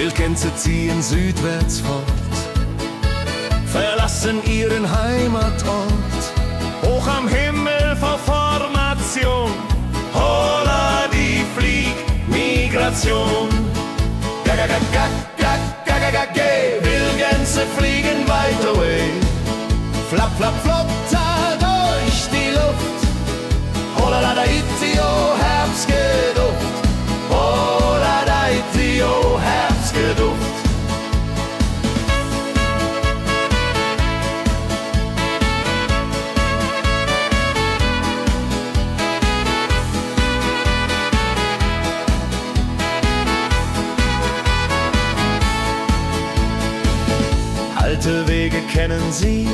Wildgänse ziehen südwärts fort, verlassen ihren Heimatort. Hoch am Himmel vor Formation, holla die Fliegmigration. Gag, Wildgänse fliegen weit away. Flap, flap, flop, da durch die Luft. Holla da itio, Herbstgeduft. Holla da itio, Herbstgeduft. Alte Wege kennen sie,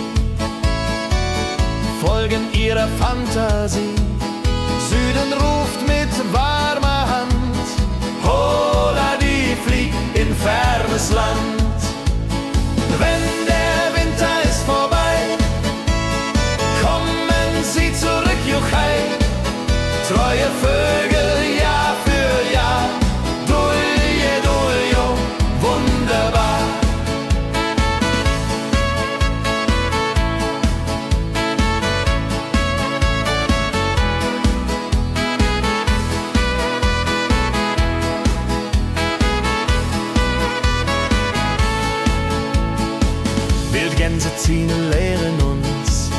folgen ihrer Fantasie. Süden ruft mit warmer Hand, holla die flieg in fernes Land. Wenn der Winter ist vorbei, kommen sie zurück, Juchai. Treue Vögel, Jahr für Jahr, dulje, duljo, wunderbar. Wildgänse ziehen, lehren uns.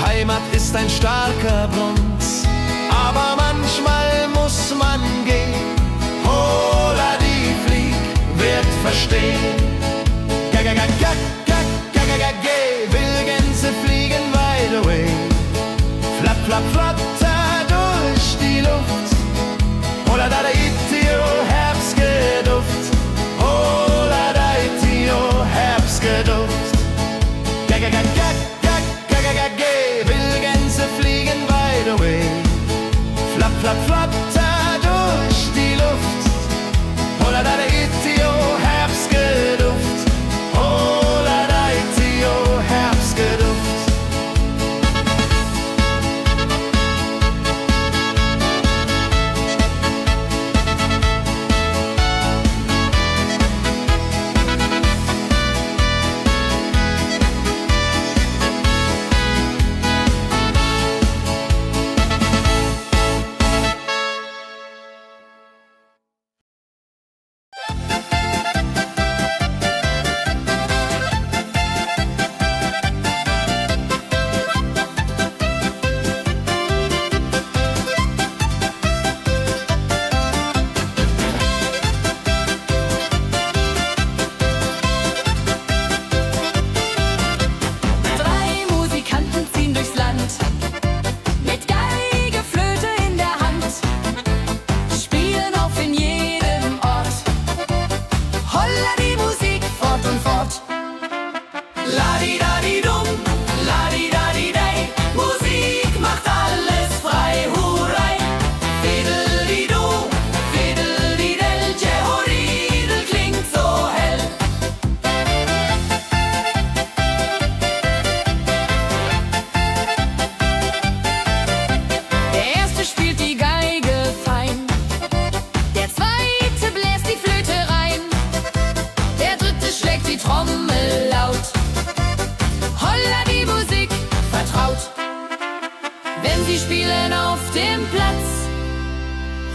Heimat ist ein starker Bronz, aber manchmal muss man gehen. Holla die Flieg wird verstehen. Wildgänse fliegen wide away. Flap, flap, flatter durch die Luft. Holla da itio, Herbstgeduft. Holla da itio, Herbstgeduft. Wildgänse fliegen wide away. Flap, flap, flatter durch die Luft. Holla da itio, Herbstgeduft. Holla da itio, Herbstgeduft.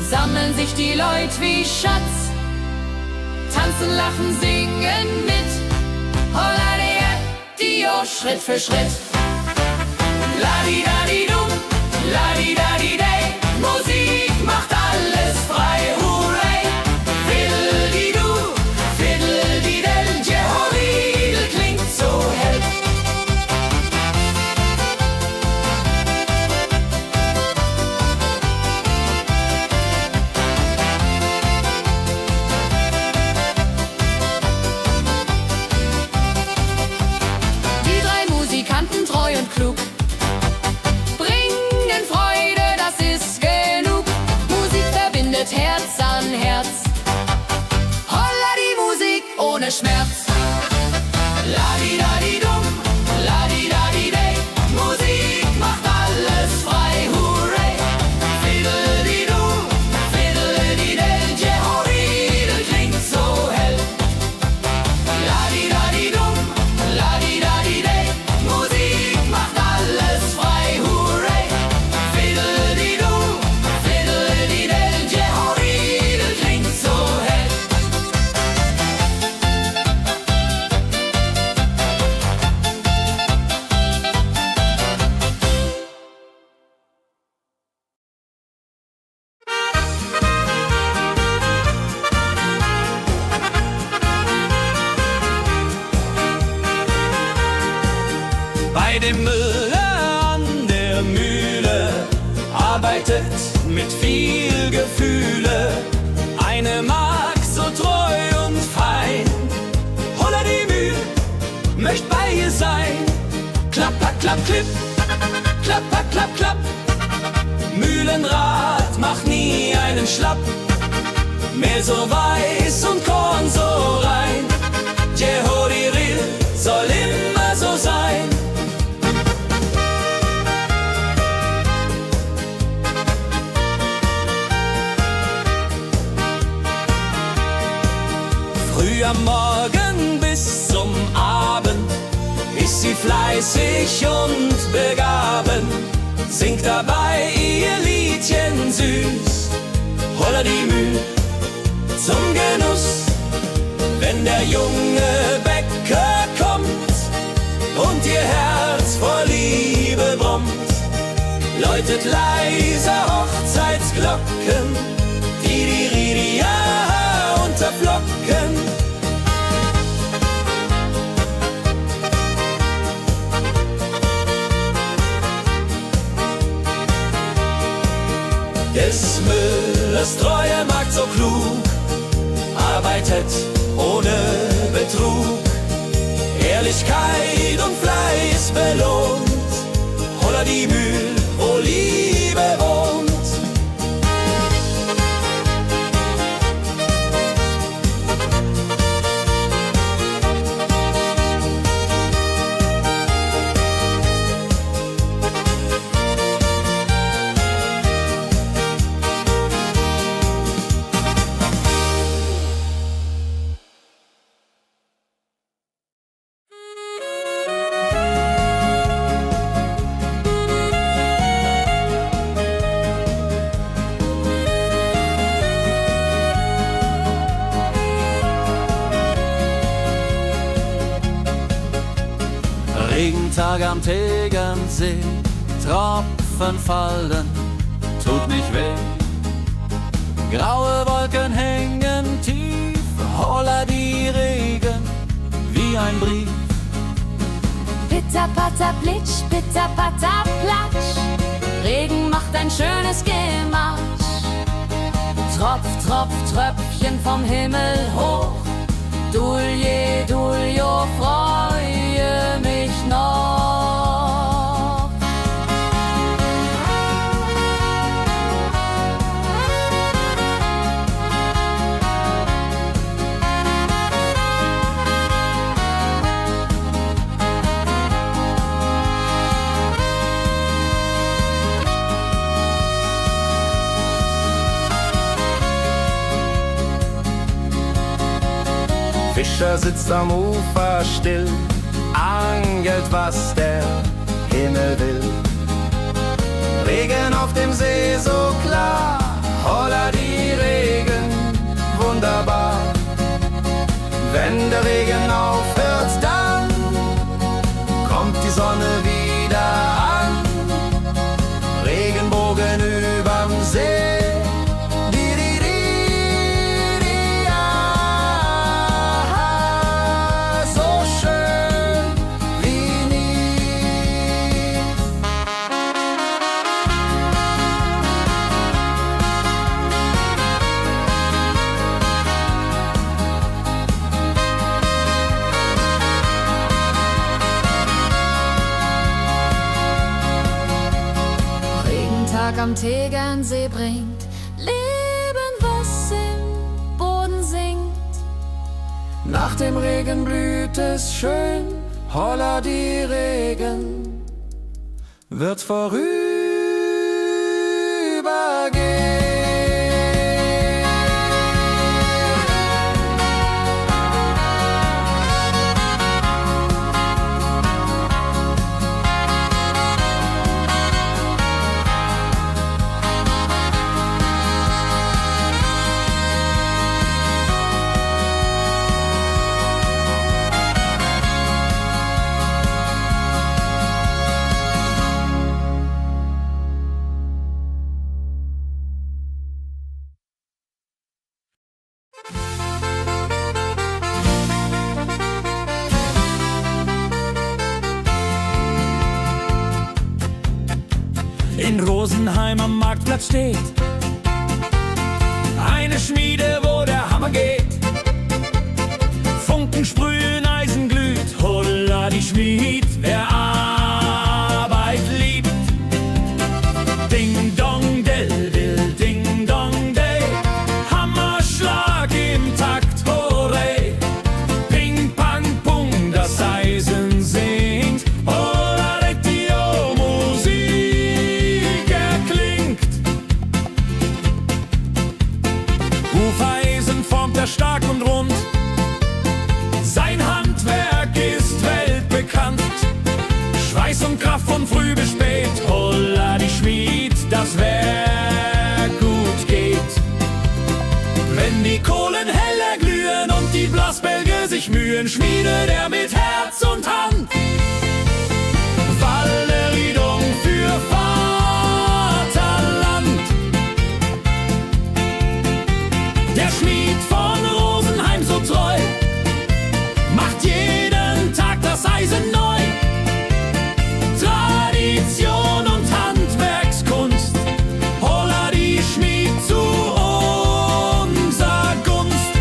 Sammeln sich die Leute wie Schatz, tanzen, lachen, singen mit. Holla Dio, Schritt für Schritt. Ladi-dadi-dum, ladi-dadi-day, Musik macht alles frei, hurray. Fiddle-di-du, fiddle-di-del, Jehoridel klingt so hell. Treu und klug, bringen Freude, das ist genug. Musik verbindet Herz an Herz. Holla die Musik ohne Schmerz. Ladi-dadi-dum, ladi-dadi-day, Musik macht alles frei, hurray. Fiddle-di-du, fiddle-di-del, Jehoridel klingt so dem Müller an der Mühle arbeitet mit viel Gefühle eine Magd so treu und fein. Holla die Mühl, möcht bei ihr sein. Klapper, klapp, klipp, klapper, klapp, klapp. Mühlenrad macht nie einen Schlapp. Mehl so weiß und Korn so rein. Jehoriril soll immer so sein. Früh am Morgen bis zum Abend ist sie fleißig und begaben, singt dabei ihr Liedchen süß. Holla die Mühl zum Genuss, wenn der junge Bäcker kommt und ihr Herz vor Liebe brummt, läutet leiser Hochzeitsglocken, die unterflocken. Des Müllers treue Magd so klug, arbeitet ohne Betrug, Ehrlichkeit und Fleiß belohnt. Holla die Mühl, wo Liebe wohnt. Regentag am Tegernsee, Tropfen fallen, tut nicht weh. Graue Wolken hängen tief, holla die Regen wie ein Brief. Pitter, patter, plitsch, pitter, patter, platsch. Regen macht ein schönes Gemarsch. Tropf, Tropf, Tröpfchen vom Himmel hoch. Dulje, Duljo, freue mich noch. Fischer sitzt am Ufer still, angelt, was der Himmel will. Regen auf dem See so klar, holla die Regen, wunderbar. Wenn der Regen aufhört, dann kommt die Sonne wieder an. Regenbogen überm See. Am Tegernsee bringt Leben, was im Boden singt. Nach dem Regen blüht es schön, holla die Regen wird vorübergehen. Rosenheim am Marktplatz steht. Eine Schmiede, wo der Hammer geht. Funken sprühen, Eisen glüht, holla die Schmied, wer Arbeit liebt. Ding dong del dill, ding dong day, Hammerschlag im Takt, hurray. Ping pang pung, das Eisen singt, holla die Musik erklingt. Hufeisen formt er stark und rund, sein Handwerk ist weltbekannt. Schweiß und Kraft von früh bis spät, holla die Schmied, das Werk gut geht. Wenn die Kohlen heller glühen und die Blasbälge sich mühen, schmiedet er mit Herz und Hand Walleriedung für Vaterland. Der Schmied von Rosenheim so treu macht jeden Tag das Eisen neu. Tradition und Handwerkskunst, holla die Schmied zu unser Gunst.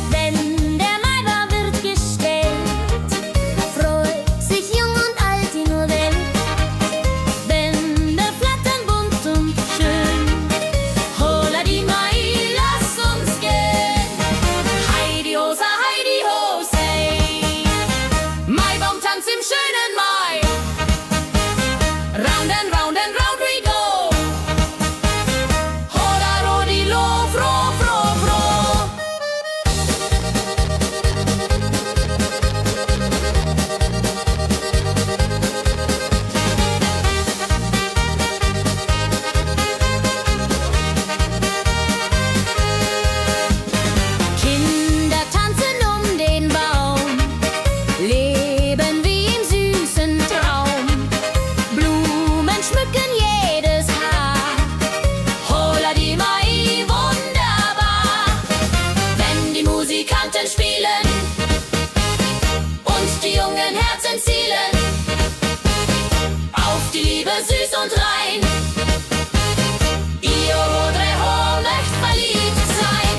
Wenn der Maibaum wird gestellt, freut sich jung und alt die nur Welt. Bänder flattern bunt und schön, holla die Mai, lass uns gehen. Heidi Hosa, Heidi Hosey, Maibaumtanz im schönen Mai. Round and round and round we go. Holla rodilo, fro, fro, fro. Kinder tanzen um den Baum, leben wie im süßen Traum. Blumen schmücken jedes Haar, holla die Mai, wunderbar. Wenn die Musikanten spielen und die jungen Herzen zielen auf die Liebe süß und rein. Io vorrei echt verliebt sein.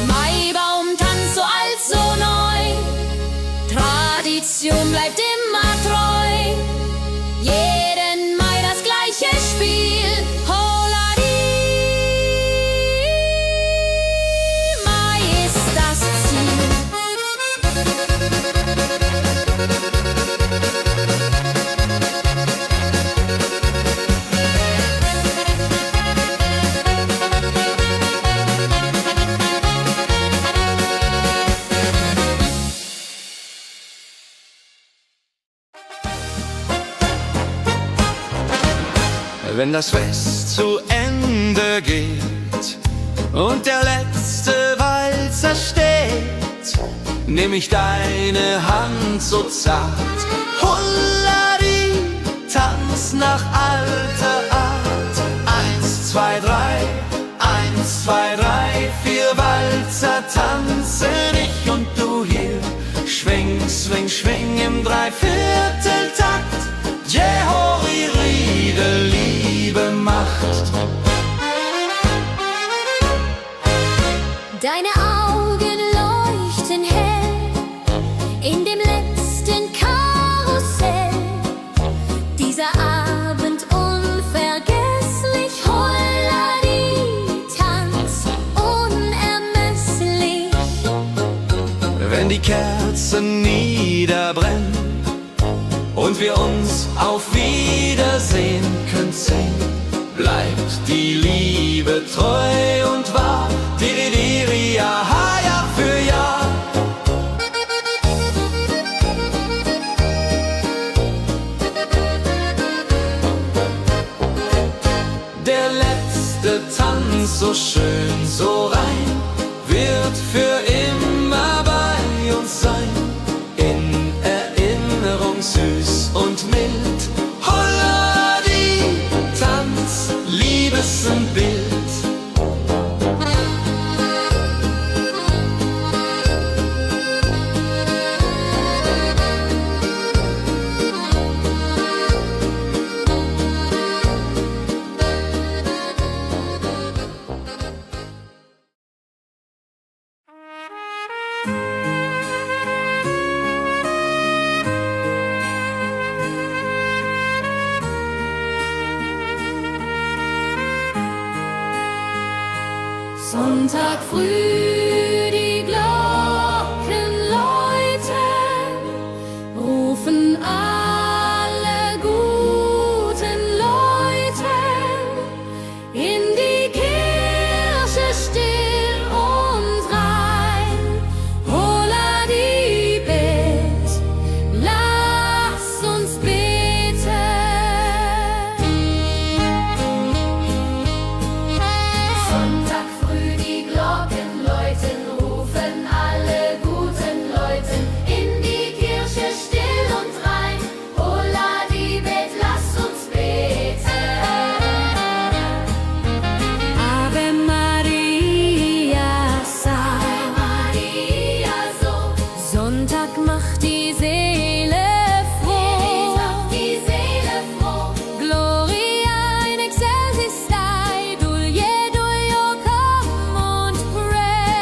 Maibaumtanz so alt, so neu, Tradition bleibt immer treu. Jeden Mai das gleiche Spiel, holla die Mai ist das Ziel. Wenn das Fest zu Ende geht und der letzte Walzer steht, nehm ich deine Hand so zart, holla die, tanz nach alter Art. 1, 2, 3, 1, 2, 3, 4 Walzer tanzen ich und du hier. Schwing, swing, schwing im Dreivierteltakt. Jehori Riede, Liebe macht. Deine Augen leuchten hell in dem letzten Karussell. Dieser Abend unvergesslich, holla die, tanz unermesslich. Wenn die Kerzen niederbrennen und wir uns auf Wiedersehen können sehen, bleibt die Liebe treu und wahr. Diri, diri, so schön, so rein, wird für immer bei uns sein. In Erinnerung süß und mild. Holla die Tanz, Liebesbild. Sonntag früh, die Glocken läuten, rufen alle guten Leute in die Kirche still und rein. Holla die Bet, lass uns beten. Sonntag früh, die Glocken läuten, rufen alle guten Leute in die Kirche still und rein. Holla die Bet, lass uns beten. Ave Maria, Ave Maria, so. Sonntag macht die Seele froh. Die Seele froh. Gloria in excelsis Dei, Dulio, come und pray.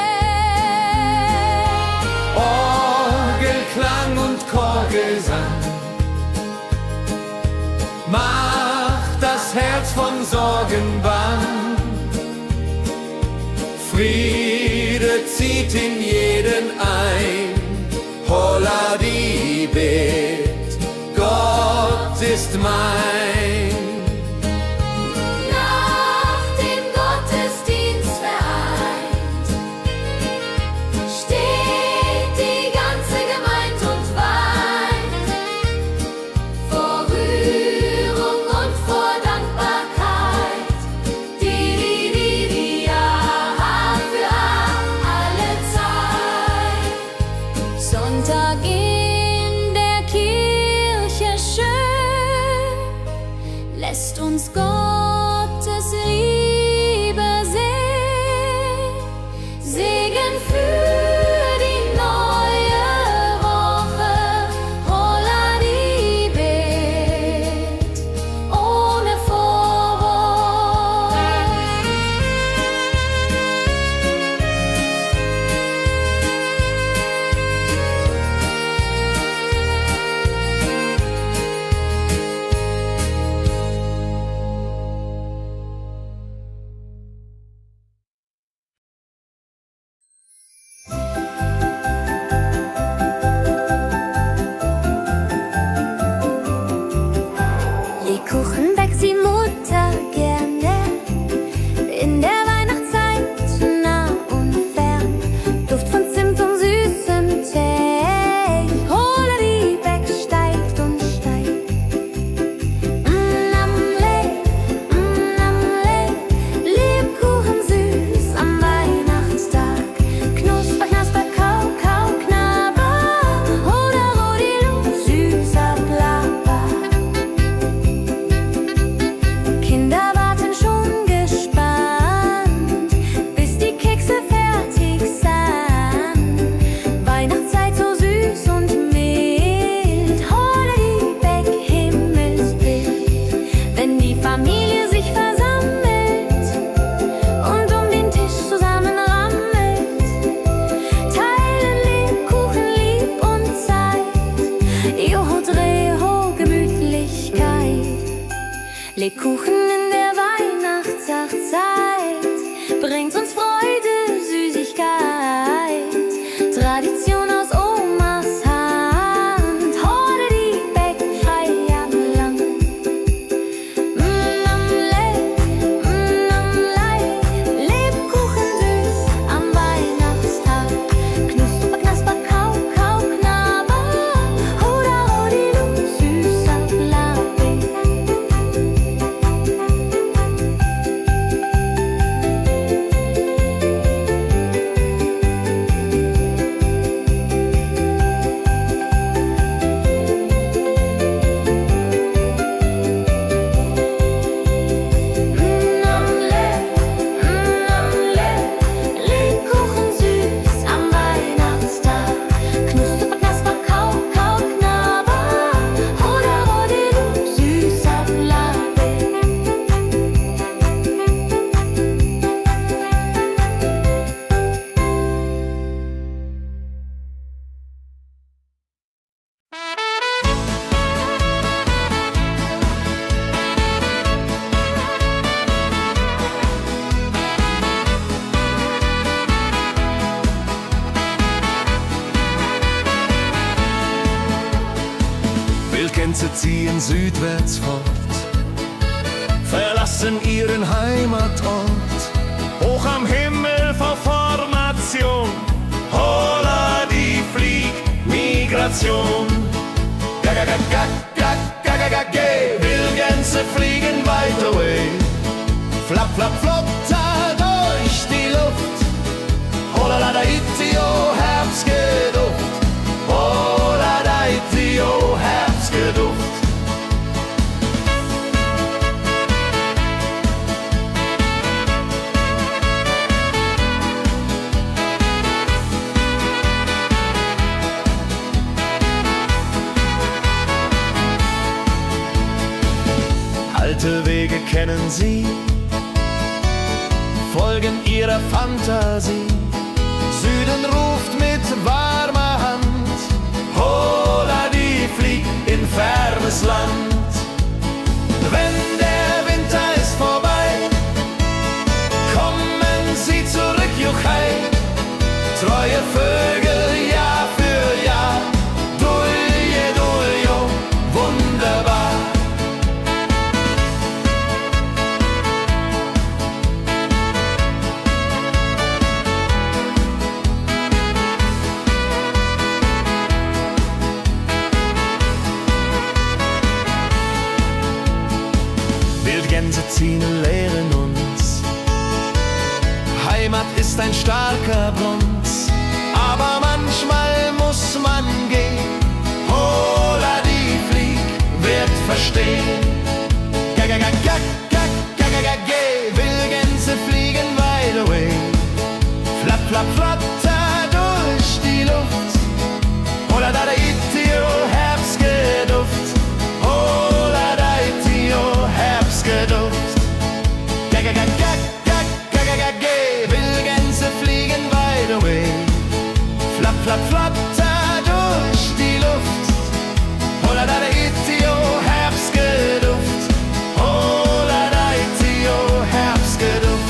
Orgelklang und Chorgesang macht das Herz von Sorgen bang. Friede zieht in jeden ein. Holla die Bet, Gott ist mein. Nach dem Gottesdienst vereint steht die ganze Gemeinde und weint vor Rührung und vor Dankbarkeit. Ja, für alle Zeit. Sonntag in der Kirche schön, lässt uns Gottes Liebe sehen. Segen für die neue Woche. Holla die Bet, ohne Vorwurf. Lebkuchen backt die Mutter gerne in der Weihnachtszeit, nah und fern. Duft von Zimt und süßem Tee. Holla die Beck steigt und steigt. Lebkuchen süß am Weihnachtstag. Knusper, knasper, kau, kau, knabber. Holla, rodilu, süßer Plapper. Kinder warten schon gespannt, bis die Kekse fertig sind. Weihnachtszeit so süß und mild. Holla die Beck, Himmelsbild. Wenn die Familie sich versammelt und um den Tisch zusammenrammelt, teilen Lebkuchen lieb und Zeit. Joho, Dreho, Gemütlichkeit. Lebkuchen in der Weihnachtszeit bringt uns Freude, Süßigkeit. Tradition aus Omas Hand. Holla die Beck, frei am Land. Lebkuchen süß am Weihnachtstag. Knusper, knasper, kau, kau, knabber. Holla, rodilu, süßer Plapper. Gänse ziehen südwärts fort, verlassen ihren Heimatort. Hoch am Himmel vor Formation, holla die Fliegmigration. Wildgänse fliegen weit away, flap, flap, flop, da durch die Luft. Holla da itio, Herbstgeduft. Holla da itio, Herbstgeduft. Alte Wege kennen sie, folgen ihrer Fantasie. Süden ruft mit warmer Hand, holla die flieg in fernes Land. Wenn der Winter ist vorbei, kommen sie zurück, Juchai. Treue Vögel, Jahr für Jahr, dulje, duljo, wunderbar. Wildgänse ziehen, lehren uns. Heimat ist ein starker Bronz, aber manchmal muss man gehen. Holla die Flieg wird verstehen. Wildgänse fliegen wide away, flap, flap, flatter durch die Luft. Holla da itio, Herbstgeduft. Holla da itio, Herbstgeduft. Wildgänse fliegen wide away, flap, flap, flatter durch die Luft. Holla da itio, Herbstgeduft. Holla da itio, Herbstgeduft.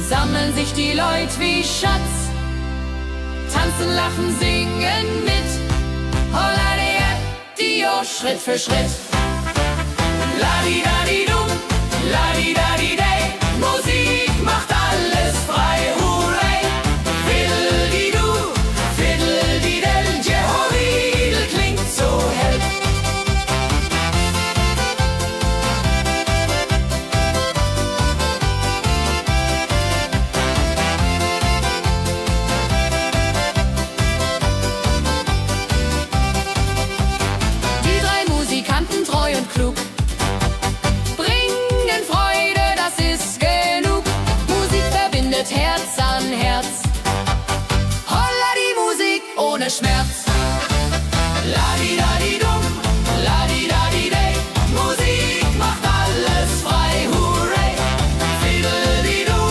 Sammeln sich die Leute wie Schatz, tanzen, lachen, singen mit. Holla Dio, Schritt für Schritt. Ladi-dadi-dum, ladi-dadi-day, Musik macht alles frei, hurray. Fiddle-di-du, fiddle-di-del, Jehoridel klingt so hell. Treu und klug, bringen Freude, das ist genug. Musik verbindet Herz an Herz. Holla die Musik ohne Schmerz. Ladi-dadi-dum, ladi-dadi-day, Musik macht alles frei, hurray. Fiddle-di-du,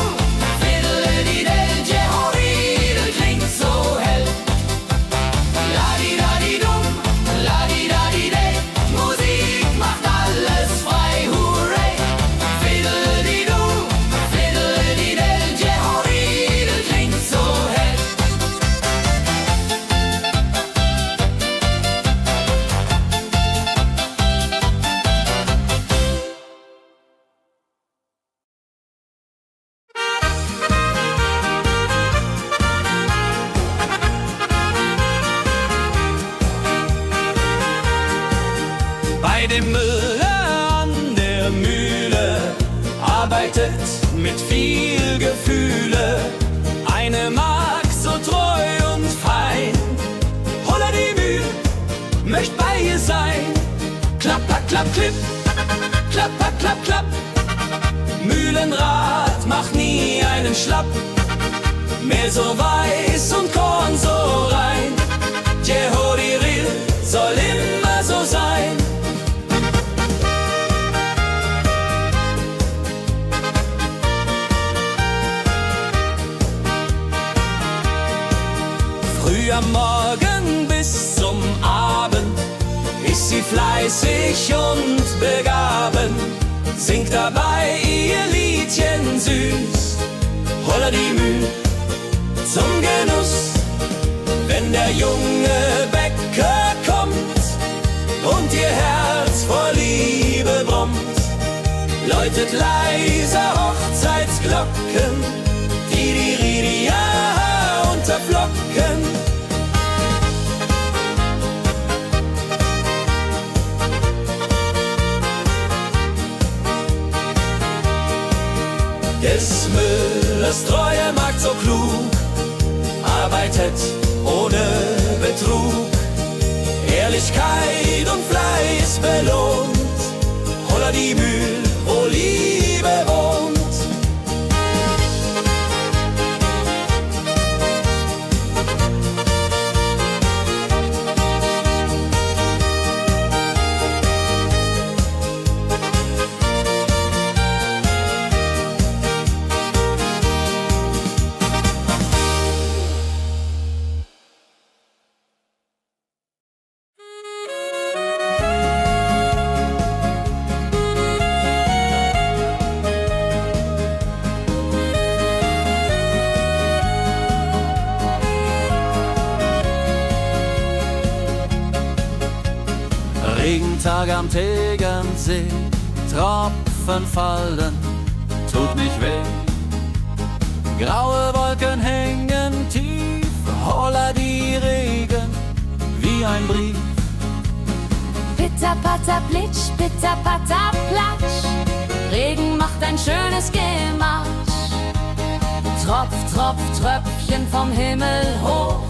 fiddle-di-del, Jehoridel klingt so arbeitet mit viel Gefühle. Eine Magd so treu und fein. Holla die Mühl, möcht bei ihr sein. Klapp, klapp, klapp, klipp, klapp, klapp, klapp, klapp. Mühlenrad macht nie einen Schlapp. Mehl so weiß und Korn so rein. Jehodiril soll immer so sein. Früh am Morgen bis zum Abend ist sie fleißig und begaben, singt dabei ihr Liedchen süß. Holla die Mühl zum Genuss, wenn der junge Bäcker kommt und ihr Herz vor Liebe brummt, läutet leiser Hochzeitsglocken, die unter Flocken. Des Müllers treue Magd so klug, arbeitet ohne Betrug, Ehrlichkeit und Fleiß belohnt. Holla die Mühl, wo Liebe wohnt. Regentag am Tegernsee, Tropfen fallen, tut nicht weh. Graue Wolken hängen tief, holla die Regen wie ein Brief. Pitter, patter, plitsch, pitter, patter, platsch. Regen macht ein schönes Gematsch. Tropf, Tropf, Tröpfchen vom Himmel hoch.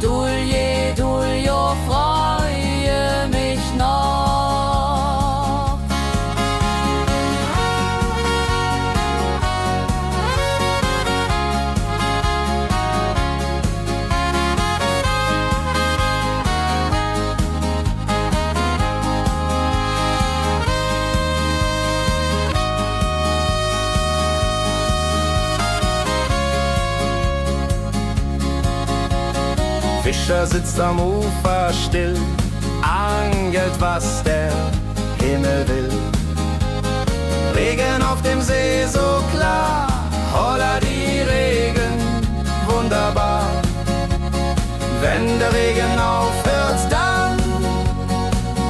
Dulje, Duljo, freue mich noch. Fischer sitzt am Ufer still, angelt, was der Himmel will. Regen auf dem See so klar, holla die Regen, wunderbar. Wenn der Regen aufhört, dann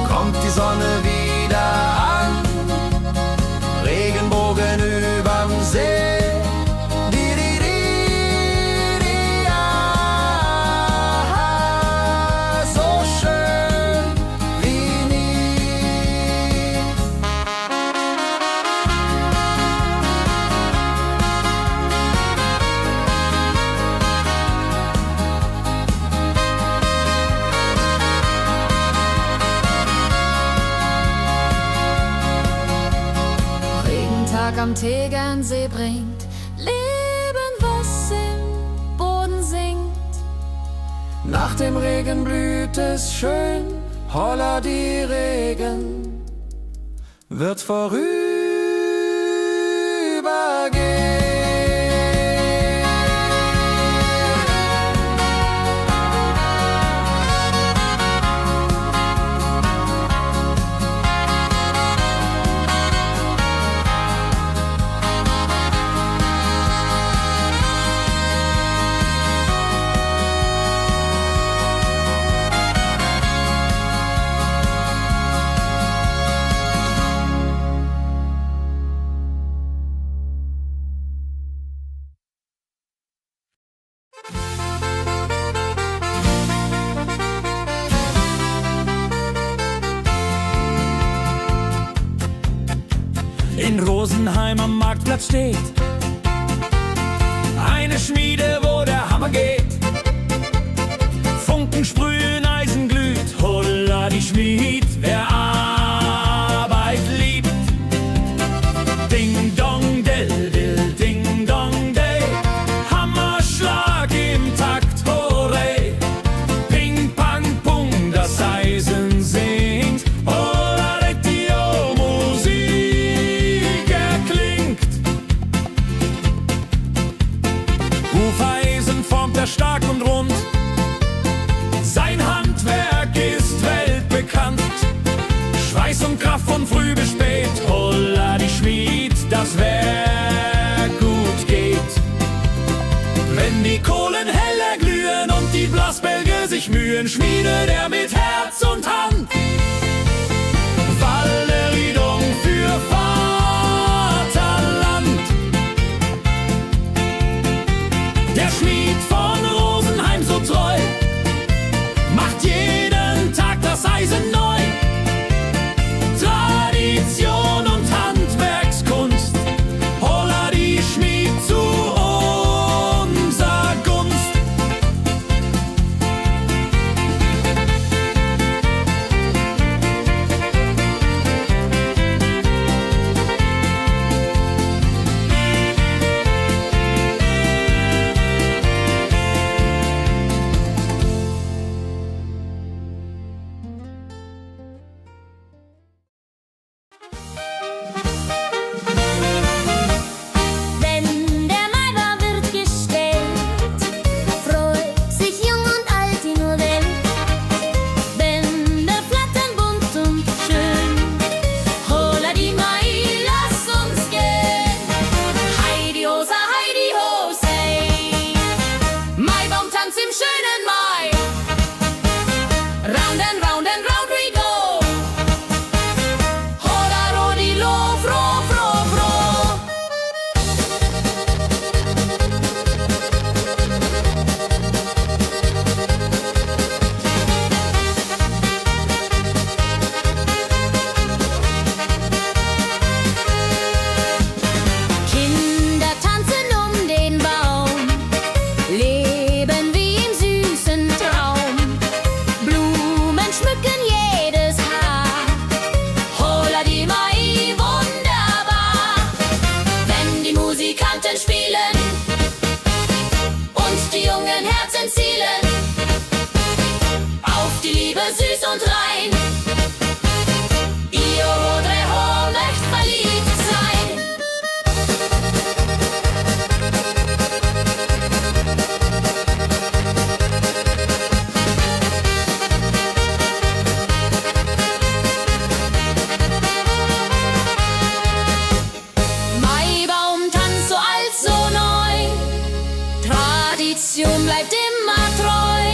kommt die Sonne wieder an. Regenbogen überm See. Am Tegernsee bringt Leben, was im Boden singt. Nach dem Regen blüht es schön, holla die Regen wird vorübergehen. in Rosenheim am Marktplatz steht. Eine Schmiede, wo der Hammer geht. Funken sprühen, Eisen glüht, holla die Schmied, wer Arbeit liebt. Ding dong del dill, ding dong day, Hammerschlag im Takt, hooray. Ping pang pung, das Eisen singt, holla die Musik erklingt. Hufeisen formt er stark und rund, sein Handwerk ist weltbekannt. Schweiß und Kraft von früh bis spät, holla die Schmied, das Werk gut geht. Wenn die Kohlen heller glühen und die Blasbälge sich mühen, schmiedet er mit Herz und Hand Walleriedung für Vaterland. Der Schmied von Rosenheim so treu macht jeden Tag das Eisen neu. Tradition und Handwerkskunst, holla die Schmied zu unser Gunst. Wenn der Maibaum wird gestellt, freut sich jung und alt die nur Welt. Bänder flattern bunt und schön, holla die Mai, lass uns gehen. Heidi Hosa, Heidi Hosei, Maibaumtanz im schönen Mai. Round and round and round we go, holla rodi lo, fro, fro, fro. Kinder tanzen um den Baum, leben wie im süßen Traum. Blumen schmücken jedes Haar, holla die Mai, wunderbar. Wenn die Musikanten spielen und die jungen Herzen zielen auf die Liebe süß und rein, ihr Rodreho möcht verliebt sein. Maibaumtanz so alt, so neu, Tradition bleibt immer treu.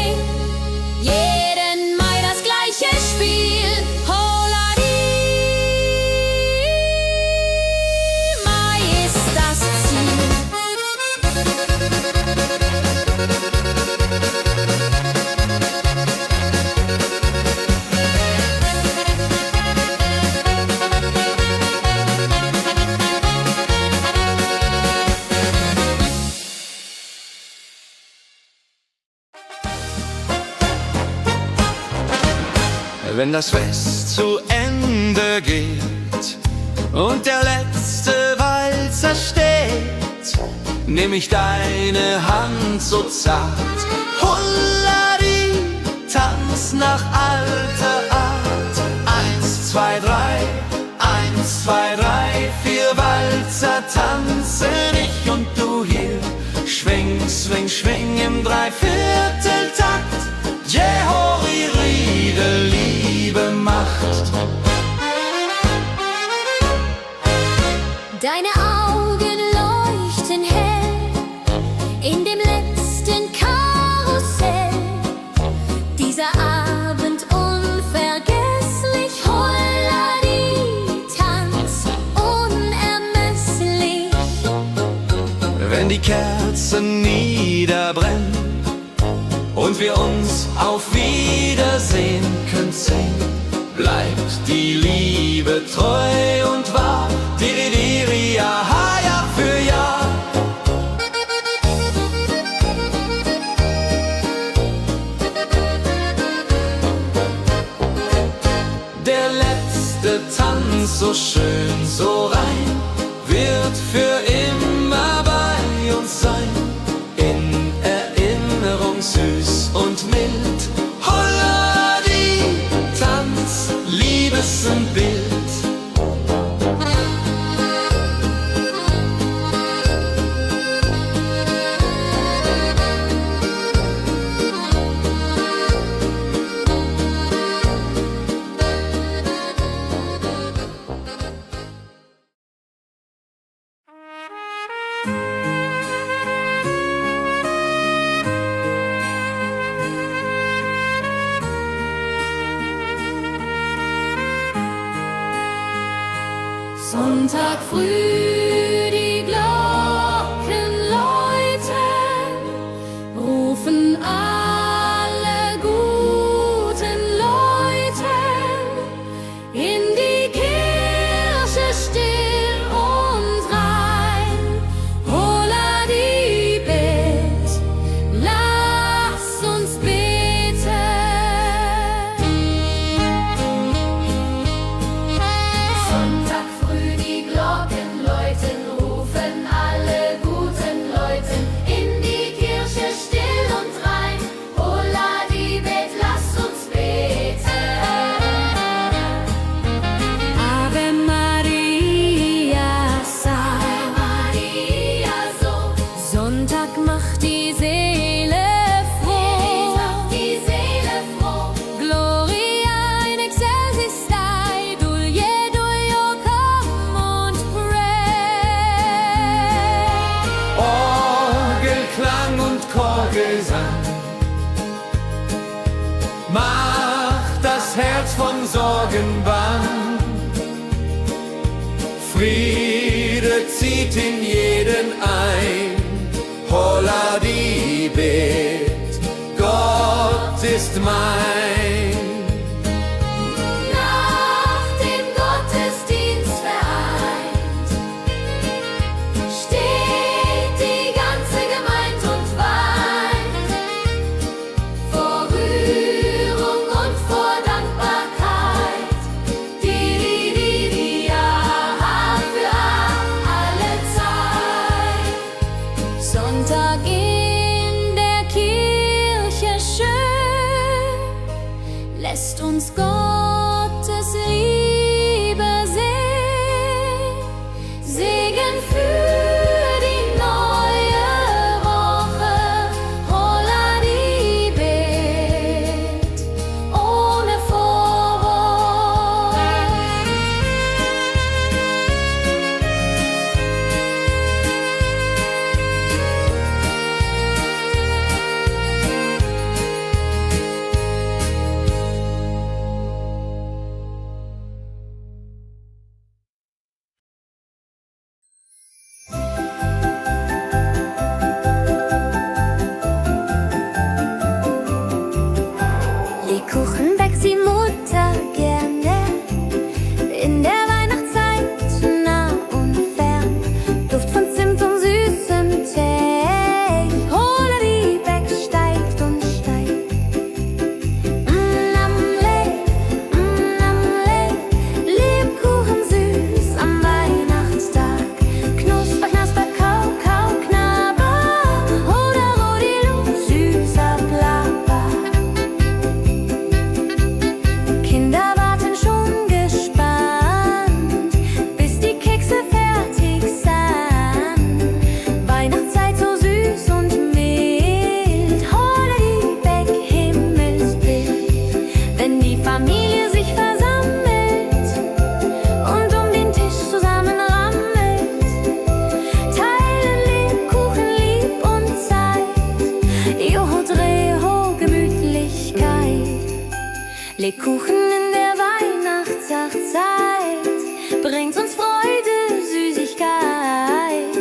Jeden Mai das gleiche Spiel, holla die Mai ist das Ziel. Wenn das Fest zu Ende geht und der letzte Walzer steht, nehm ich deine Hand so zart, Hulladi, tanz nach alter Art. 1, 2, 3, 1, 2, 3, 4 Walzer tanzen ich und du hier. Schwing, swing, schwing im Dreivierteltakt. Jehori, Riede, Liebe macht. Deine Augen leuchten hell in dem letzten Karussell. Dieser Abend unvergesslich, Holladi, Tanz unermesslich. Wenn die Kerzen niederbrennen und wir uns auf Wiedersehen können sehen, bleibt die Liebe treu und wahr. Di, di, di, so schön, so rein, wird für immer bei uns sein. In Erinnerung süß und mild. Holla die Tanz, Liebesbild. Sonntag früh, die Glocken läuten, rufen alle guten Leute in die Kirche still und rein. Holla die Bet, lass uns beten. Sonntag früh, die Glocken läuten, rufen alle guten Leute in die Kirche still und rein. Holla die Bet, lass uns beten. Ave Maria, Ave Maria, so. Sonntag macht die Seele froh. Die Seele froh. Gloria in excelsis Dei, Dulio, come und pray. Orgelklang und Chorgesang macht das Herz von Sorgen bang. Friede zieht in jeden ein. Holla die Bet, Gott ist mein. Nach dem Gottesdienst vereint steht die ganze Gemeinde und weint vor Rührung und vor Dankbarkeit. Die ja für alle Zeit. Sonntag in der Kirche schön, lässt uns Gottes Liebe sehen. Segen für die neue Woche. Holla die Bet, ohne Vorwurf. Lebkuchen backt die Mutter gerne in der Weihnachtszeit, nah und fern. Duft von Zimt und süßem Tee. Holla die Beck steigt und steigt. Lebkuchen süß am Weihnachtstag. Knusper, knasper, kau, kau, knabber. Holla, rodilu, süßer Plapper. Kinder warten schon gespannt, bis die Kekse fertig sind. Weihnachtszeit so süß und mild. Holla die Beck, Himmelsbild. Wenn die Familie sich versammelt und um den Tisch zusammen rammelt, teilen Lebkuchen lieb und Zeit. Joho, Dreho, Gemütlichkeit. Lebkuchen in der Weihnachtszeit bringt uns Freude, Süßigkeit.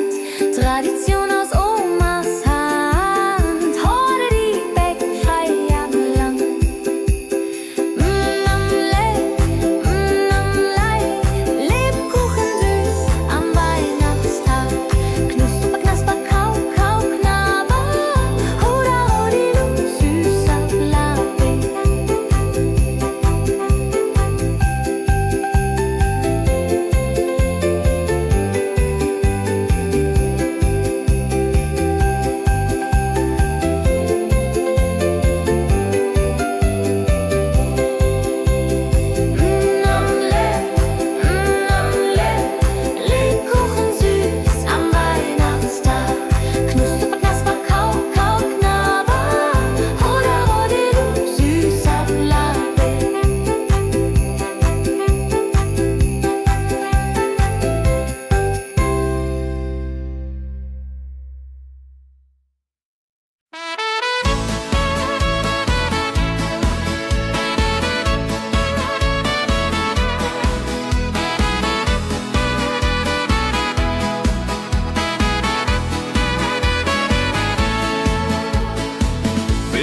Tradition aus Omas Hand. Holla die Beck, Feierland. Lebkuchen süß am Weihnachtstag. Knusper, knasper, kau, kau, knabber. Holla, rodilu, süßer Plapper.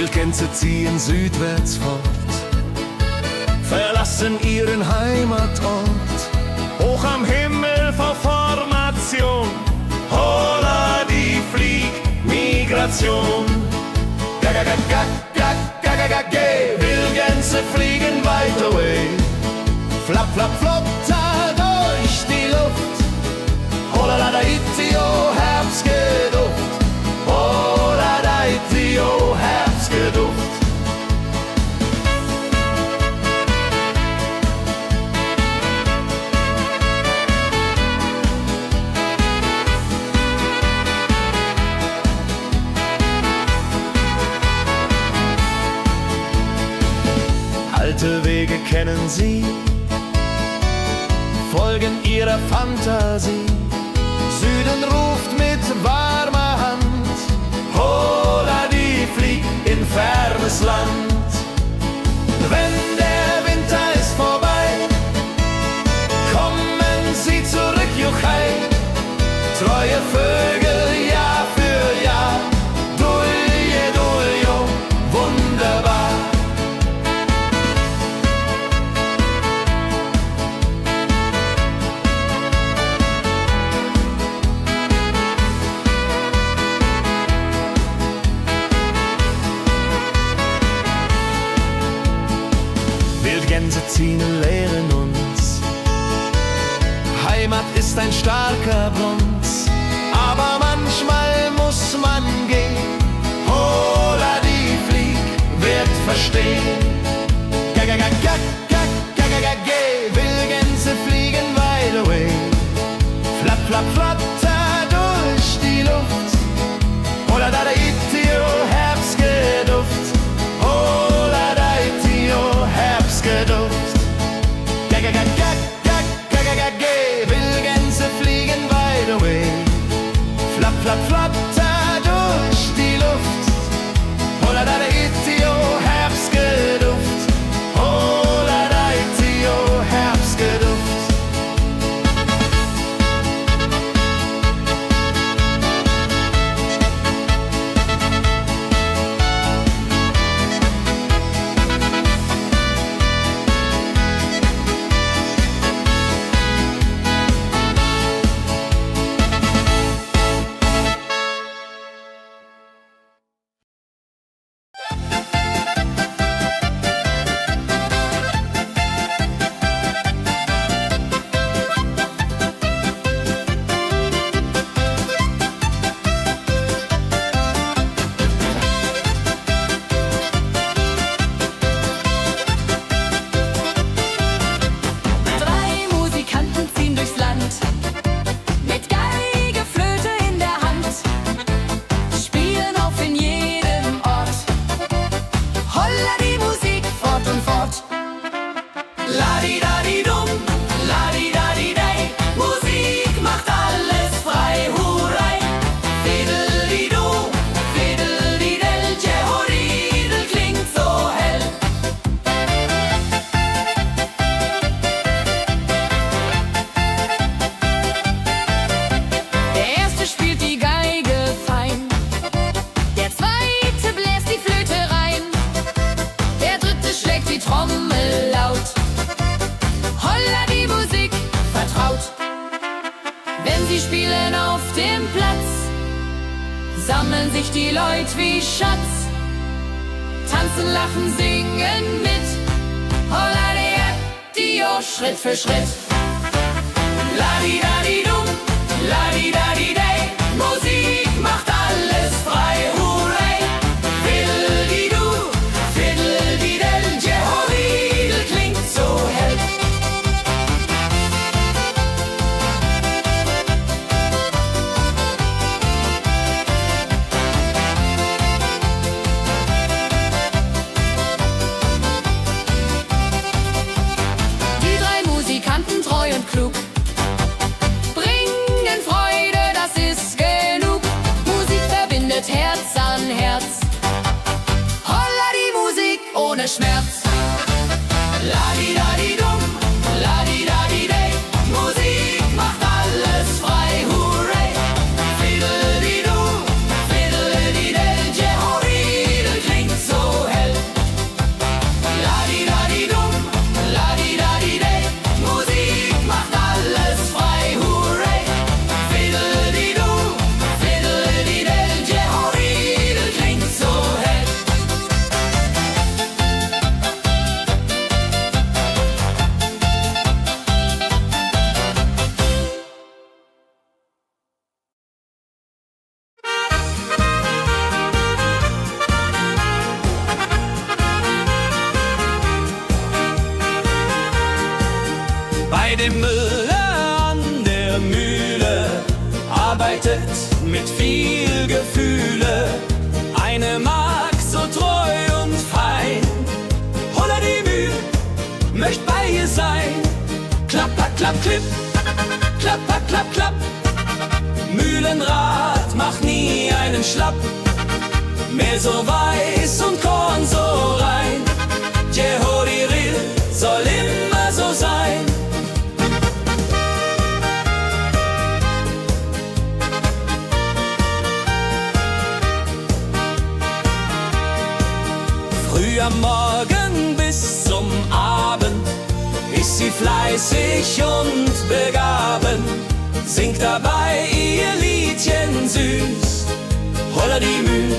Wildgänse ziehen südwärts fort, verlassen ihren Heimatort. Hoch am Himmel vor Formation, holla die Fliegmigration. Gag, Wildgänse fliegen weit away. Flap, flap, flop, da durch die Luft. Holla da itio, Herbstgeduft. Holla da itio, Herbstgeduft. Alte Wege kennen sie, folgen ihrer Fantasie. Süden ruft mit warmer Hand, holla die flieg in fernes Land. Wenn der Winter ist vorbei, kommen sie zurück, Juchai. Treue Vögel Jahr für Jahr, dulje, duljo, wunderbar. Wildgänse ziehen, lehren uns. Heimat ist ein starker Bronz, aber manchmal muss man gehen. Holla die Flieg wird verstehen. Wildgänse fliegen wide away. Flap, flap, flatter durch die Luft. Holla da itio, Herbstgeduft. Holla da itio, Herbstgeduft. Wildgänse fliegen wide away. Flap, flap, flatter durch die Luft. Holla da itio, Herbstgeduft. Holla da itio, Herbstgeduft. Ladi-dadi-dum, ladi-dadi-dei, Musik macht alles frei, hurray. Fiddeli-du, fiddeli-del, Jehoridel klingt so hell. Der erste spielt die Geige fein, der zweite bläst die Flöte rein, der dritte schlägt die Trommel laut. Holla die Musik vertraut. Wenn sie spielen auf dem Platz, sammeln sich die Leute wie Schatz. Tanzen, lachen, singen mit. Holla die Schritt für Schritt. Ladi-dadi-dum, ladi-dadi-dei, Musik macht alles frei, hurray. Fiddeli-du, fiddeli-del, Jehoridel klingt so hell. Die drei Musikanten, treu und klug, bringen Freude, das ist genug. Musik verbindet Herz an Herz. Holla die Musik ohne Schmerz. Ladi-dadi-dum, ladi-dadi-dei, Musik macht alles frei, hurray. Fiddeli-du, fiddeli-del, Jehoridel klingt so bei dem Müller an der Mühle arbeitet mit viel Gefühle eine Magd so treu und fein. Holla die Mühl, möcht bei ihr sein. Klapper, klapp, klipp, klapper, klapp, klapp. Mühlenrad macht nie einen Schlapp. Mehr so weiß und Korn so rein. Jehoriril soll immer so sein. Früh am Morgen bis zum Abend ist sie fleißig und begaben, singt dabei ihr Liedchen süß. Holla die Mühl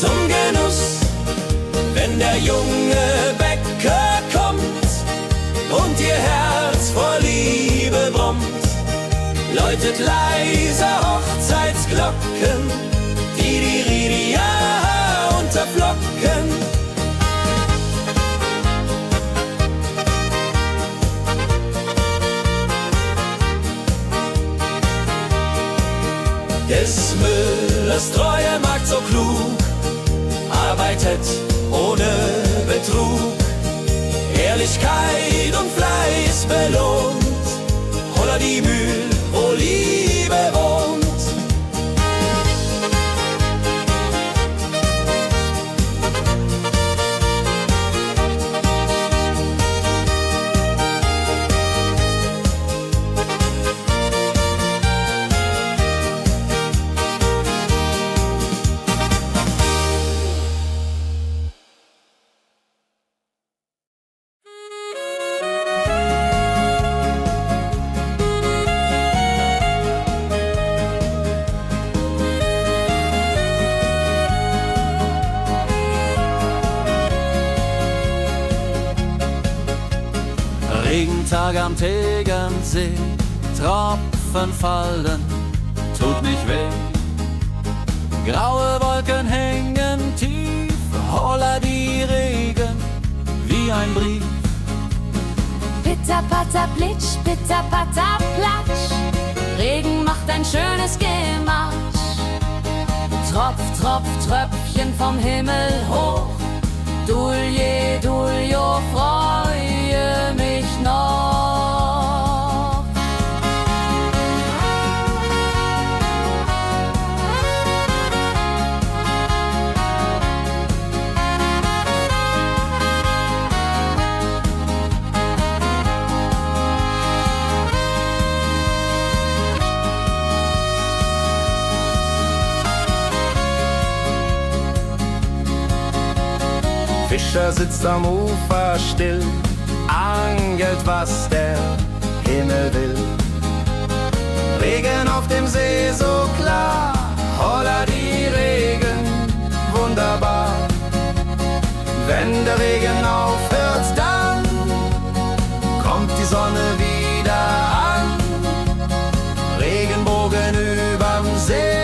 zum Genuss, wenn der junge Bäcker kommt und ihr Herz vor Liebe brummt, läutet leise Hochzeitsglocken, die Ridia unterflocken. Des Müllers treue Magd so klug, arbeitet ohne Betrug, Ehrlichkeit und Fleiß belohnt. Holla die Mühl, wo Liebe wohnt. Regentag am Tegernsee, Tropfen fallen, tut nicht weh. Graue Wolken hängen tief, holla die Regen wie ein Brief. Pitter, patter, plitsch, pitter, patter, platsch. Regen macht ein schönes Gemarsch. Tropf, Tropf, Tröpfchen vom Himmel hoch. Dulje, Duljo, freue mich noch. Fischer sitzt am Ufer still, angelt, was der Himmel will. Regen auf dem See so klar, holla die Regen, wunderbar. Wenn der Regen aufhört, dann kommt die Sonne wieder an. Regenbogen überm See.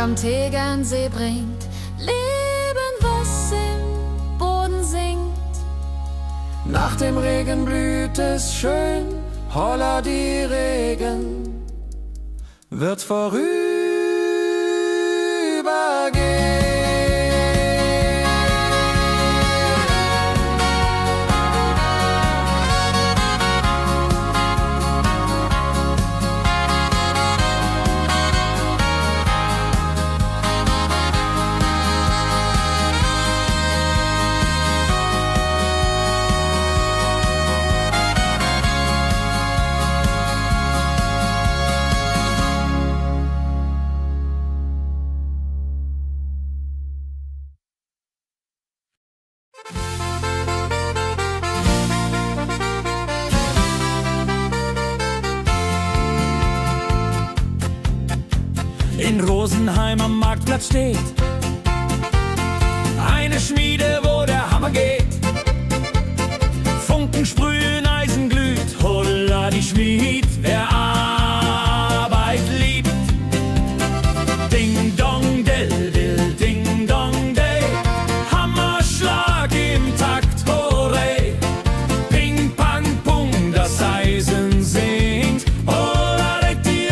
Am Tegernsee bringt Leben, was im Boden singt. Nach dem Regen blüht es schön, holla die Regen wird vorübergehen. in Rosenheim am Marktplatz steht. Eine Schmiede, wo der Hammer geht. Funken sprühen, Eisen glüht, holla die Schmied, wer Arbeit liebt. Ding dong del dill, ding dong day, Hammerschlag im Takt, hooray. Ping pang pung, das Eisen singt, holla die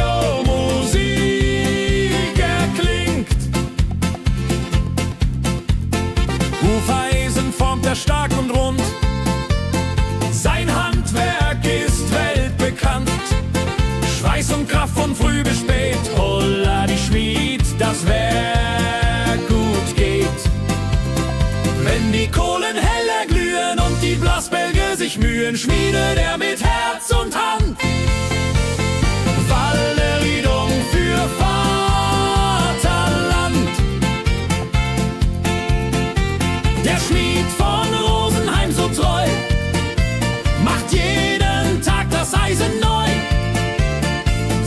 Musik erklingt. Hufeisen formt er stark und rund, sein Handwerk ist weltbekannt. Schweiß und Kraft von früh bis spät, holla die Schmied, das Werk gut geht. Wenn die Kohlen heller glühen und die Blasbälge sich mühen, schmiedet er mit Herz und Hand Walleriedung für Vaterland. Der Schmied von Rosenheim so treu macht jeden Tag das Eisen neu.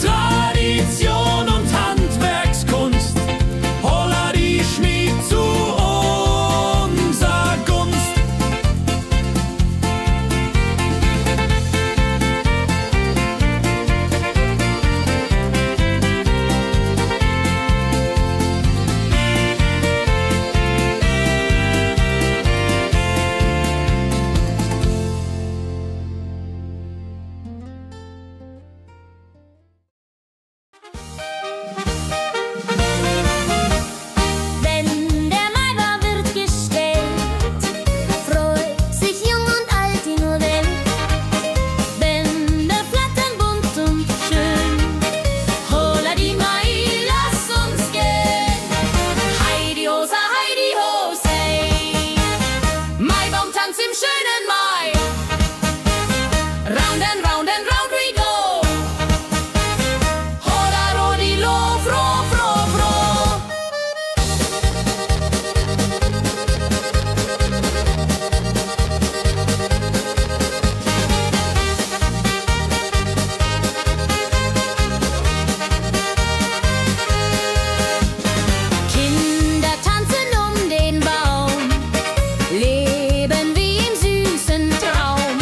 Tradition und Handwerkskunst, holla die Schmied zu unser Gunst. Wenn der Maibaum wird gestellt, freut sich jung und alt die nur Welt. Bänder flattern bunt und schön, holla die Mai, lass uns gehen. Heidi Hosa, Heidi Hosey, Maibaumtanz im schönen Mai. Round and round and round we go, holla rodi lo, fro, fro, fro. Kinder tanzen den Baum, leben wie im süßen Traum.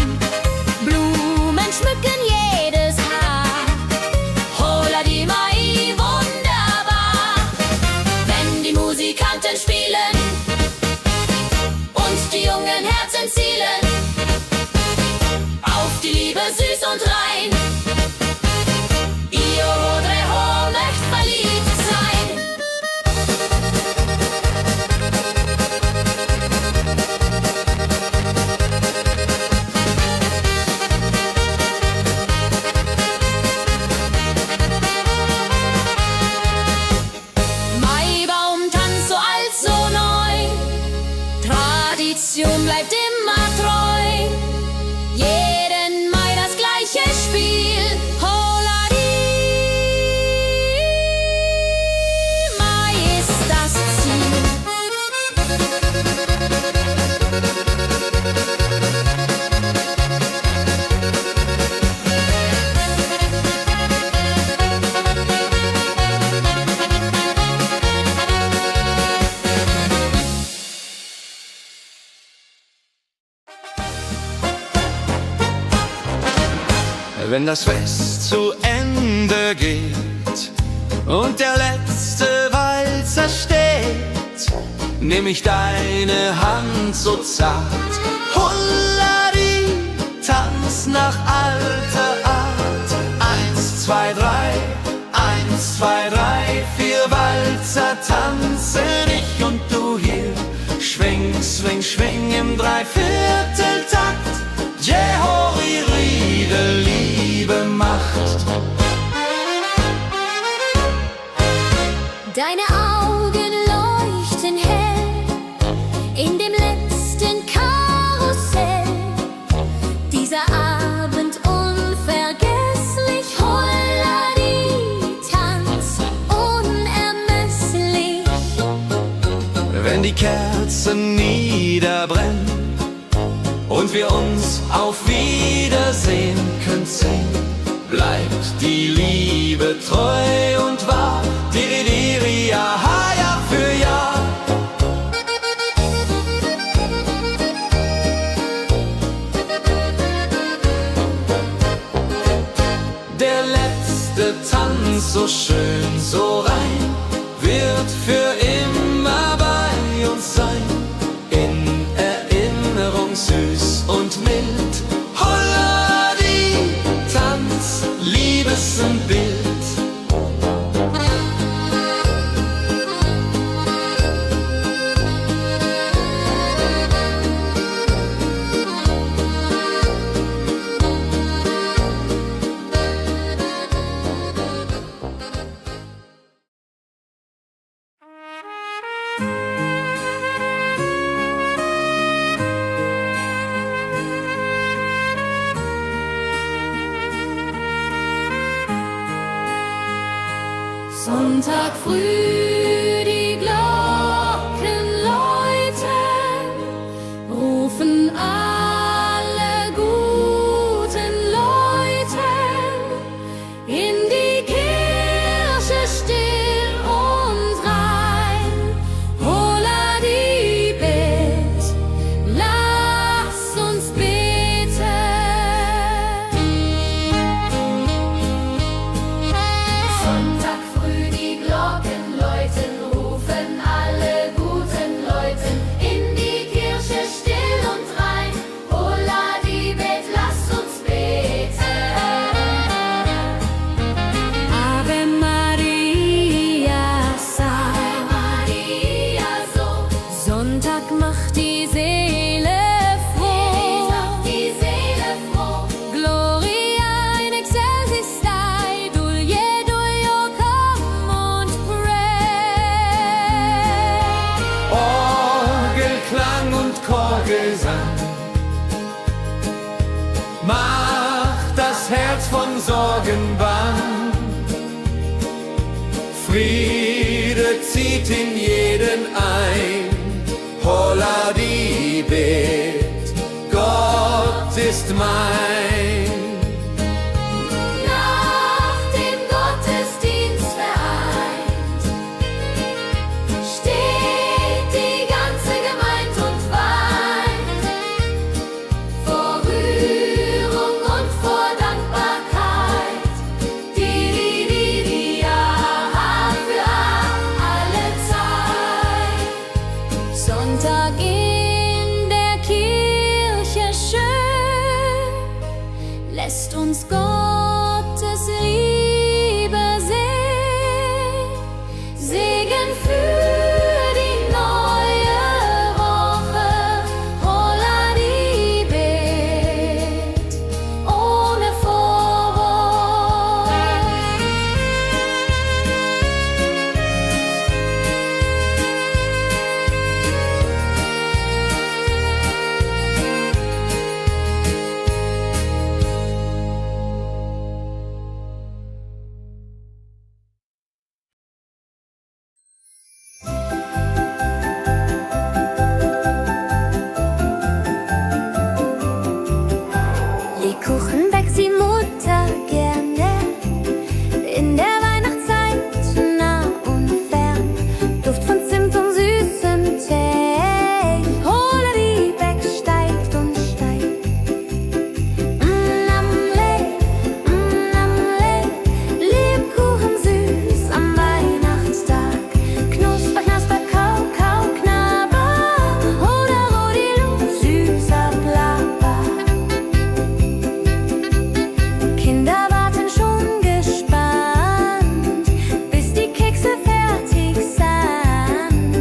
Blumen schmücken jedes Haar, holla die Mai, wunderbar. Wenn die Musikanten spielen und die jungen Herzen zielen auf die Liebe süß und rein. Io vorrei echt verliebt sein. Maibaumtanz so alt, so neu, Tradition bleibt immer treu. Jeden Mai das gleiche Spiel, holla die Mai ist das Ziel. Wenn das Fest zu Ende geht und der letzte Walzer steht, nehm ich deine Hand so zart, Hullari, tanz nach alter Art. 1, 2, 3, 1, 2, 3, 4 Walzer tanzen ich und du hier. Schwing, swing, schwing im Dreivierteltakt. Jehori Riede, Liebe macht. Deine Augen leuchten hell in dem letzten Karussell. Dieser Abend unvergesslich, Holladi, Tanz unermesslich. Wenn die Kerzen niederbrennen und wir uns auf Wiedersehen künsten, bleibt die Liebe treu und wahr. ganz so schön, so rein, wird für immer bei uns sein. In Erinnerung süß und mild. Holla die Tanz, Liebesbild. Sonntag früh, die Glocken läuten, rufen alle guten Leute in die Kirche still und rein. Holla die Bet, lass uns beten. Sonntag früh, die Glocken läuten, rufen alle guten Leute in die Kirche still und rein. Holla die Bet, lass uns beten. Ave Maria, Ave Maria, so. Sonntag macht die Seele froh. Die Seele froh. Gloria in excelsis Dei, Dulce Duo, come und pray. Orgelklang und Chorgesang macht das Herz von Sorgen bang. Friede zieht in jeden ein. Holla die Bet, Gott ist mein. Nach dem Gottesdienst vereint steht die ganze Gemeinde und weint vor Rührung und vor Dankbarkeit. Ja, für alle Zeit. Sonntag in der Kirche schön lässt uns Gottes Liebe sehen. Segen für die neue Woche. Holla die Bet ohne Vorwurf. Lebkuchen backt die Mutter gerne in der Weihnachtszeit, nah und fern. Duft von Zimt und süßem Tee. Holla die Beck steigt und steigt. Namle, Lebkuchen süß am Weihnachtstag. Knusper, knasper, kau, kau, knabber. Holla, rodilu, süßer Plapper. Kinder warten schon gespannt, bis die Kekse fertig sind.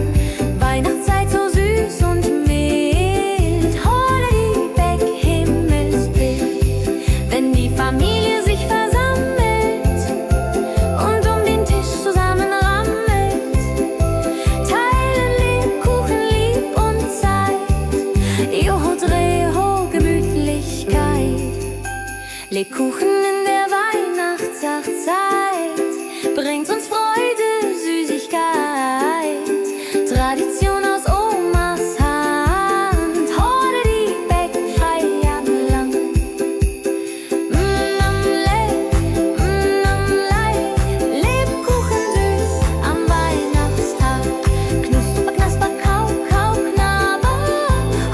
Weihnachtszeit so süß und mild. Holla die Beck, Himmelsbild. Wenn die Familie sich versammelt und um den Tisch zusammenrammelt, teilen Lebkuchen lieb und Zeit. Joho, Dreho, Gemütlichkeit. Lebkuchen in der Weihnachtszeit bringt uns Freude, Süßigkeit. Tradition aus Omas Hand. Holla die Beck, frei am Land. Lebkuchen süß am Weihnachtstag. Knusper, knasper, kau, kau, knabber.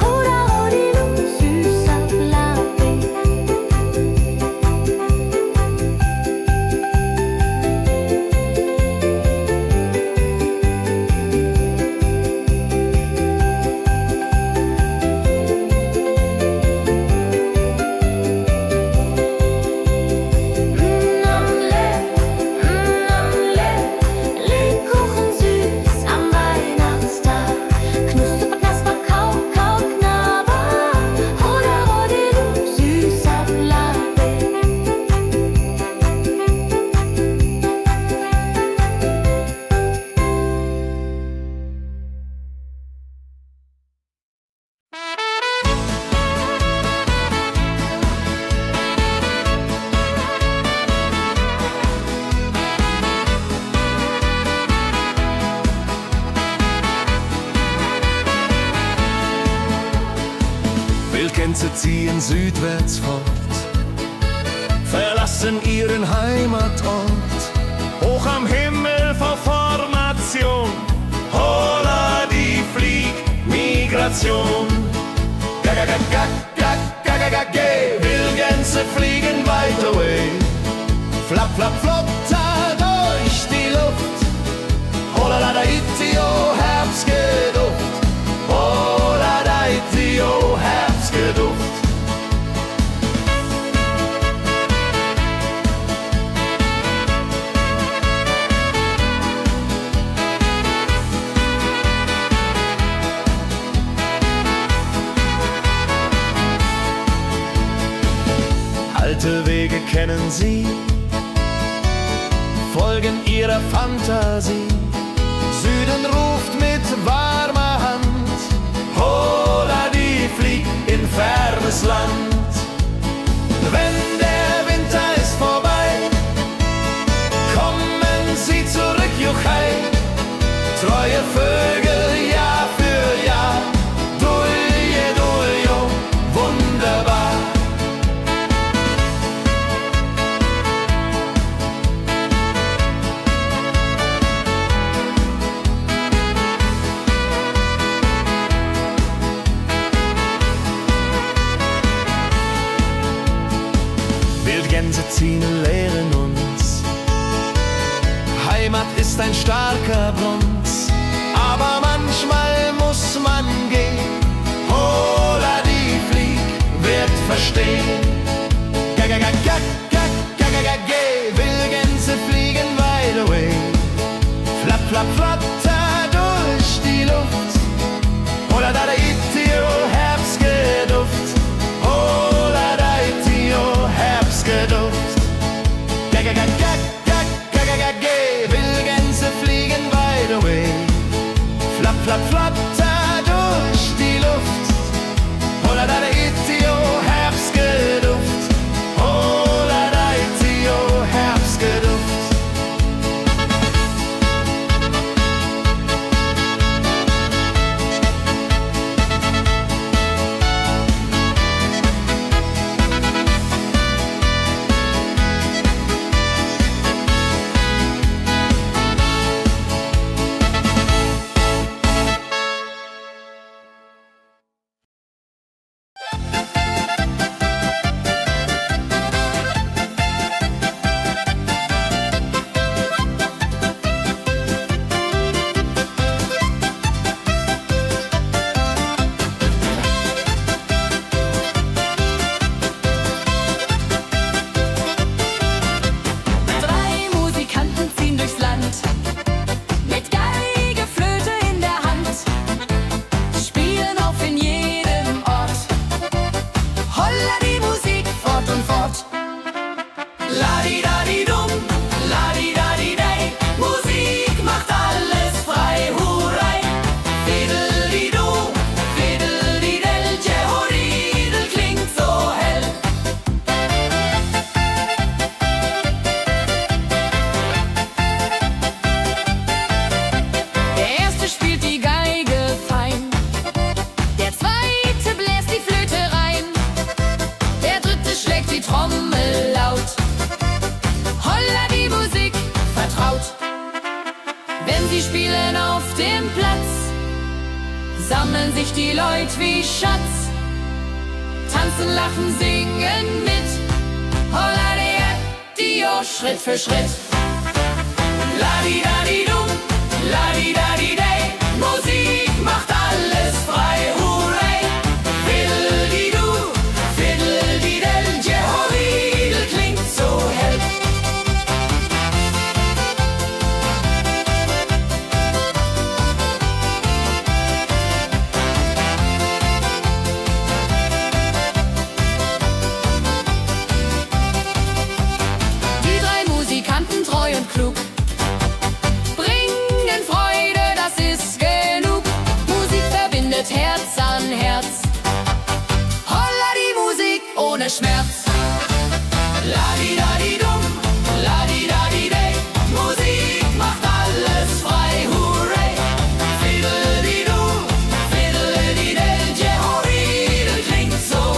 Holla, rodilu, süßer Plapper. Wildgänse ziehen südwärts fort, verlassen ihren Heimatort. Hoch am Himmel vor Formation, holla die Fliegmigration. Wildgänse fliegen weit away, flap, flap, flotter durch die Luft. Holla da itio, Herbstgeduft. Holla da itio, Herbstgeduft. Alte Wege kennen sie, folgen ihrer Fantasie. Süden ruft mit warmer Hand, holla die flieg in fernes Land. Wenn der Winter ist vorbei, kommen sie zurück, Juchai. Treue Vögel Jahr für Jahr, dulje, duljo, wunderbar. Wildgänse ziehen, lehren uns. Heimat ist ein starker Bronz, aber manchmal muss man gehen. Holla die Flieg wird verstehen. Wildgänse fliegen wide away, flap, flap, flatter durch die Luft. Holla da itio, Herbstgeduft. Holla da itio, Herbstgeduft. Wildgänse fliegen wide away, flap, flap, flatter durch die Luft. Holla da itio, Herbstgeduft. Holla da itio, Herbstgeduft. Sammeln sich die Leute wie Schatz, tanzen, lachen, singen mit. Holla Dio, Schritt für Schritt. Ladi-dadi-dum, ladi-dadi-day, Musik macht alles frei, hurray. Fiddle-di-du, fiddle-di-del, Jehoridel klingt so hell. Treu und klug, bringen Freude, das ist genug. Musik verbindet Herz an Herz. Holla die Musik ohne Schmerz. Ladi-dadi-dum, ladi-dadi-day, Musik macht alles frei, hurray. Fiddle-di-du, fiddle-di-del, Jehoridel klingt so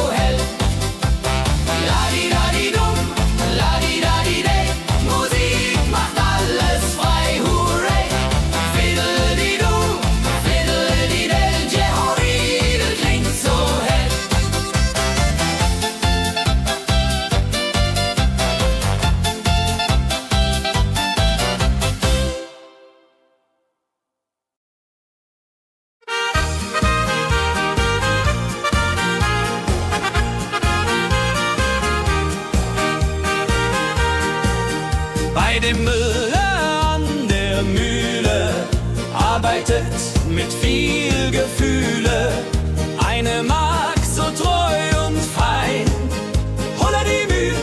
Bei dem Müller an der Mühle arbeitet mit viel Gefühle eine Magd so treu und fein. Holla die Mühl,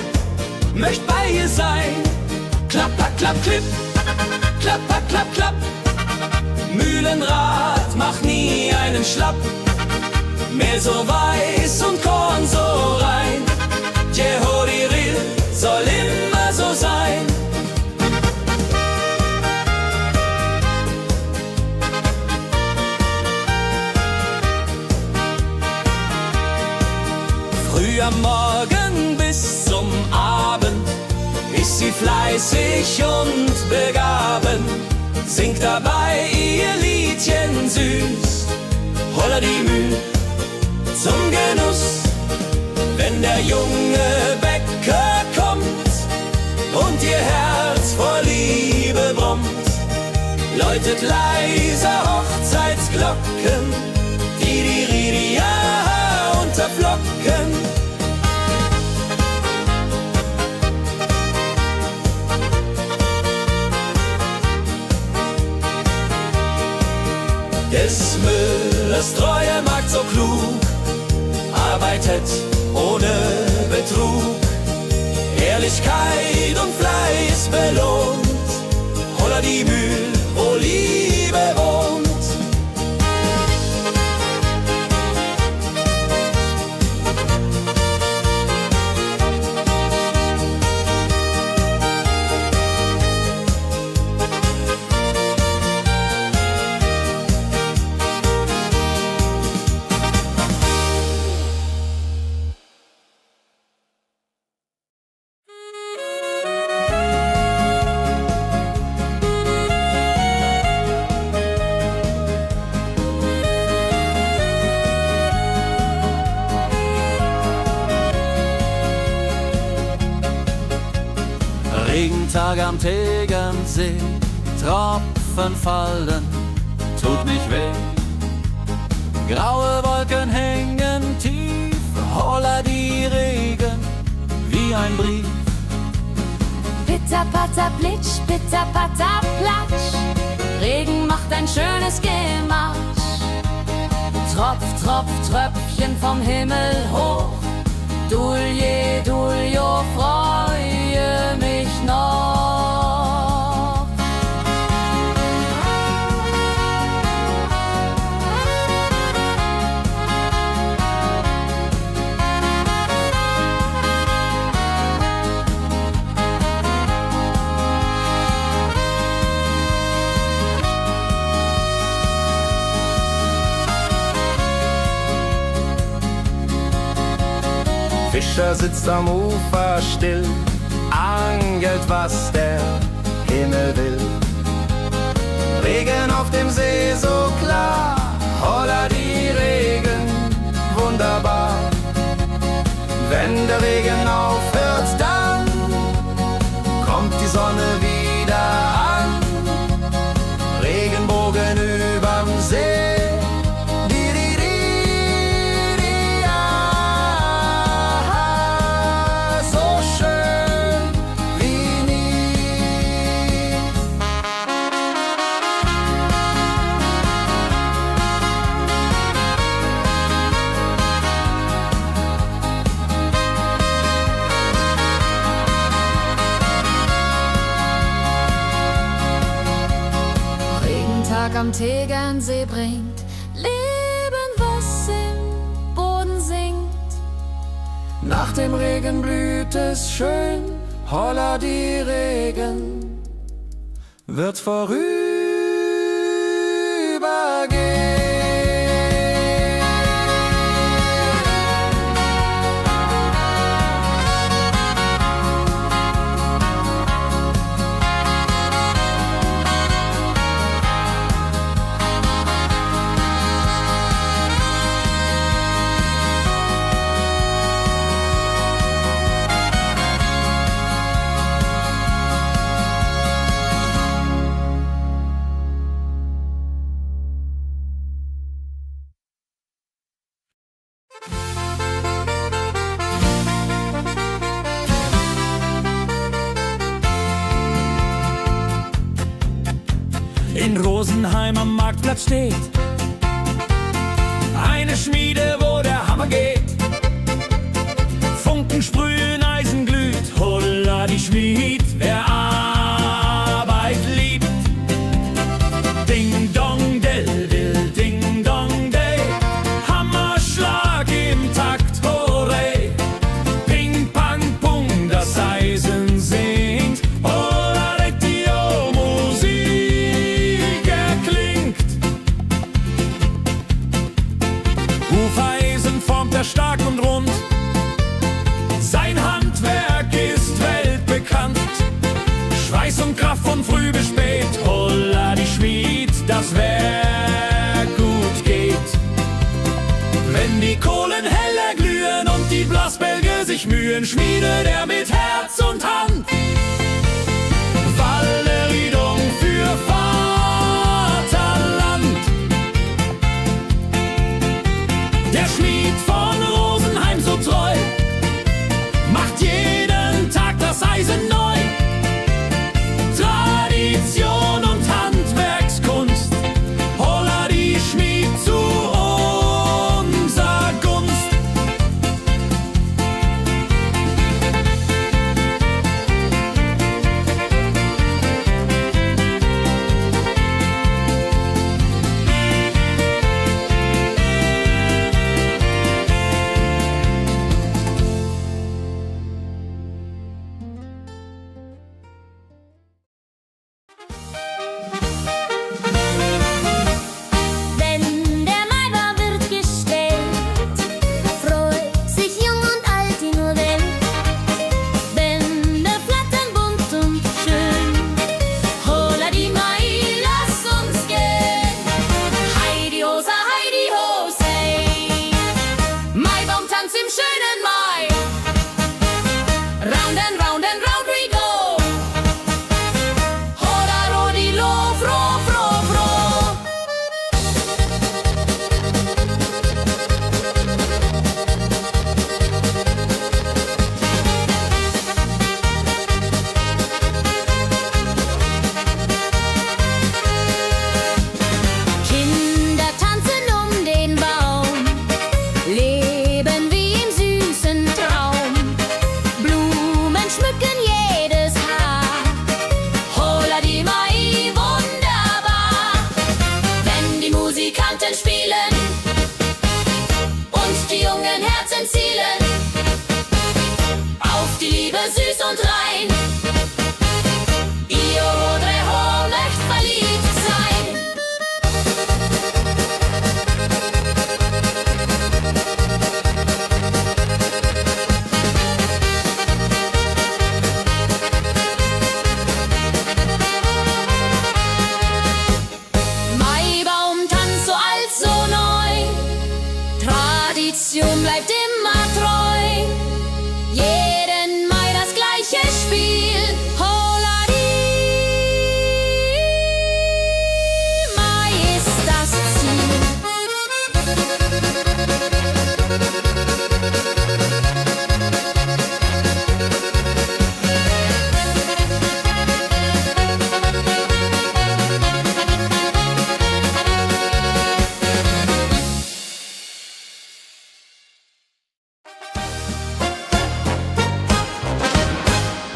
möcht bei ihr sein. Klapp, klapp, klapp, klipp, klapp, klapp, klapp, klapp. Mühlenrad macht nie einen Schlapp. Mehl so weiß und Korn so rein. Jehodiril soll immer so sein. Früh am Morgen bis zum Abend ist sie fleißig und begaben, singt dabei ihr Liedchen süß. Holla die Mühl zum Genuss, wenn der junge Bäcker kommt und ihr Herz vor Liebe brummt, läutet leiser Hochzeitsglocken, die Ridia unterflocken. Des Müllers treue Magd so klug, arbeitet ohne Betrug, Ehrlichkeit und Fleiß belohnt. Holla die Mühl, wo Liebe wohnt. Regentag am Tegernsee, Tropfen fallen, tut nicht weh. Graue Wolken hängen tief, holla die Regen wie ein Brief. Pitter, patter, plitsch, pitter, patter, platsch. Regen macht ein schönes Gemarsch. Tropf, Tropf, Tröpfchen vom Himmel hoch. Dulje, Duljo, freue mich noch. Fischer sitzt am Ufer still, angelt, was der Himmel will. Regen auf dem See so klar, holla die Regen, wunderbar. Wenn der Regen aufhört, dann kommt die Sonne wieder an. Regenbogen überm See. Am Tegernsee bringt Leben, was im Boden singt. Nach dem Regen blüht es schön, holla die Regen wird vorübergehen. in Rosenheim am Marktplatz steht. Eine Schmiede, wo der Hammer geht. Funken sprühen, Eisen glüht, holla die Schmied, wer Arbeit liebt. Ding dong del dill, ding dong day, Hammerschlag im Takt, hurray. Ping pang pung, das Eisen singt, holla die Musik erklingt. Hufeisen formt er stark und rund, sein Handwerk ist weltbekannt. Schweiß und Kraft von früh bis spät, holla die Schmied, das Werk gut geht. Wenn die Kohlen heller glühen und die Blasbälge sich mühen, schmiedet er mit Herz und Hand Walleriedung für Vaterland. Der Schmied von Rosenheim so treu macht jeden Tag das Eisen neu. Tradition und Handwerkskunst, holla die Schmied zu unser Gunst. Wenn der Maibaum wird gestellt, freut sich jung und alt die nur Welt. Bänder flattern bunt und schön, holla die Mai, lass uns gehen. Heidi Hosa, Heidi Hosey, Maibaumtanz im schönen Mai. Round and round and round we go, holla rodilo, fro, fro, fro. Kinder tanzen um den Baum, leben wie im süßen Traum. Blumen schmücken jedes Haar, holla die Mai, wunderbar. Wenn die Musikanten spielen und die jungen Herzen zielen auf die Liebe süß und rein. Io Rodreho möcht verliebt sein. Maibaumtanz so alt, so neu, Tradition bleibt immer treu. Jeden Mai das gleiche Spiel, holla die Mai ist das Ziel.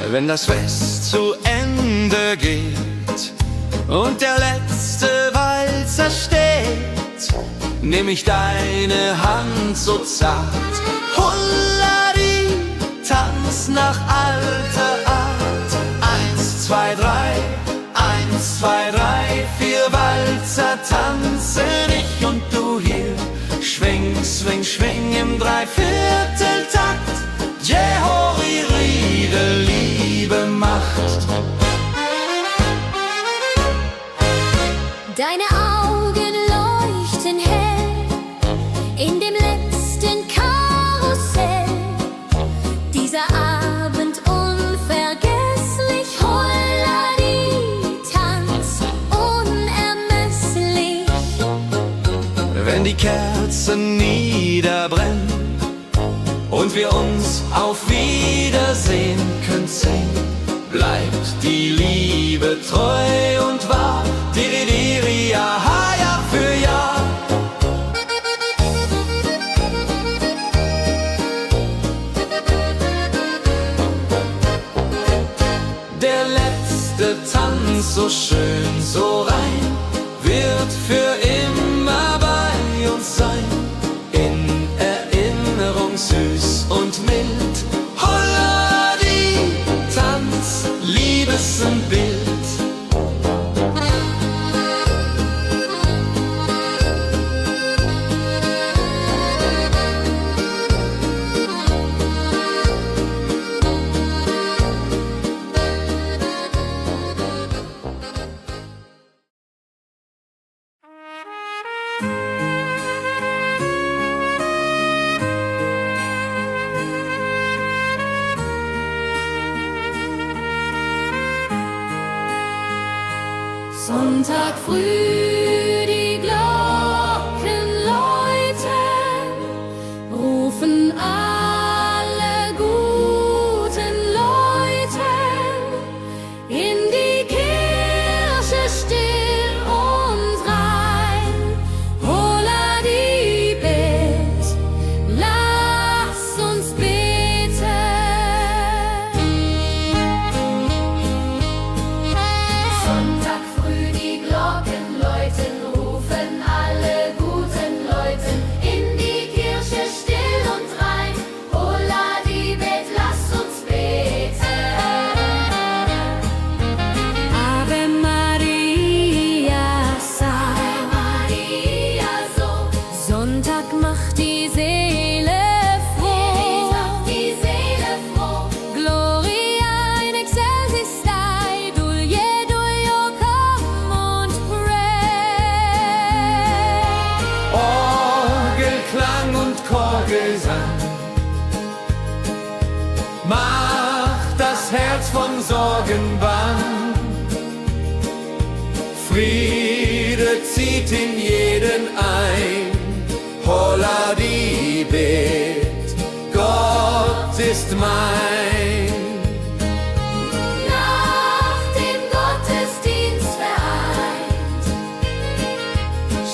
Wenn das Fest zu Ende geht und der letzte Walzer steht, nehm ich deine Hand so zart, Hullari, tanz nach alter Art. 1, 2, 3, 1, 2, 3, 4 Walzer tanzen ich und du hier. Schwing, swing, schwing im Dreivierteltakt. Jehori, Riede, Liebe macht. Deine Augen leuchten hell in dem letzten Karussell. Dieser Abend unvergesslich, Holladi, Tanz unermesslich. Wenn die Kerzen niederbrennen und wir uns auf Wiedersehen können sehen, bleibt die Liebe treu und wahr. Di, di, di, Tanz, so schön, so rein, wird für immer bei uns sein. In Erinnerung süß und mild. Holla die Tanz, Liebesbild. Sonntag früh, die Glocken läuten, rufen alle guten Leute in die Kirche still und rein. Holla die Bet, lass uns beten. Sonntag früh, die Glocken läuten, rufen alle guten Leute in die Kirche still und rein. Holla die Bet, lass uns beten. Ave Maria, Ave Maria, so. Sonntag macht die Seele froh. Die Seele froh. Gloria in excelsis Dei, Dulio, come und pray. Orgelklang und Chorgesang macht das Herz von Sorgen bang. Friede zieht in jeden ein. Holla die Bet, Gott ist mein. Nach dem Gottesdienst vereint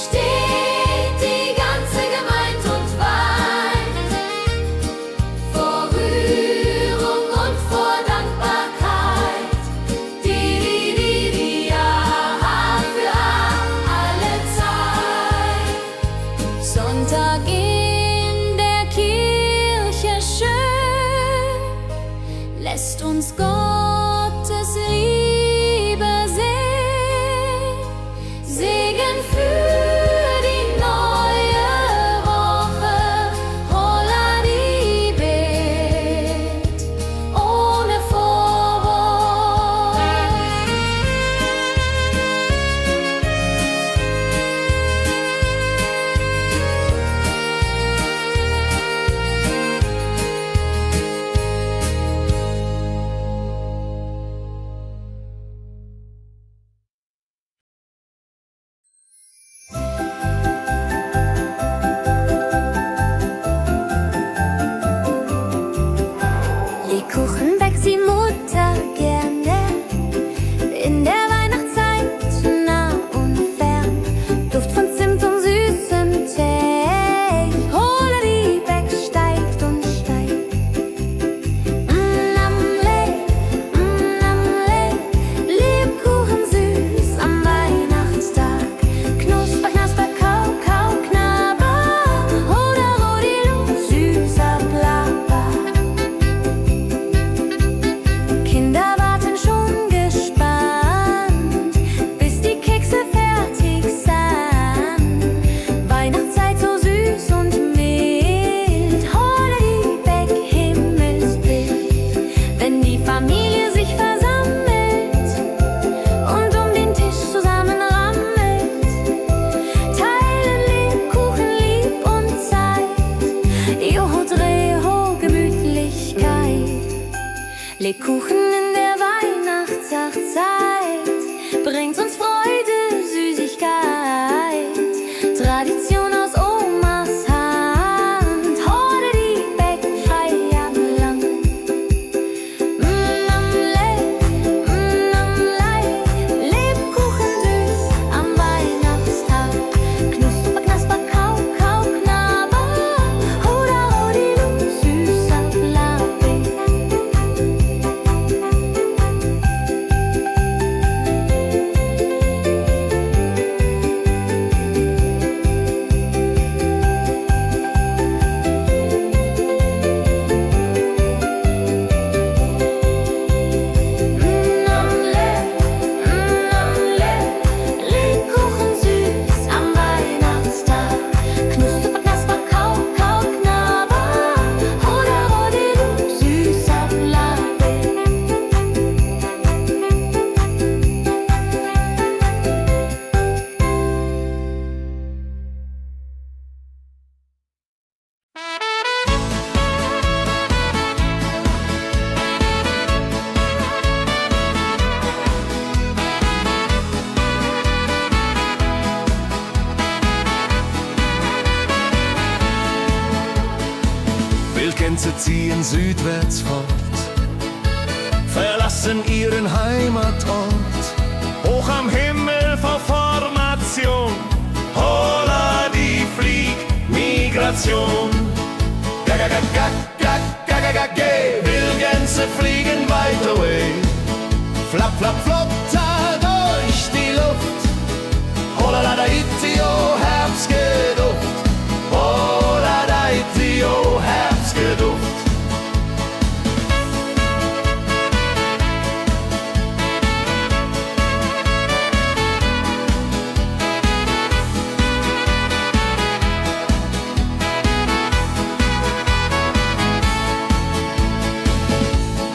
steht die ganze Gemeinde und weint vor Rührung und vor Dankbarkeit. Ja, für alle Zeit. Sonntag in der Kirche schön, lässt uns Gottes Liebe sehen. Segen für die neue Woche. Holla die Bet, ohne Vorwurf. Lebkuchen backt die Mutter gerne in der Weihnachtszeit, nah und fern. Duft von Zimt und süßem Tee. Holla die Beck steigt und steigt. Lebkuchen süß am Weihnachtstag. Knusper, knasper, kau, kau, knabber. Holla, rodilu, süßer Plapper. Kinder warten schon gespannt, bis die Kekse fertig sind. Weihnachtszeit so süß und mild. Holla die Beck, Himmelsbild. Wenn die Familie sich versammelt und um den Tisch zusammen rammelt, teilen Lebkuchen lieb und Zeit. Joho, Dreho, Gemütlichkeit. Lebkuchen in der Weihnachtszeit bringt uns Freude, Süßigkeit. Tradition aus Omas Hand. Holla die Beck, frei am Land. Lebkuchen süß am Weihnachtstag. Knusper, knasper, kau, kau, knabber. Holla, rodilu, süßer Plapper. ziehen südwärts fort, verlassen ihren Heimatort. Hoch am Himmel vor Formation, holla die Fliegmigration. Wildgänse fliegen weit away, flap, flap, flop, da durch die Luft. Holla da itio, Herbstgeduft. Holla da itio, Herbstgeduft.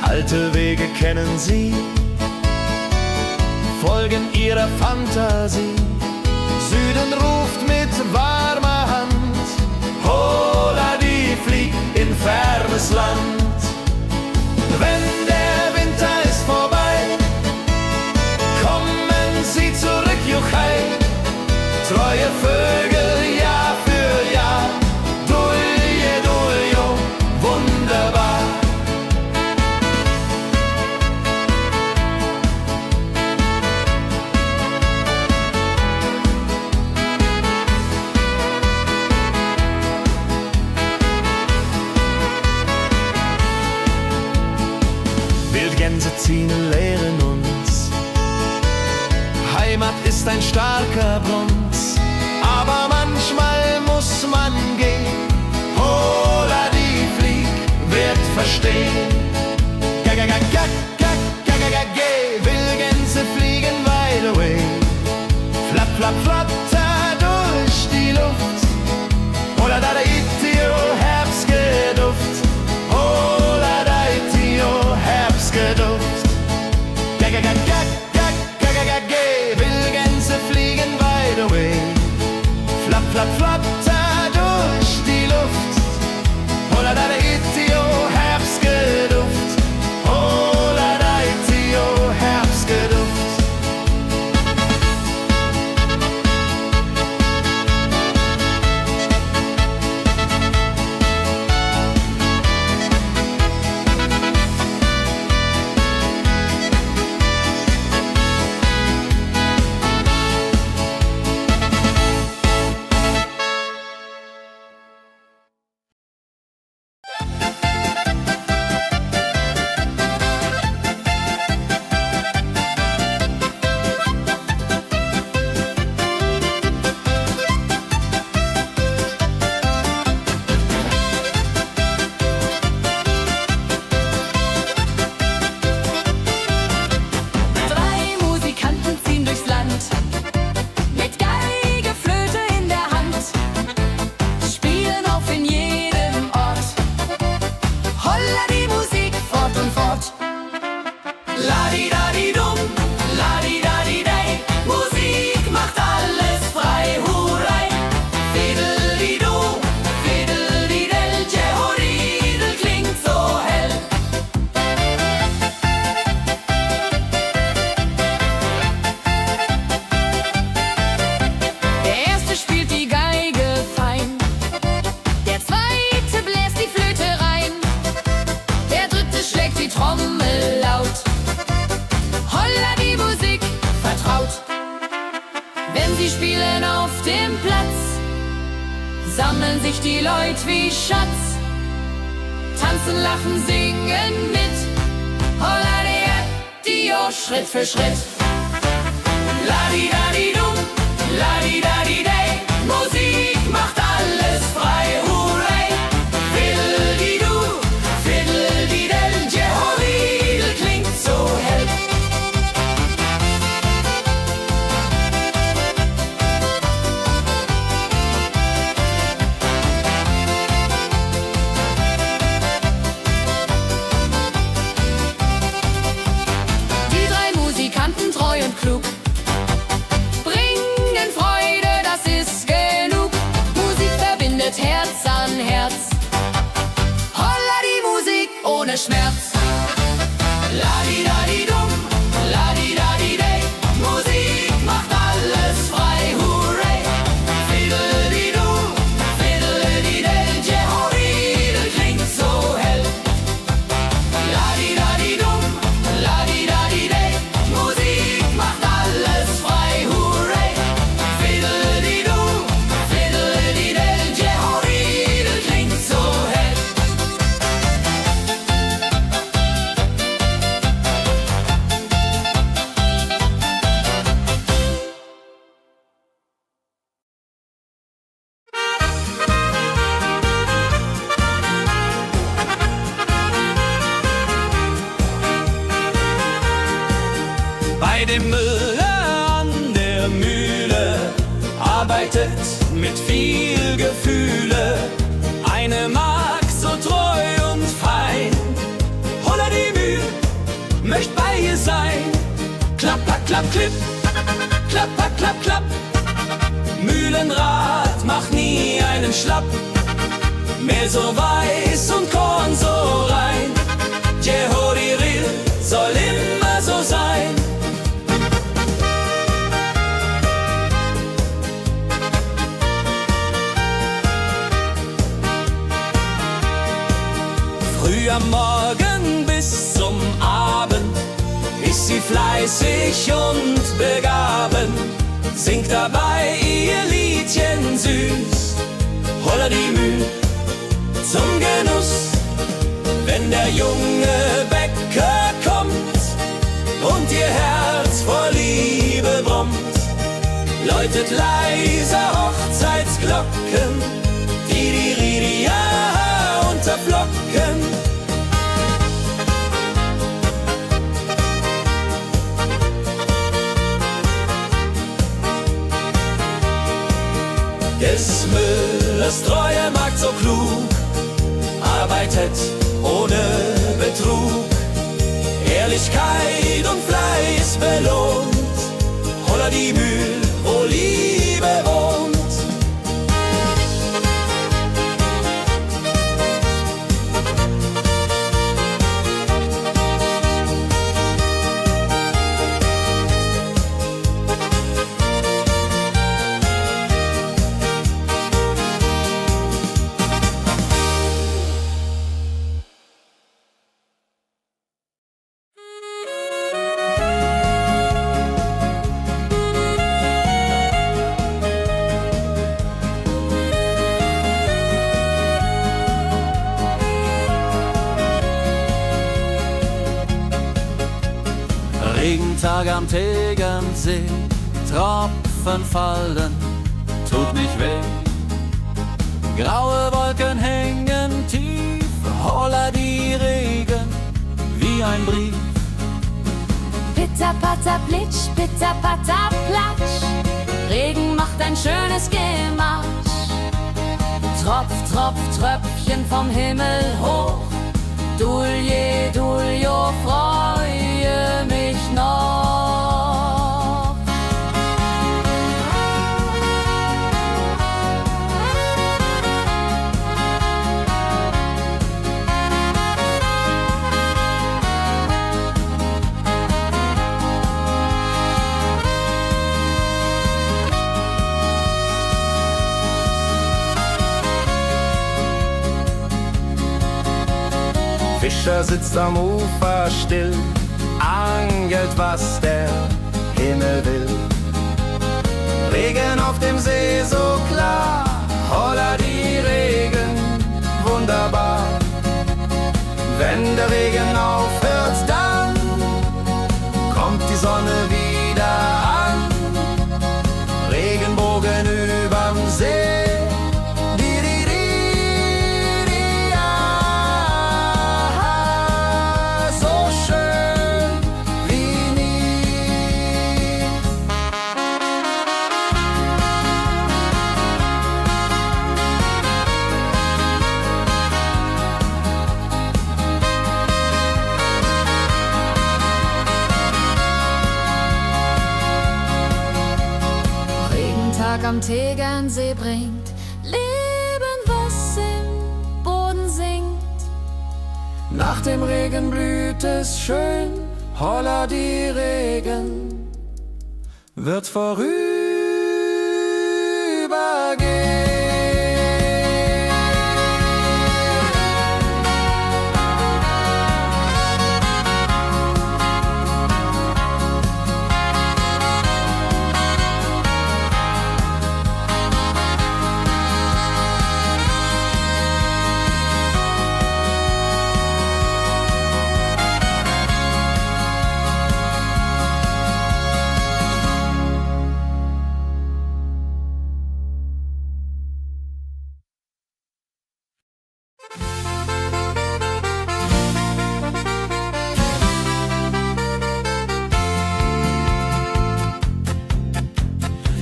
Alte Wege kennen sie, folgen ihrer Fantasie. Süden ruft mit warmer Hand, holla die flieg in fernes Land. Wenn der Winter ist vorbei, kommen sie zurück, juchei. Treue Vögel Jahr für Jahr, dulje, duljo, wunderbar. Wildgänse ziehen, lehren uns, Heimat ist ein starker Brunz, aber manchmal muss man gehen. Holla die Flieg wird verstehen. Wildgänse fliegen wide away, flap, flap, flatter durch die Luft. Holla da itio, Herbstgeduft. Holla da itio, Herbstgeduft. Wildgänse fliegen wide away, flap, flap, flatter durch die Luft. Holla da itio, Herbstgeduft. Holla da itio, Herbstgeduft. sammeln sich die Leute wie Schatz, tanzen, lachen, singen mit. Holla Dio, Schritt für Schritt. La-di-da-di-dum, la-di-da-di-day, Musik macht alles frei, hurray. Fiddle-di-du, fiddle-di-del, Jehoridel klingt so hell. Die drei Musikanten, treu und klug, bringen Freude, das ist genug. Musik verbindet Herz an Herz. Holla die Musik ohne Schmerz. La-di-da-di-dum, la-di-da-di-day, Musik macht alles frei, hurray. Fiddle-di-du, fiddle-di-del, Jehoridel klingt so hell. Bei dem Müller an der Mühle arbeitet mit viel Gefühle eine Magd so treu und fein. Holla die Mühl, möcht bei ihr sein. Klapp, klapp, klapp, klipp, klapp, klapp, klapp, klapp. Mühlenrad macht nie einen Schlapp. Mehl so weiß und Korn so rein. Jehodiril soll immer so sein. Früh am Morgen bis zum Abend ist sie fleißig und begaben, singt dabei ihr Liedchen süß. Holla die Mühl zum Genuss, wenn der junge Bäcker kommt und ihr Herz vor Liebe brummt, läutet leiser Hochzeitsglocken, die ja unterflocken. Des Müllers treue Magd so klug, arbeitet ohne Betrug, Ehrlichkeit und Fleiß belohnt. Holla die Mühl, wo Liebe wohnt. Regentag am Tegernsee, Tropfen fallen, tut nicht weh. Graue Wolken hängen tief, holla die Regen wie ein Brief. Pitter, patter, plitsch, pitter, patter, platsch. Regen macht ein schönes Gematsch. Tropf, Tropf, Tröpfchen vom Himmel hoch. Dulje, Duljo, freue mich noch. Fischer sitzt am Ufer still, angelt, was der Himmel will. Regen auf dem See so klar, holla die Regen, wunderbar. Wenn der Regen aufhört, dann kommt die Sonne wieder an. Regenbogen überm See. Am Tegernsee bringt Leben, was im Boden singt. Nach dem Regen blüht es schön, holla die Regen wird vorübergehen.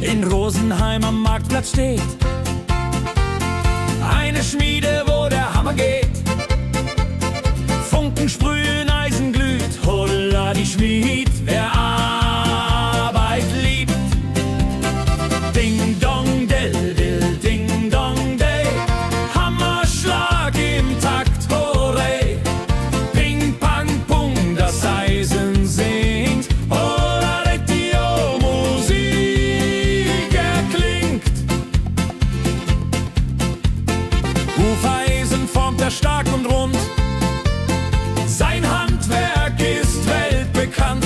in Rosenheim am Marktplatz steht. Eine Schmiede, wo der Hammer geht. Funken sprühen, Eisen glüht, holla die Schmied, wer Arbeit liebt. Ding dong del dill, ding dong day, Hammerschlag im Takt, hooray. Ping pang pung, das Eisen singt, holla die Musik erklingt. Hufeisen formt er stark und rund, sein Handwerk ist weltbekannt.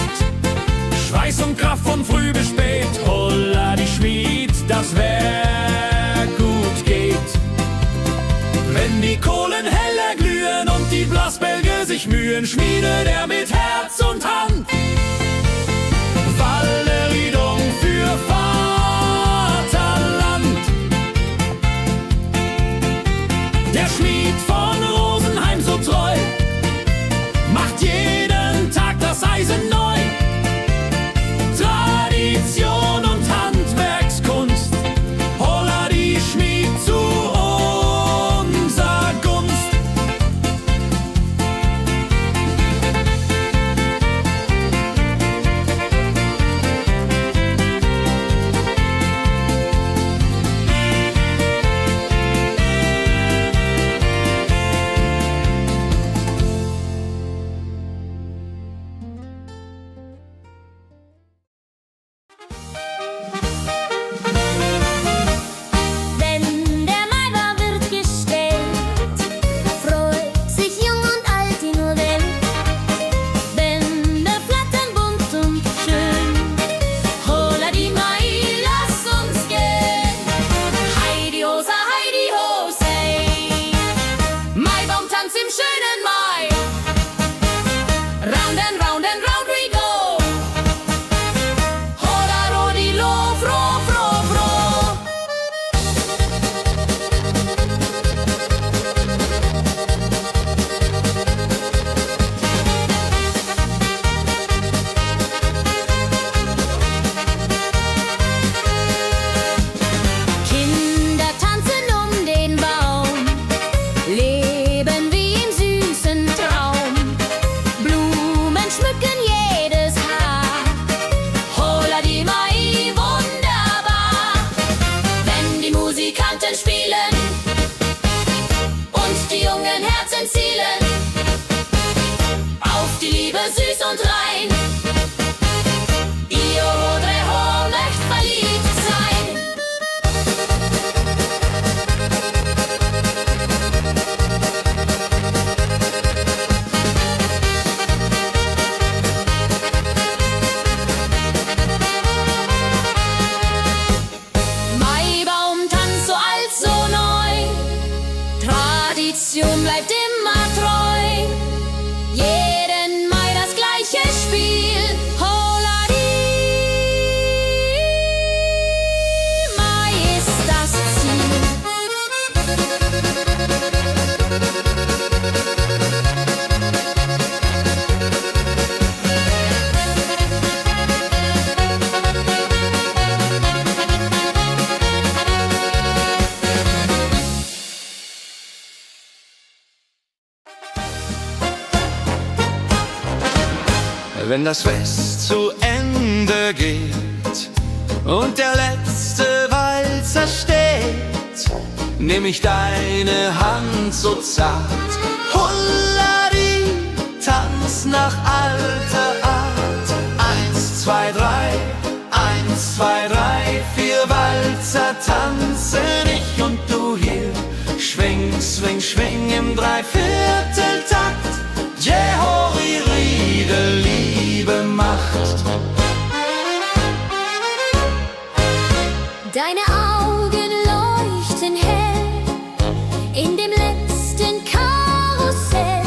Schweiß und Kraft von früh bis spät, holla die Schmied, das Werk gut geht. Wenn die Kohlen heller glühen und die Blasbälge sich mühen, schmiedet er mit Herz und Hand Walleriedung für Vaterland. Der Schmied von Rosenheim so treu macht jeden Tag das Eisen neu. Tradition und Handwerkskunst, holla die Schmied zu unser Gunst. Wenn der Maibaum wird gestellt, freut sich jung und alt die nur Welt. Bänder flattern bunt und schön, holla die Mai, lass uns gehen. Heidi Hosa, Heidi Hosei, Maibaumtanz im schönen Mai. Round and round and round we go, holla rodi lo, fro, fro, fro. Kinder tanzen um den Baum, leben wie im süßen Traum. Blumen schmücken jedes Haar, holla die Mai, wunderbar. Wenn die Musikanten spielen und die jungen Herzen zielen auf die Liebe süß und rein. Ihr Rodreho möcht verliebt sein. Maibaumtanz so alt, so neu, Tradition bleibt immer treu. Jeden Mai das gleiche Spiel, holla die Mai ist das Ziel. Wenn das Fest zu Ende geht und der letzte Walzer steht, nehm ich deine Hand so zart, Hulladi, tanz nach alter Art. 1, 2, 3, 1, 2, 3, 4 Walzer tanzen ich und du hier. Schwing, swing, schwing im Dreivierteltakt. Jehori Riede, Liebe macht. Deine Augen leuchten hell in dem letzten Karussell.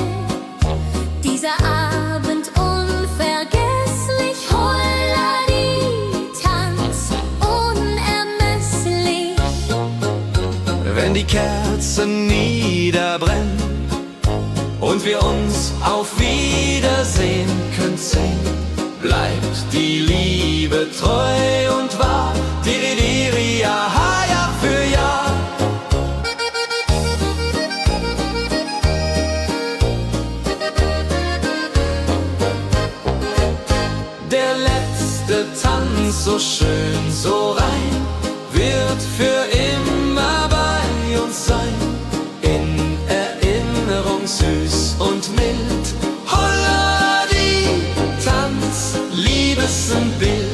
Dieser Abend unvergesslich, Holladi, Tanz unermesslich. Wenn die Kerzen niederbrennen und wir uns auf Wiedersehen könnt sehen, bleibt die Liebe treu und wahr. Diri, ja, Jahr für Jahr. Der letzte Tanz, so schön, so rein, wird für immer bei uns sein. In Erinnerung süß und mild. Holla die Tanz, Liebesbild.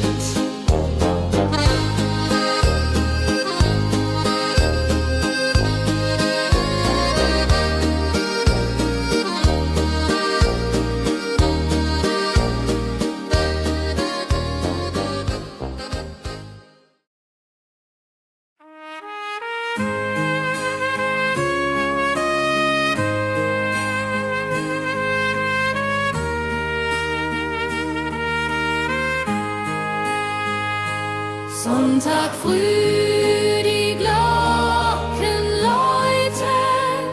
Sonntag früh, die Glocken läuten,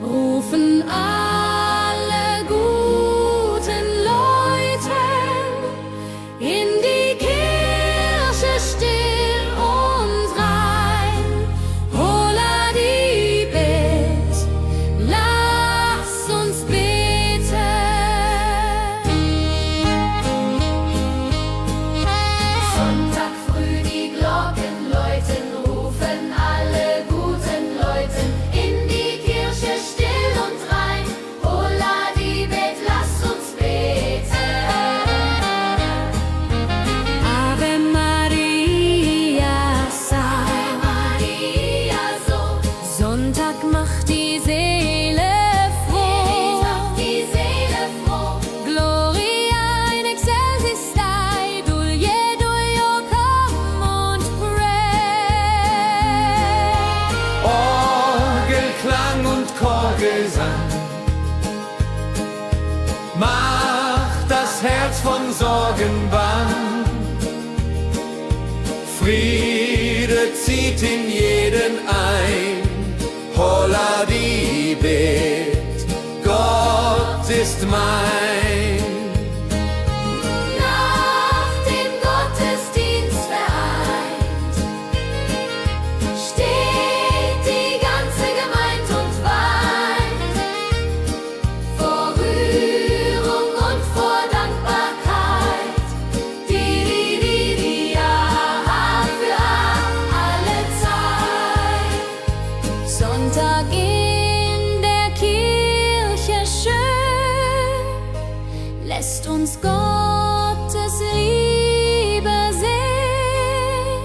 rufen alle guten Leute in die Kirche still und rein. Holla die Bet, lass uns beten. Sonntag früh, die Glocken läuten, rufen alle guten Leute in die Kirche still und rein. Holla die Bet, lass uns beten. Ave Maria, Ave Maria, so. Sonntag macht die Seele froh. Macht die Seele froh. Gloria in excelsis Dei, Dulio, come und pray. Orgelklang und Chorgesang macht das Herz von Sorgen bang. Friede zieht in jeden ein. Holla die Bet, Gott ist mein. Nach dem Gottesdienst vereint steht die ganze Gemeinde und weint vor Rührung und vor Dankbarkeit. Die ja für alle Zeit. Sonntag in der Kirche schön lässt uns Gottes Liebe sehen.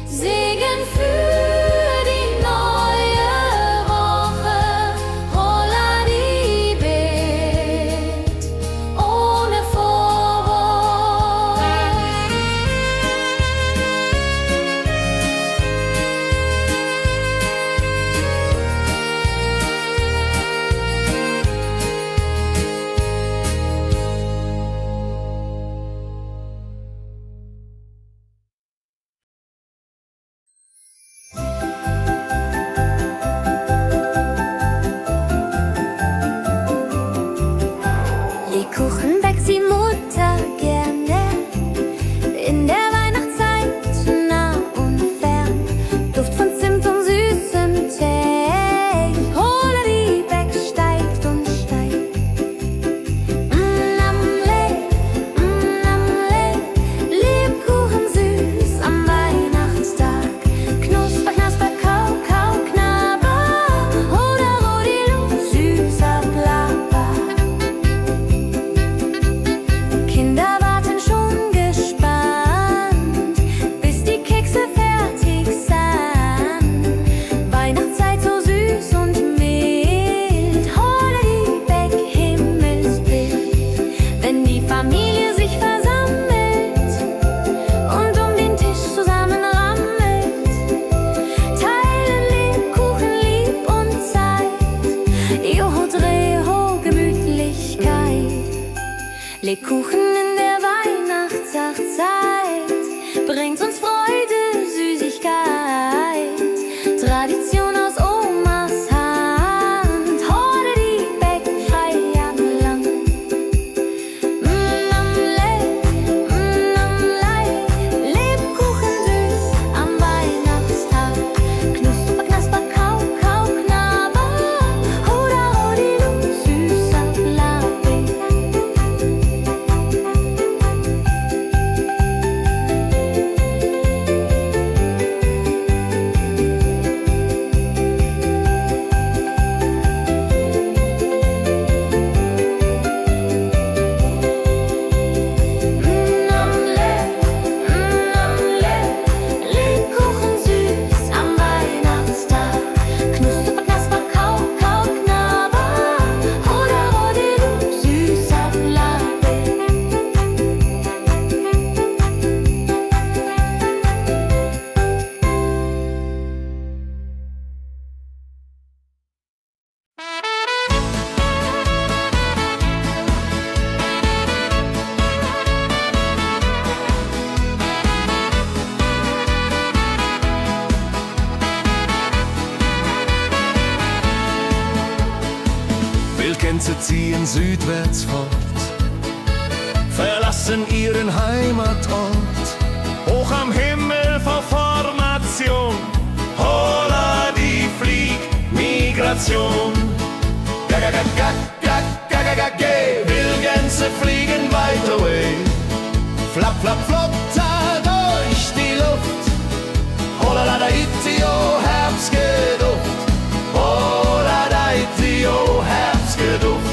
Segen für die neue Woche. Holla die Bet ohne Vorwurf. Lebkuchen backt die Mutter gerne in der Weihnachtszeit, nah und fern. Duft von Zimt und süßem Tee. Holla die Beck steigt und steigt. Lebkuchen süß am Weihnachtstag. Knusper, knasper, kau, kau, knabber. Oder Rodilu, süßer Plapper. Kinder warten schon gespannt, bis die Kekse fertig sind. Weihnachtszeit so süß und mild. Holla die Beck, Himmelsbild. Wenn die Familie sich versammelt und um den Tisch zusammenrammelt, teilen Lebkuchen lieb und Zeit. Joho, Dreho, Gemütlichkeit. Lebkuchen in der Weihnachtszeit bringt uns Freude, Süßigkeit. Tradition aus Omas Hand. Holla die Beck, frei am Land. Lebkuchen süß ziehen südwärts fort, verlassen ihren Heimatort. Hoch am Himmel vor Formation, holla die Fliegmigration. Wildgänse fliegen weit away, flap, flap, flop, da durch die Luft. Holla da itio, Herbstgeduft. Holla da itio, Herbstgeduft.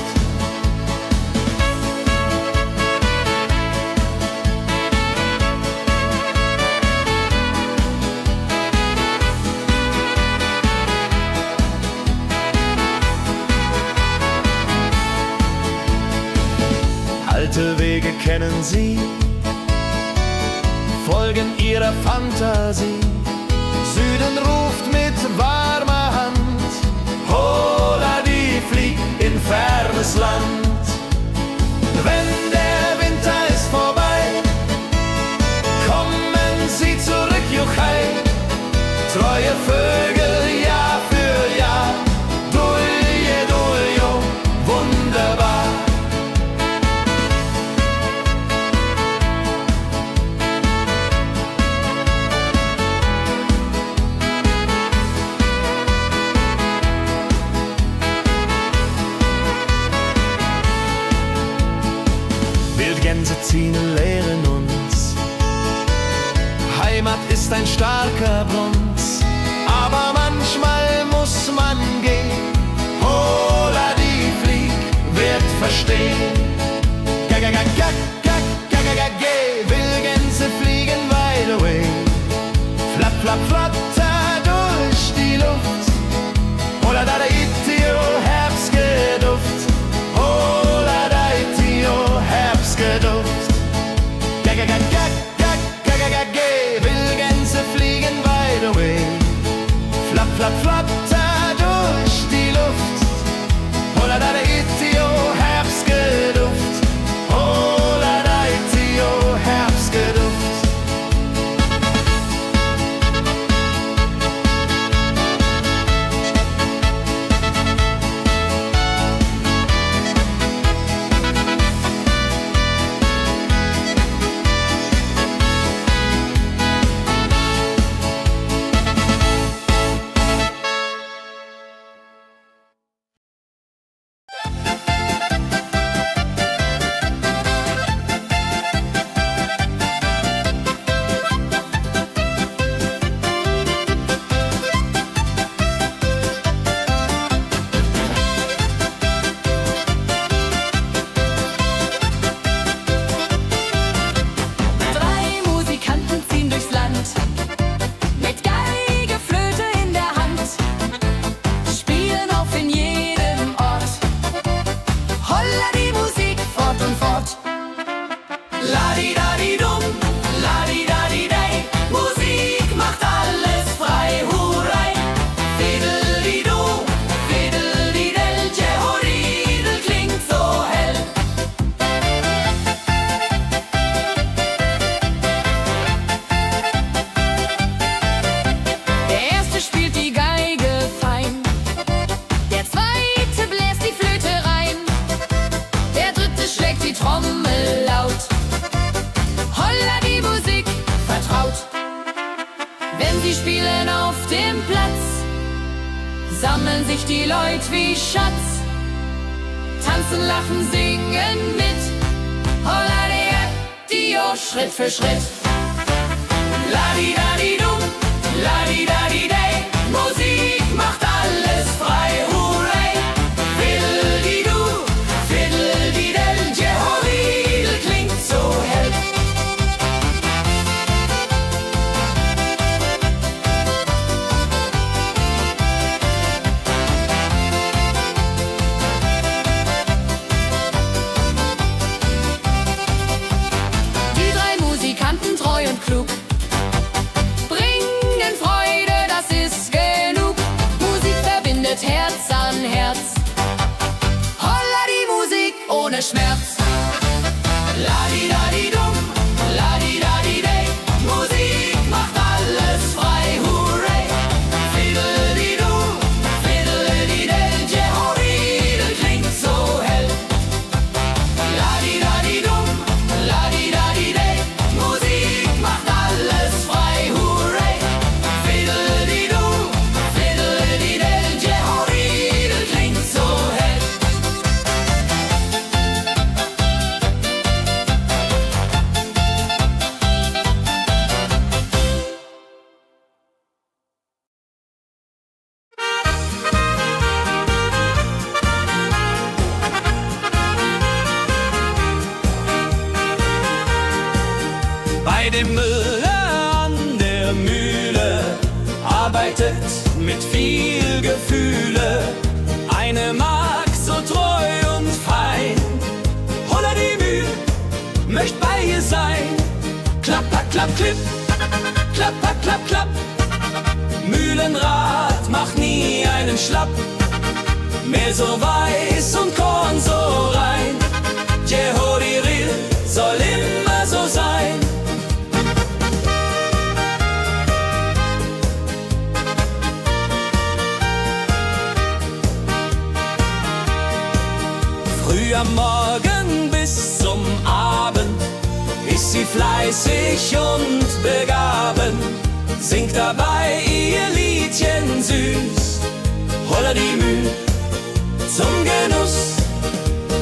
Alte Wege kennen sie, folgen ihrer Fantasie. Süden ruft mit warmer Hand, holla die flieg in fernes Land. Wenn der Winter ist vorbei, kommen sie zurück, Juchai. Treue Vögel Jahr für Jahr, dulje, duljo, wunderbar. Wildgänse ziehen, lehren uns, Heimat ist ein starker Bronz, aber manchmal muss man gehen. Holla die Flieg wird verstehen. Wildgänse fliegen wide away, flap, flap, flatter durch die Luft. Holla da itio, Herbstgeduft. Holla da itio, Herbstgeduft. Wildgänse fliegen wide away, flap, flap, flatter durch die Luft. Holla da itio, Herbstgeduft. Holla da itio, Herbstgeduft. Sammeln sich die Leute wie Schatz, tanzen, lachen, singen mit. Holla der Dio, Schritt für Schritt. Ladi-dadi-dum, ladi-dadi-day, Musik macht alles frei, hurray. Fiddle-di-du, fiddle-di-del, Jehoridel klingt so hell. Treu und klug, bringen Freude, das ist genug. Musik verbindet Herz an Herz. Holla die Musik ohne Schmerz. Ladi-dadi-dum, ladi-dadi-day, Musik macht alles frei, hurray. Fiddle-di-du, fiddle-di-del, Jehoridel klingt so hell. dem Müller an der Mühle arbeitet mit viel Gefühle eine Magd so treu und fein. Holla die Mühl, möcht bei ihr sein. Klapper, klapp, klipp, klapper, klapp, klapp. Mühlenrad macht nie einen Schlapp. Mehr so weiß und Korn so rein. Jehodiril soll immer so sein. Früh am Morgen bis zum Abend ist sie fleißig und begaben, singt dabei ihr Liedchen süß. Holla die Mühl zum Genuss,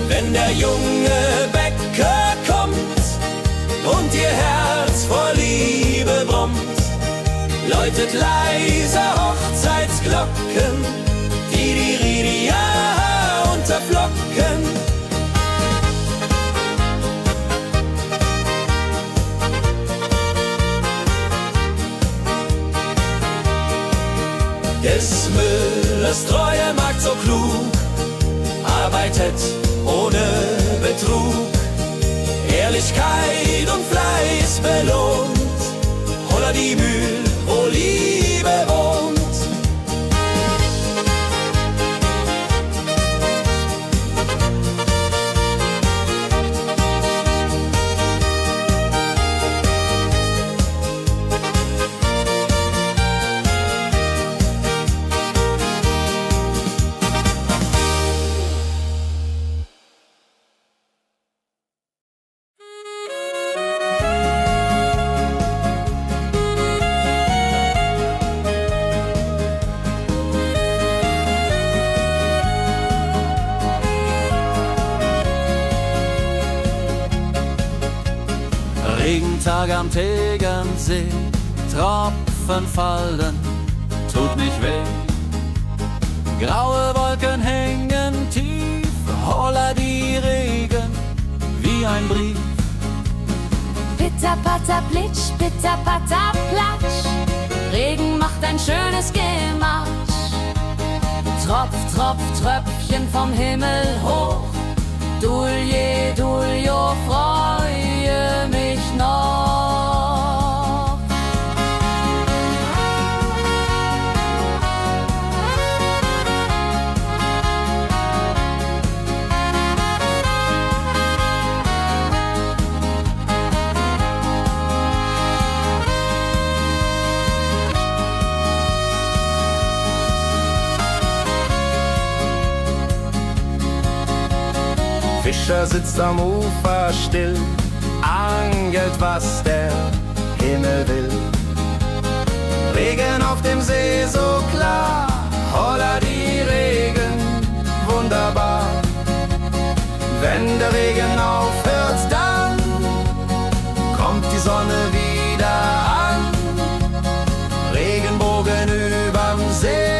wenn der junge Bäcker kommt und ihr Herz vor Liebe brummt, läutet leiser Hochzeitsglocken, die Ridia unterflocken. Des Müllers treue Magd so klug, arbeitet ohne Betrug, Ehrlichkeit und Fleiß belohnt. Holla die Mühl, wo Liebe wohnt. Regentag am Tegernsee, Tropfen fallen, tut nicht weh. Graue Wolken hängen tief, holla die Regen wie ein Brief. Pitter, patter, plitsch, pitter, patter, platsch. Regen macht ein schönes Gematsch. Tropf, Tropf, Tröpfchen vom Himmel hoch. Dulje, Duljo, freue mich noch. Fischer sitzt am Ufer still, angelt, was der Himmel will. Regen auf dem See so klar, holla die Regen, wunderbar. Wenn der Regen aufhört, dann kommt die Sonne wieder an. Regenbogen überm See.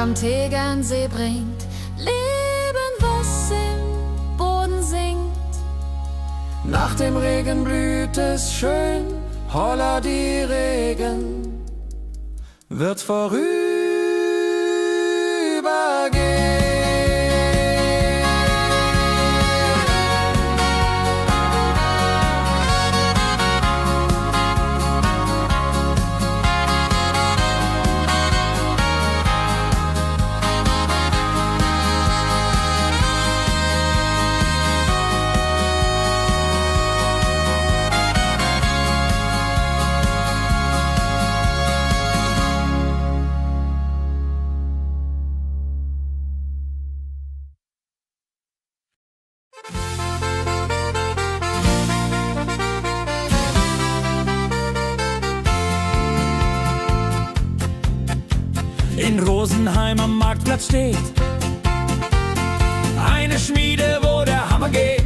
Am Tegernsee bringt Leben, was im Boden singt. Nach dem Regen blüht es schön, holla die Regen wird vorübergehen. in Rosenheim am Marktplatz steht. Eine Schmiede, wo der Hammer geht.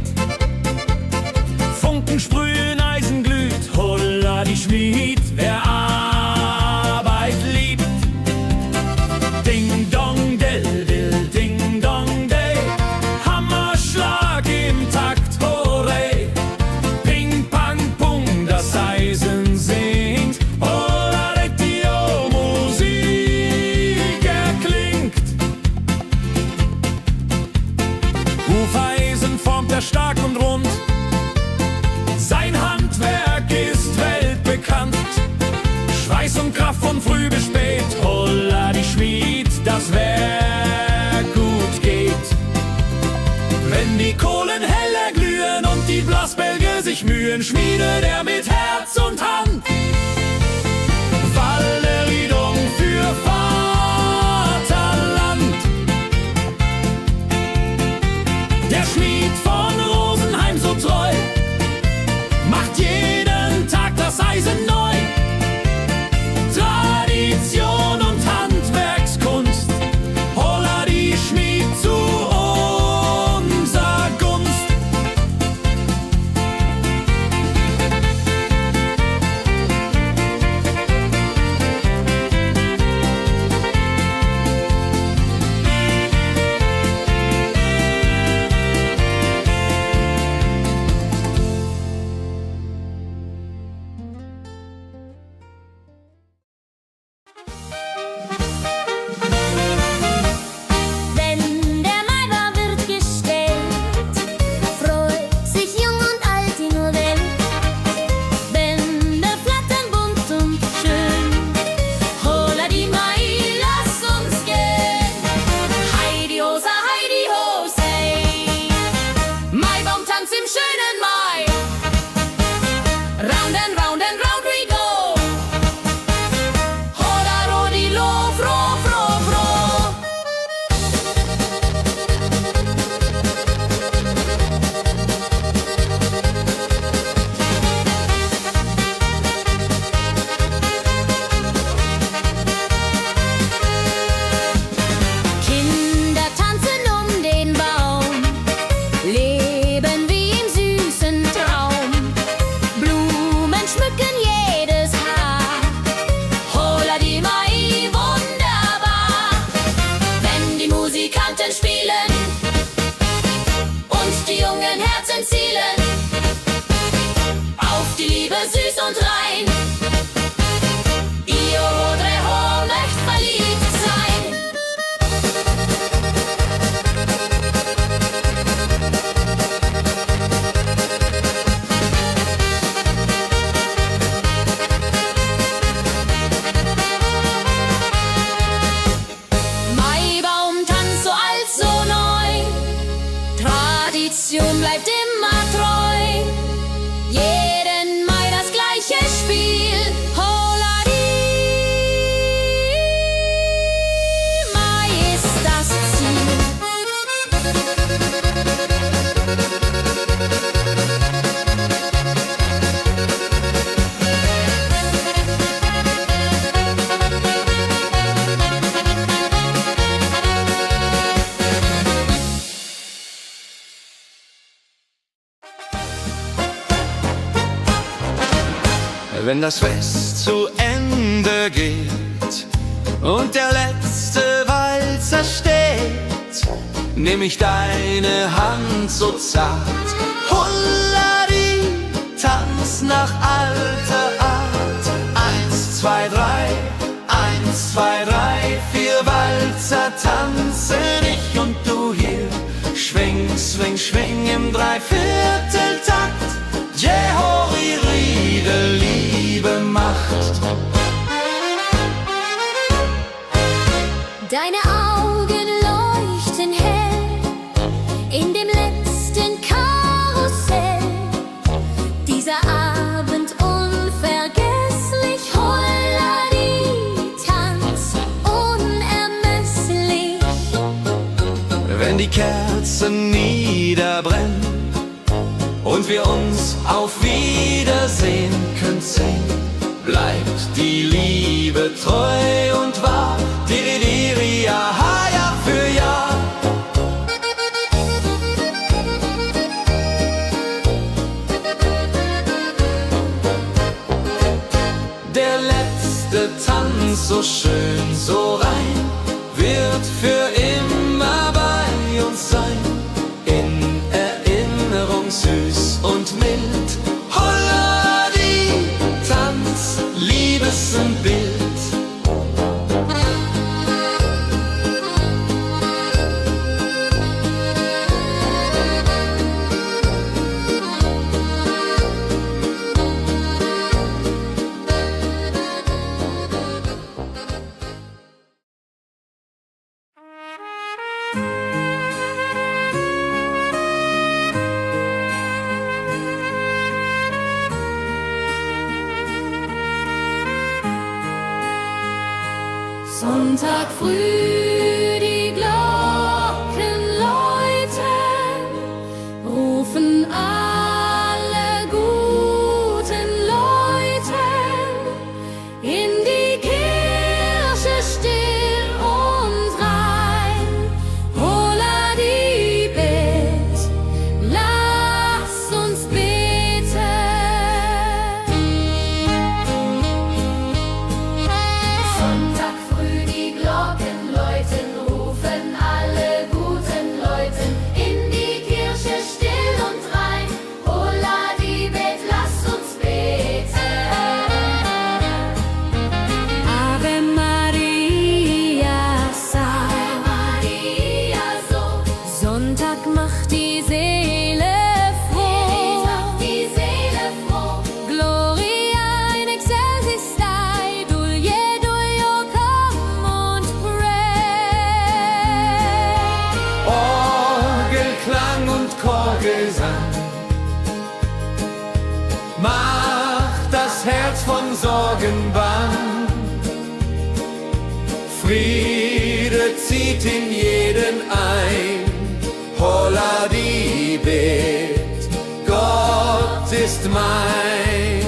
Funken sprühen, Eisen glüht, holla die Schmied, wer Arbeit liebt. Ding dong del dill, ding dong day, Hammerschlag im Takt, hooray. Ping pang pung, das Eisen singt, holla retio, Musik erklingt. Hufeisen formt er stark und rund, sein Handwerk ist weltbekannt. Schweiß und Kraft von früh bis spät, holla die Schmied, das Werk gut geht. Wenn die Kohlen heller glühen und die Blasbälge sich mühen, schmiedet er mit Herz und Hand Walleriedung für Vaterland. Der Schmied von Rosenheim so treu macht jeden Tag das Eisen neu. Tradition und Handwerkskunst, holla die Schmied zu unser Gunst. Wenn der Maibaum wird gestellt, freut sich jung und alt die nur Welt. Bänder flattern bunt und schön, holla die Mai, lass uns gehen. Heidi Hosa, Heidi Hosey, Maibaumtanz im schönen Mai. Round and round and round we go, holla rodi lo, fro, fro, fro. Kinder tanzen um den Baum, leben wie im süßen Traum. Blumen schmücken jedes Haar, holla die Mai, wunderbar. Wenn die Musikanten spielen und die jungen Herzen zielen auf die Liebe süß und rein. Io Rodreho möcht verliebt sein. Maibaumtanz so alt, so neu, Tradition bleibt immer treu. Jeden Mai das gleiche Spiel, holla die Mai ist das Ziel. Wenn das Fest zu Ende geht und der letzte Walzer steht, nehm ich deine Hand so zart, holladi, tanz nach alter Art. 1, 2, 3, 1, 2, 3, 4 Walzer tanzen ich und du hier. Schwing, swing, schwing im Dreivierteltakt. Jehori Riede, Liebe macht. Deine Augen leuchten hell in dem letzten Karussell. Dieser Abend unvergesslich, holladi, Tanz unermesslich. Wenn die Kerzen niederbrennen und wir uns auf Wiedersehen können sehen, bleibt die Liebe treu und wahr. Di, di, di, so schön, so rein, wird für immer bei uns sein. In Erinnerung süß und mild. Holla die Tanz, Liebesbild. Sonntag früh, die Glocken läuten, rufen alle guten Leute in die Kirche still und rein. Holla die Bet, lass uns beten. Sonntag früh, die Glocken läuten, rufen alle guten Leute in die Kirche still und rein. Holla die Bet, lass uns beten. Ave Maria, Ave Maria, so. Sonntag macht die Seele froh. Die Seele froh. Gloria in excelsis Dei, Dulio come und pray. Orgelklang und Chorgesang macht das Herz von Sorgen bang. Friede zieht in jeden ein. Holla die Bet, Gott ist mein.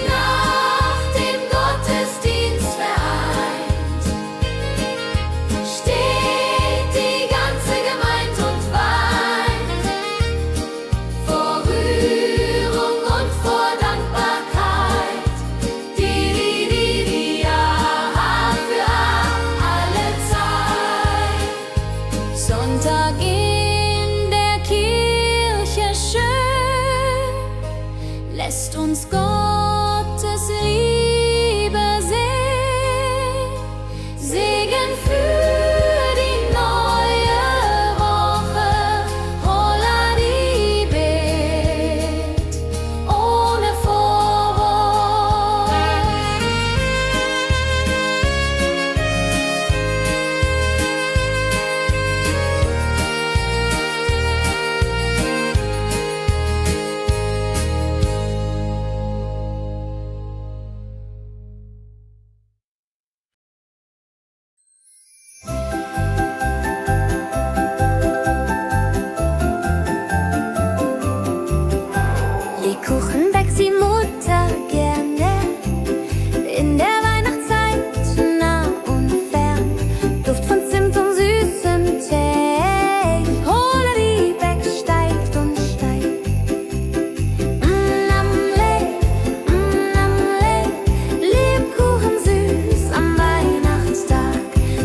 Nach dem Gottesdienst vereint steht die ganze Gemeinde und weint vor Rührung und vor Dankbarkeit. Die ja für alle Zeit. Sonntag in der Kirche schön lässt uns Gottes Liebe sehen. Segen für die neue Woche. Holla die Bet ohne Vorwurf. Lebkuchen backt die Mutter gerne in der Weihnachtszeit, nah und fern. Duft von Zimt und süßem Tee. Holla die Beck steigt und steigt. Lebkuchen süß am Weihnachtstag.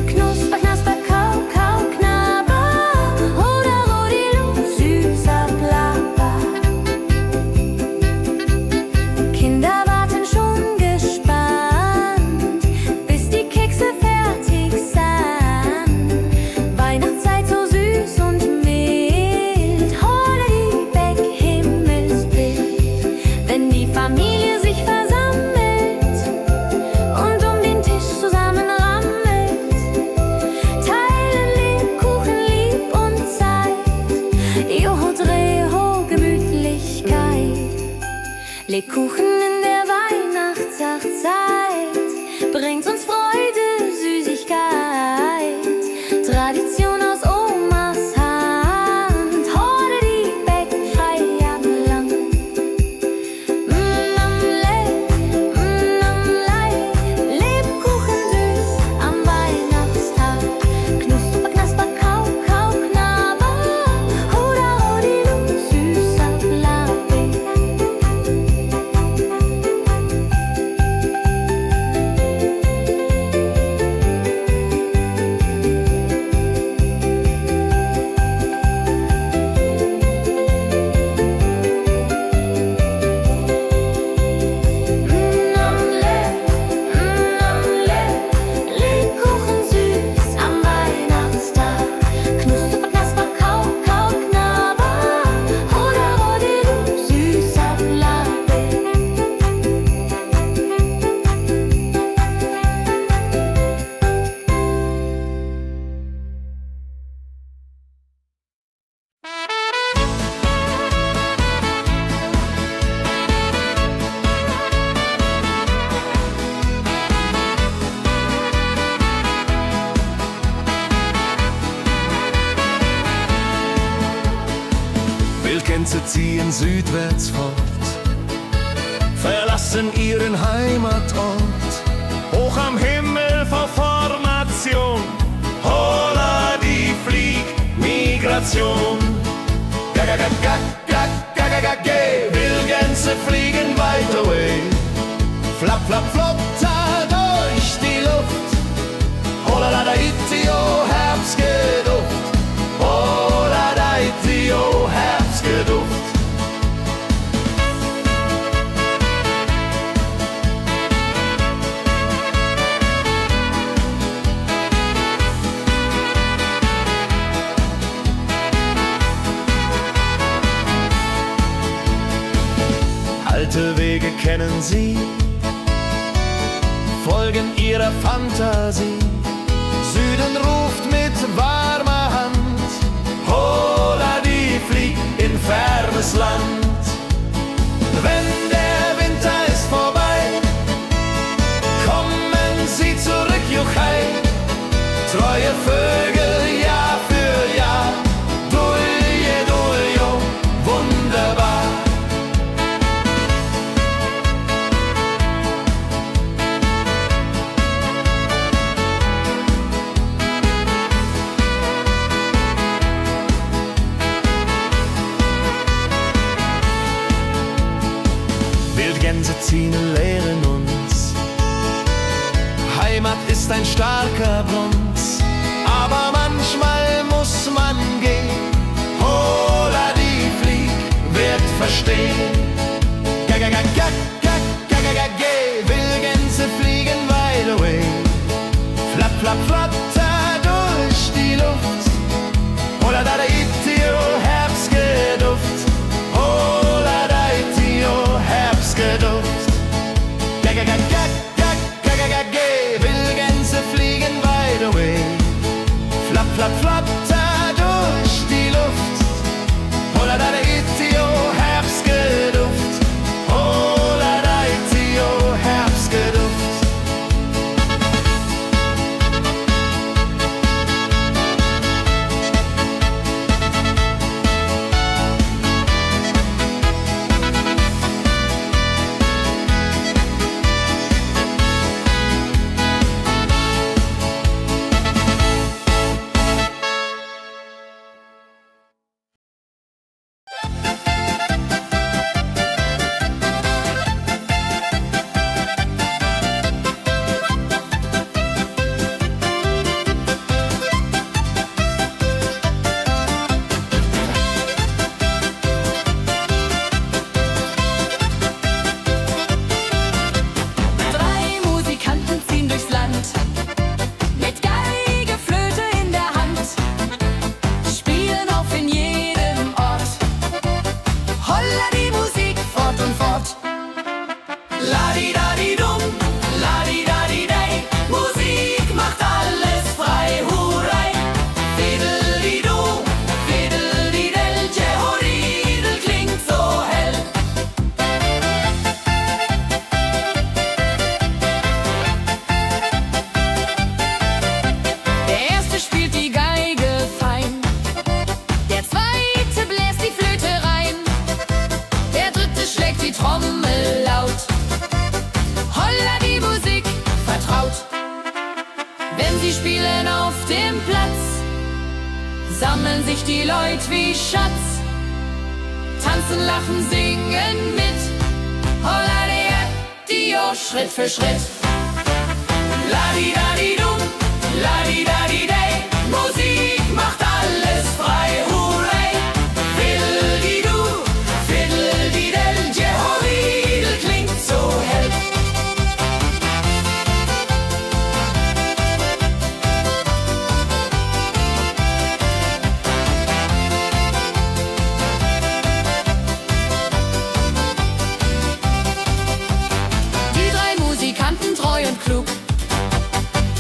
Knusper, knasper, kau, kau, knabber. Holla, rodilu, süßer Plapper. Kinder warten schon gespannt, bis die Kekse fertig sind. Weihnachtszeit so süß und mild. Holla die Beck, Himmelsbild. Wenn die Familie sich versammelt und um den Tisch zusammen rammelt, teilen Lebkuchen lieb und Zeit. Joho, Dreho, Gemütlichkeit. Lebkuchen in der Weihnachtszeit bringt uns Freude, Süßigkeit. Tradition aus Omas Hand. Holla die Beck, frei am Land. Lebkuchen süß am Weihnachtstag. Knusper, knasper, kau, kau, knabber. Holla, rodilu, süßer Plapper. ziehen südwärts fort, verlassen ihren Heimatort. Hoch am Himmel vor Formation, holla die Fliegmigration. Wildgänse fliegen weit away, flap, flap, flop, da durch die Luft. Holla da itio, Herbstgeduft. Holla da itio, Herbstgeduft. Alte Wege kennen sie, folgen ihrer Fantasie. Süden ruft mit warmer Hand, holla die flieg in fernes Land. Wenn der Winter ist vorbei, kommen sie zurück, Juchai. Treue Vögel Jahr für Jahr, dulje, duljo, wunderbar. Wildgänse ziehen, lehren uns, Heimat ist ein starker Bund, aber manchmal muss man gehen. Holla die flieg, wird verstehen. Wildgänse fliegen wide away, flap, flap, flatter durch die Luft. Holla da itio, Herbstgeduft. Holla da itio, Herbstgeduft. Wildgänse fliegen wide away, flap, flap, flatter durch die Luft. Holla da itio, Herbstgeduft. Holla da itio, Herbstgeduft. sammeln sich die Leute wie Schatz, tanzen, lachen, singen mit. Holla Dio, Schritt für Schritt. Ladi-dadi-dum, ladi-dadi-day, Musik macht alles frei, hurray. Fiddle-di-du, fiddle-di-del, Jehoridel klingt so hell. Die drei Musikanten, treu und klug,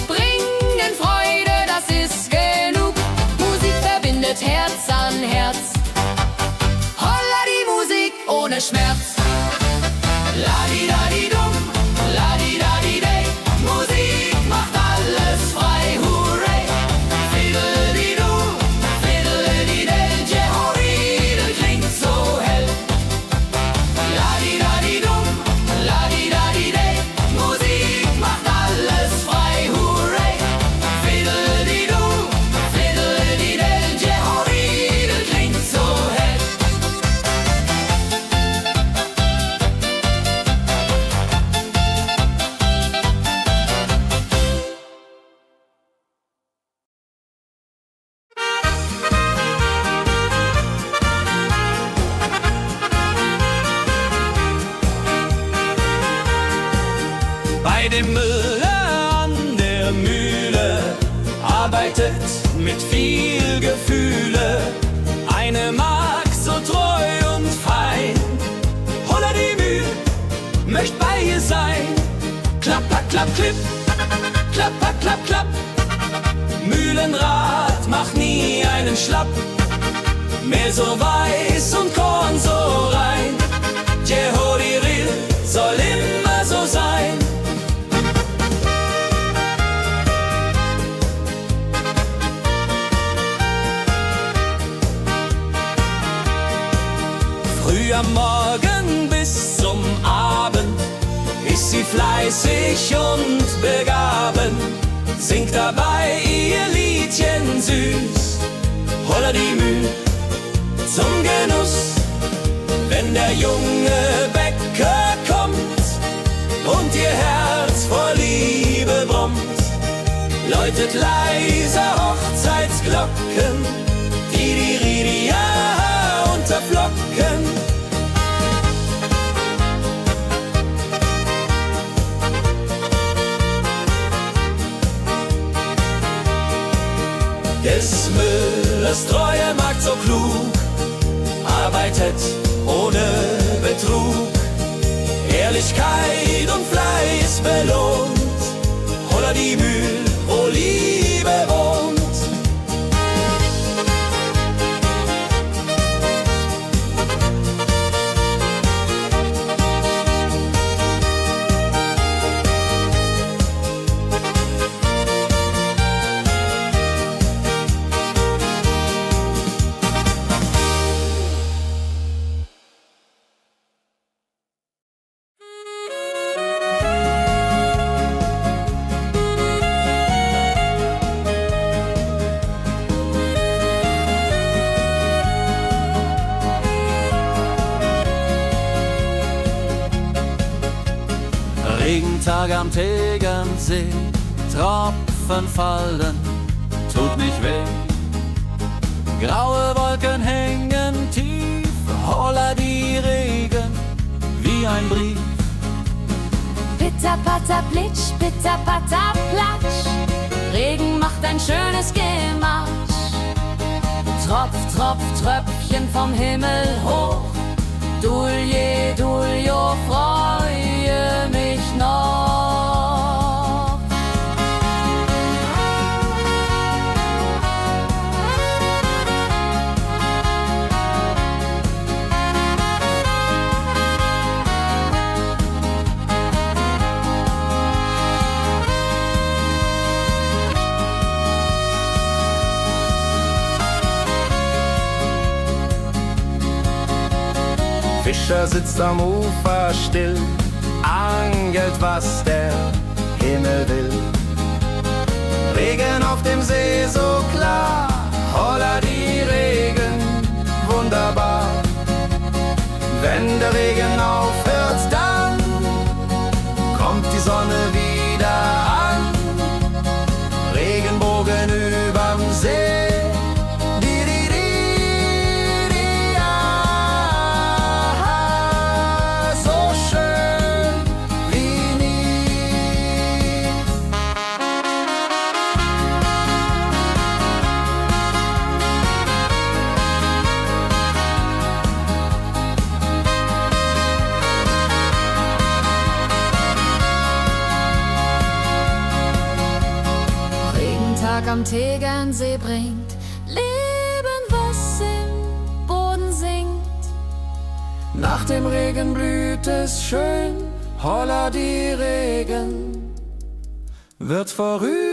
bringen Freude, das ist genug. Musik verbindet Herz an Herz. Holla die Musik ohne Schmerz. Ladi-dadi-dum, ladi-dadi-day, Musik macht alles frei, hurray. Fiddle-di-du, fiddle-di-del, Jehoridel klingt so hell. Bei dem Müller an der Mühle arbeitet mit viel Gefühle eine Magd so treu und fein. Holla die Mühl, möcht bei ihr sein. Klapp, klapp, klapp, klipp, klapp, klapp, klapp, klapp. Mühlenrad macht nie einen Schlapp. Mehl so weiß und Korn so rein. Jehodiril soll immer so sein. Früh am Morgen bis zum Abend ist sie fleißig und begaben, singt dabei ihr Liedchen süß. Holla die Mühl zum Genuss, wenn der junge Bäcker kommt und ihr Herz vor Liebe brummt, läutet leiser Hochzeitsglocken, die Ridia unterflocken. Des Müllers treue Magd so klug, arbeitet ohne Betrug, Ehrlichkeit und Fleiß belohnt. Holla die Mühl, wo Liebe wohnt. Regentag am Tegernsee, Tropfen fallen, tut nicht weh. Graue Wolken hängen tief, holla die Regen wie ein Brief. Pitter, patter, plitsch, pitter, patter, platsch. Regen macht ein schönes Gematsch. Tropf, Tropf, Tröpfchen vom Himmel hoch. Dulje, Duljo, freue mich noch. Fischer sitzt am Ufer still, angelt, was der Himmel will. Regen auf dem See so klar, holla die Regen, wunderbar. Wenn der Regen aufhört, dann kommt die Sonne wieder an. Regenbogen überm See. Am Tegernsee bringt Leben, was im Boden singt. Nach dem Regen blüht es schön, holla die Regen wird vorübergehen.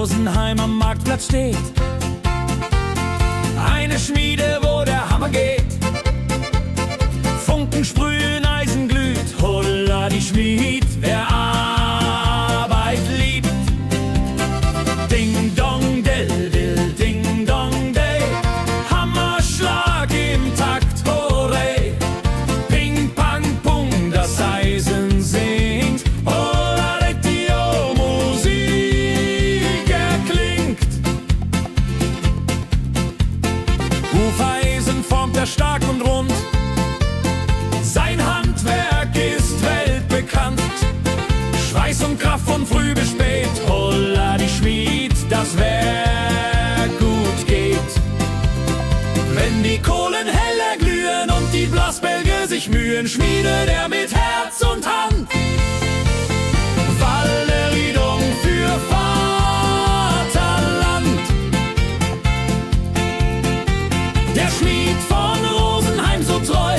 Rosenheim am Marktplatz steht. Eine Schmiede, wo der Hammer geht. Funken sprühen, Eisen glüht, holla die Schmied, wer Arbeit liebt. Ding dong del dill, ding dong day, Hammerschlag im Takt, hurray. Ping pang pung, das Eisen singt, holla die Musik erklingt. Hufeisen formt er stark und rund, sein Handwerk ist weltbekannt. Schweiß und Kraft von früh bis spät, holla die Schmied, das Werk gut geht. Wenn die Kohlen heller glühen und die Blasbälge sich mühen, schmiedet er mit Herz und Hand Walleriedung für Vaterland. Der Schmied von Rosenheim so treu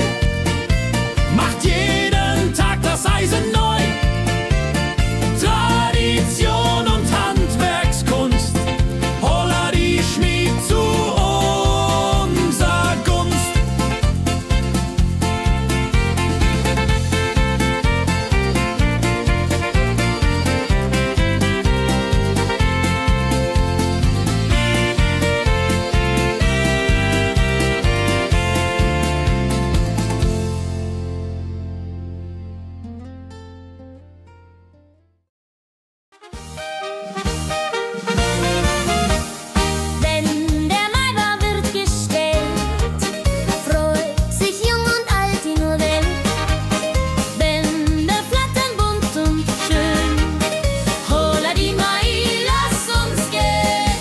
macht jeden Tag das Eisen neu. Tradition und Handwerkskunst, holla die Schmied zu unser Gunst. Wenn der Maibaum wird gestellt, freut sich jung und alt die nur Welt. Bänder flattern bunt und schön, holla die Mai, lass uns gehen.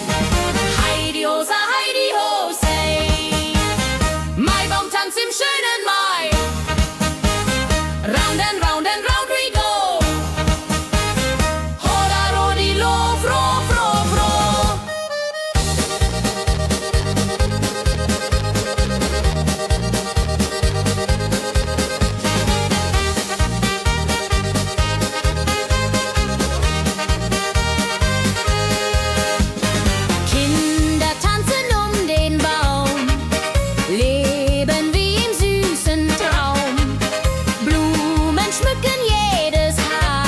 Heidi Hosa, Heidi Hosey, Maibaumtanz im schönen Mai. Round and round and round we go, holla rodi lo, fro, fro, fro. Kinder tanzen den Baum, leben wie im süßen Traum. Blumen schmücken jedes Haar,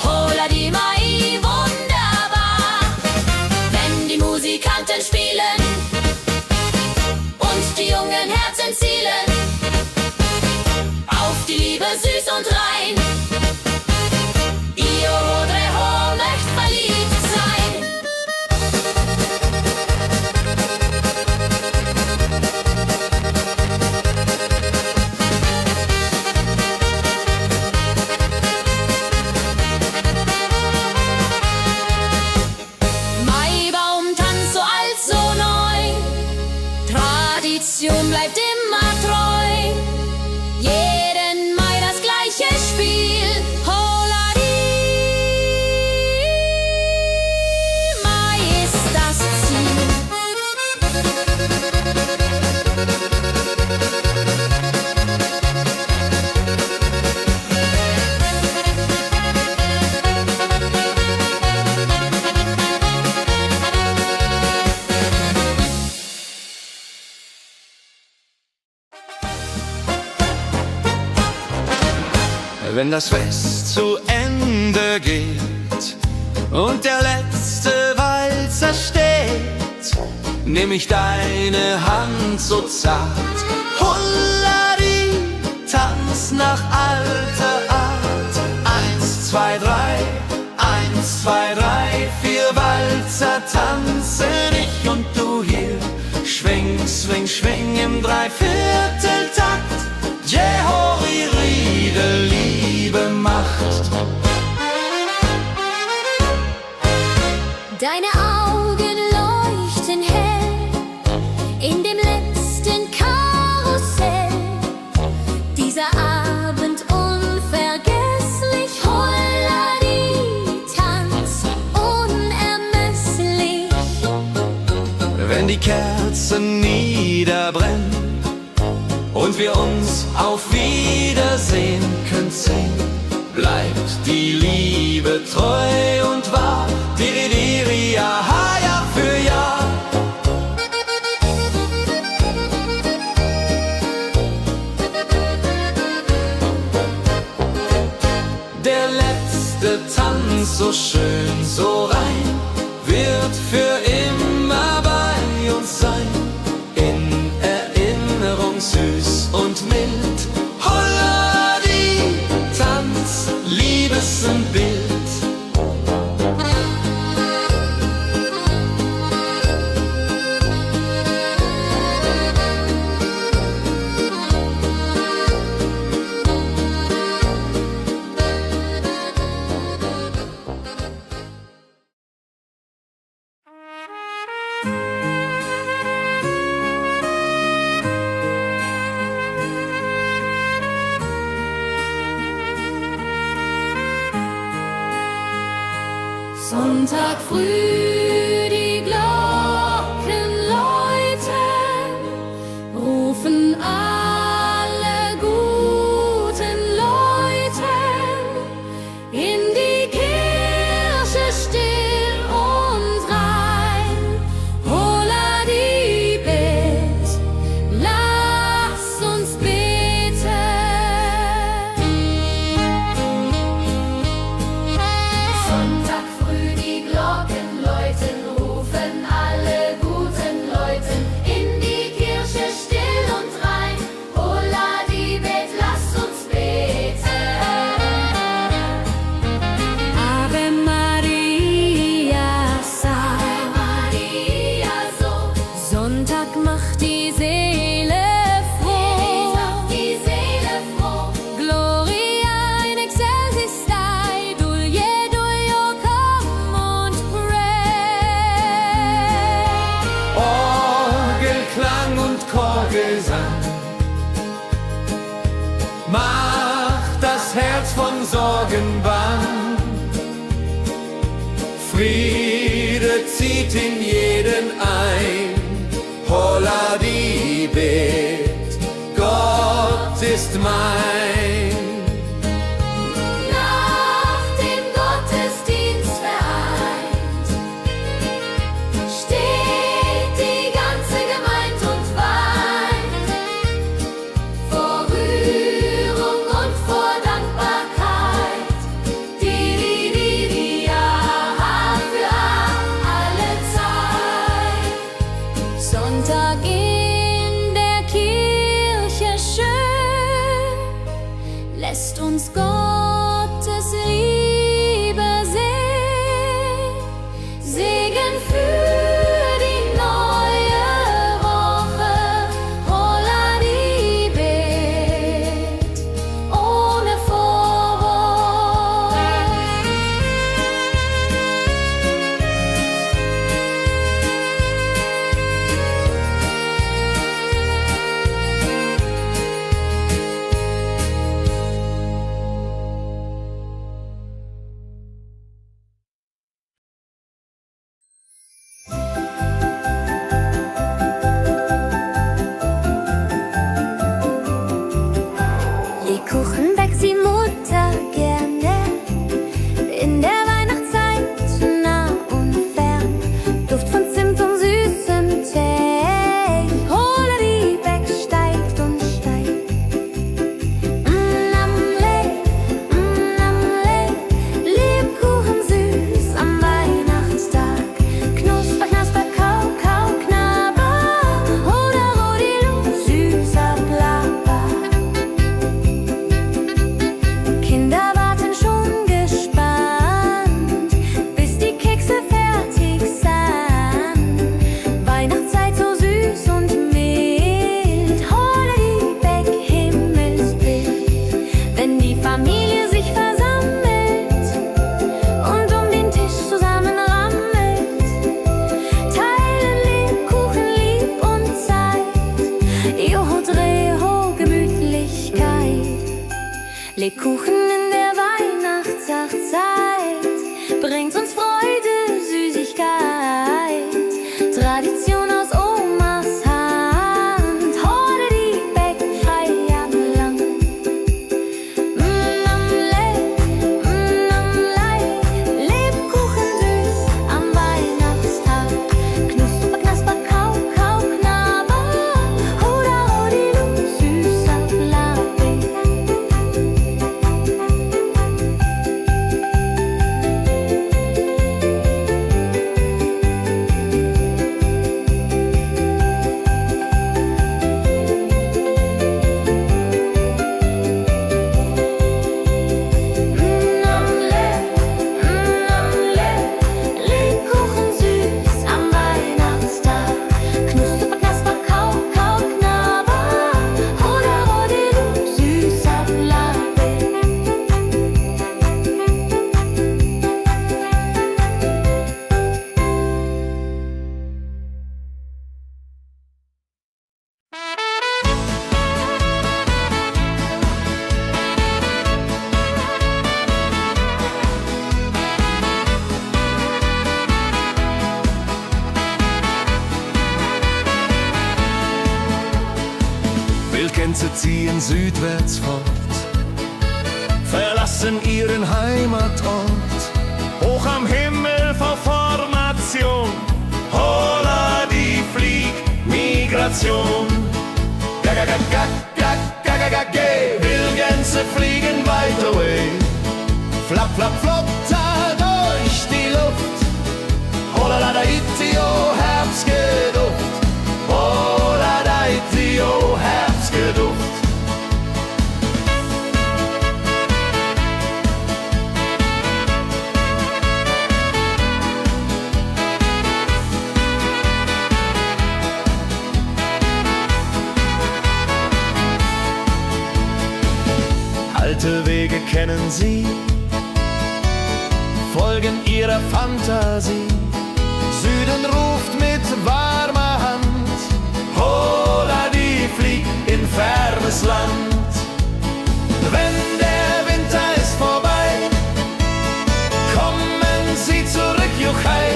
holla die Mai, wunderbar. Wenn die Musikanten spielen und die jungen Herzen zielen auf die Liebe süß und rein. Io Rodreho möcht verliebt sein. Maibaumtanz so alt, so neu, Tradition bleibt immer treu. Jeden Mai das gleiche Spiel, holla die Mai ist das Ziel. Wenn das Fest zu Ende geht und der letzte Walzer steht, nehm ich deine Hand so zart, Hullari, tanz nach alter Art. 1, 2, 3, 1, 2, 3, 4 Walzer tanzen ich und du hier. Schwing, swing, schwing im Dreivierteltakt. Jehori, Riede, Liebe macht. Deine Augen leuchten hell in dem letzten Karussell. Dieser Abend unvergesslich, Holladi, Tanz unermesslich. Wenn die Kerzen niederbrennen und wir uns auf Wiedersehen können singen, bleibt die Liebe treu und wahr. Diri, diri, letzte Tanz, so schön, so rein, wird für immer bei uns sein. In Erinnerung süß und mild. Holla die Tanz, Liebesbild. Sonntag früh, die Glocken läuten, rufen alle guten Leute in die Kirche still und rein. Holla die Bet, lass uns beten. Sonntag früh, die Glocken läuten, rufen alle guten Leute in die Kirche still und rein. Holla die Bet, lass uns beten. Ave Maria, Ave Maria, so. Sonntag macht die Seele froh. Die Seele froh. Gloria in excelsis Dei, Dulio, come und pray. Orgelklang und Chorgesang macht das Herz von Sorgen bang. Friede zieht in jeden ein. Holla die Bet, Gott ist mein. Nach dem Gottesdienst vereint steht die ganze Gemeinde und weint vor Rührung und vor Dankbarkeit. Die Jahr für alle Zeit. Sonntag in der Kirche schön, lässt uns Gottes Liebe sehen. Segen für die neue Woche. Holla die Bet, ohne Vorwurf. Lebkuchen backt die Mutter gerne in der Weihnachtszeit, nah und fern. Duft von Zimt und süßem Tee. Holla die Beck steigt und steigt. Lebkuchen süß am Weihnachtstag. Knusper, knasper, kau, kau, knabber. Holla, rodilu, süßer Plapper. Kinder warten schon gespannt, bis die Kekse fertig sind. Weihnachtszeit so süß und mild. Holla die Beck, Himmelsbild. Wenn die Familie sich versammelt und um den Tisch zusammenrammelt, teilen Lebkuchen lieb und Zeit. Joho, Dreho, Gemütlichkeit. Lebkuchen in der Weihnachtszeit bringt uns Freude, Süßigkeit. Tradition aus Omas Hand. Holla die Beck, frei am Land. Lebkuchen süß am Weihnachtstag. Knusper, knasper, kau, kau, knabber. Holla, rodilu, süßer Plapper. Gänse ziehen südwärts fort, verlassen ihren Heimatort. Hoch am Himmel vor Formation, holla die Fliegmigration. Wildgänse fliegen weit away, flapp, flapp, flop, da durch die Luft. Holla da itio, Herbstgeduft. Holla da itio, Herbstgeduft. Alte Wege kennen sie, folgen ihrer Fantasie. Süden ruft mit warmer Hand, holla die flieg in fernes Land. Wenn der Winter ist vorbei, kommen sie zurück, juchai.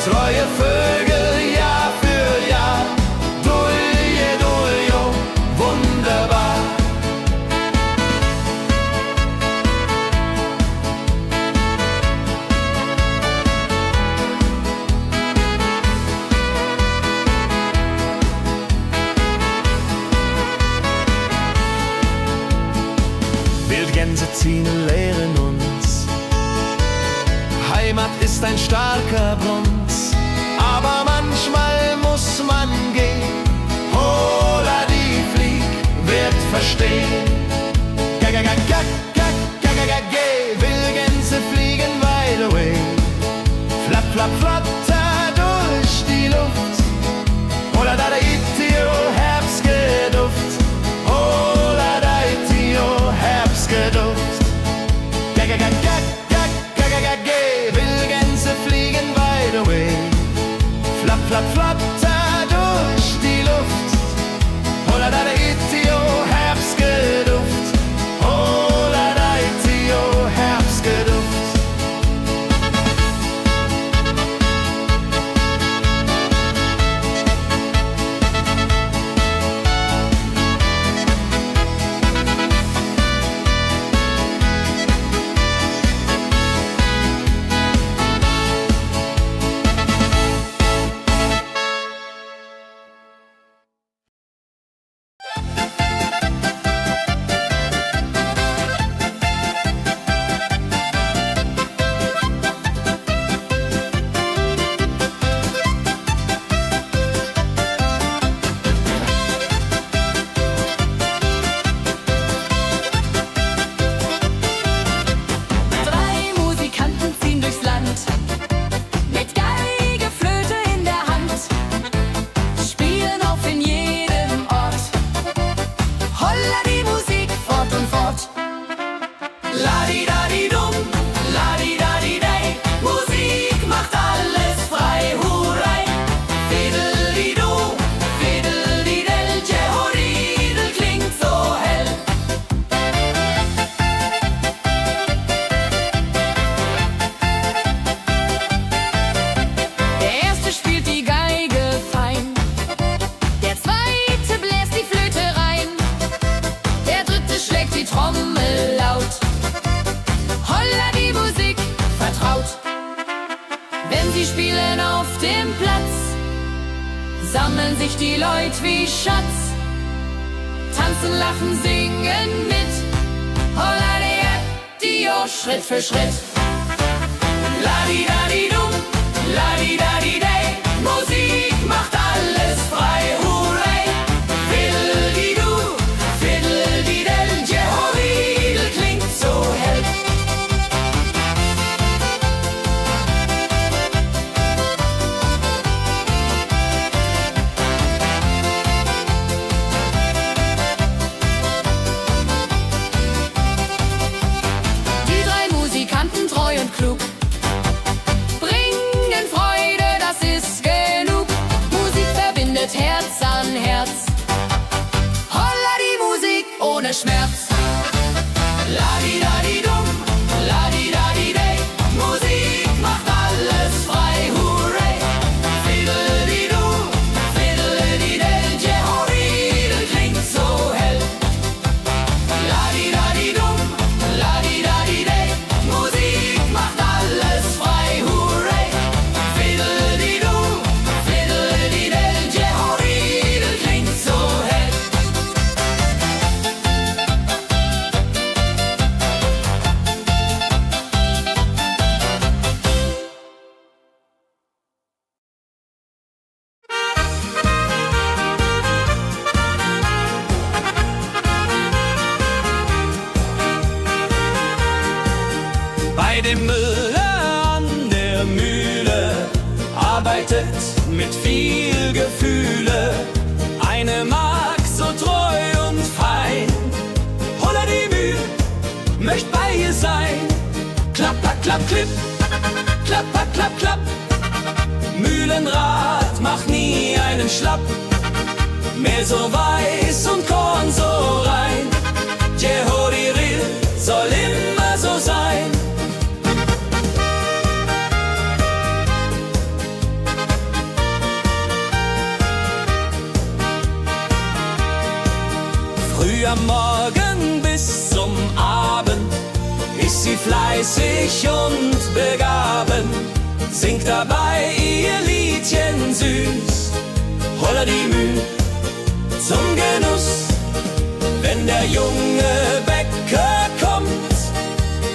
Treue Vögel Jahr für Jahr, dulje, duljo, wunderbar. Wildgänse ziehen, lehren uns, Heimat ist ein starker Brunz, aber manchmal muss man gehen. Holla die Flieg wird verstehen. Wildgänse fliegen wide away, flapp, flapp, flatter durch die Luft. Holla da itio, Herbstgeduft. Holla da itio, Herbstgeduft. Wildgänse fliegen wide away, flapp, flapp, flatter durch die Luft. Holla da itio, Herbstgeduft. Holla da itio, Herbstgeduft. sammeln sich die Leute wie Schatz, tanzen, lachen, singen mit. Holla Dio, Schritt für Schritt. Ladi-dadi-dum, ladi-dadi-day, Musik macht alles frei, hurray. Fiddle-di-du, fiddle-di-del, Jehoridel klingt so hell. Die drei Musikanten, treu und klug, bringen Freude, das Bei dem Müller an der Mühle arbeitet mit viel Gefühle eine Magd so treu und fein. Holla die Mühl, möcht bei ihr sein. Klapp, klapp, klipp, klapp, klapp, klapp. Mühlenrad macht nie einen Schlapp. Mehl so weiß und Korn so rein. Jehodiril soll immer so sein. Früh am Morgen bis zum Abend ist sie fleißig und begaben, singt dabei ihr Liedchen süß. Holla die Mühl zum Genuss, wenn der junge Bäcker kommt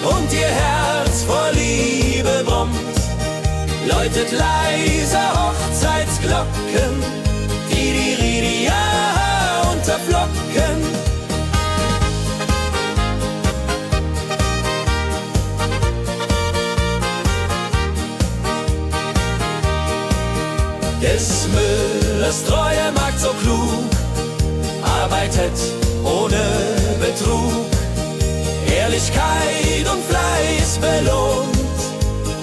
und ihr Herz vor Liebe brummt, läutet leise Hochzeitsglocken, die unterflocken. Des Müllers treue Magd so klug, arbeitet ohne Betrug, Ehrlichkeit und Fleiß belohnt.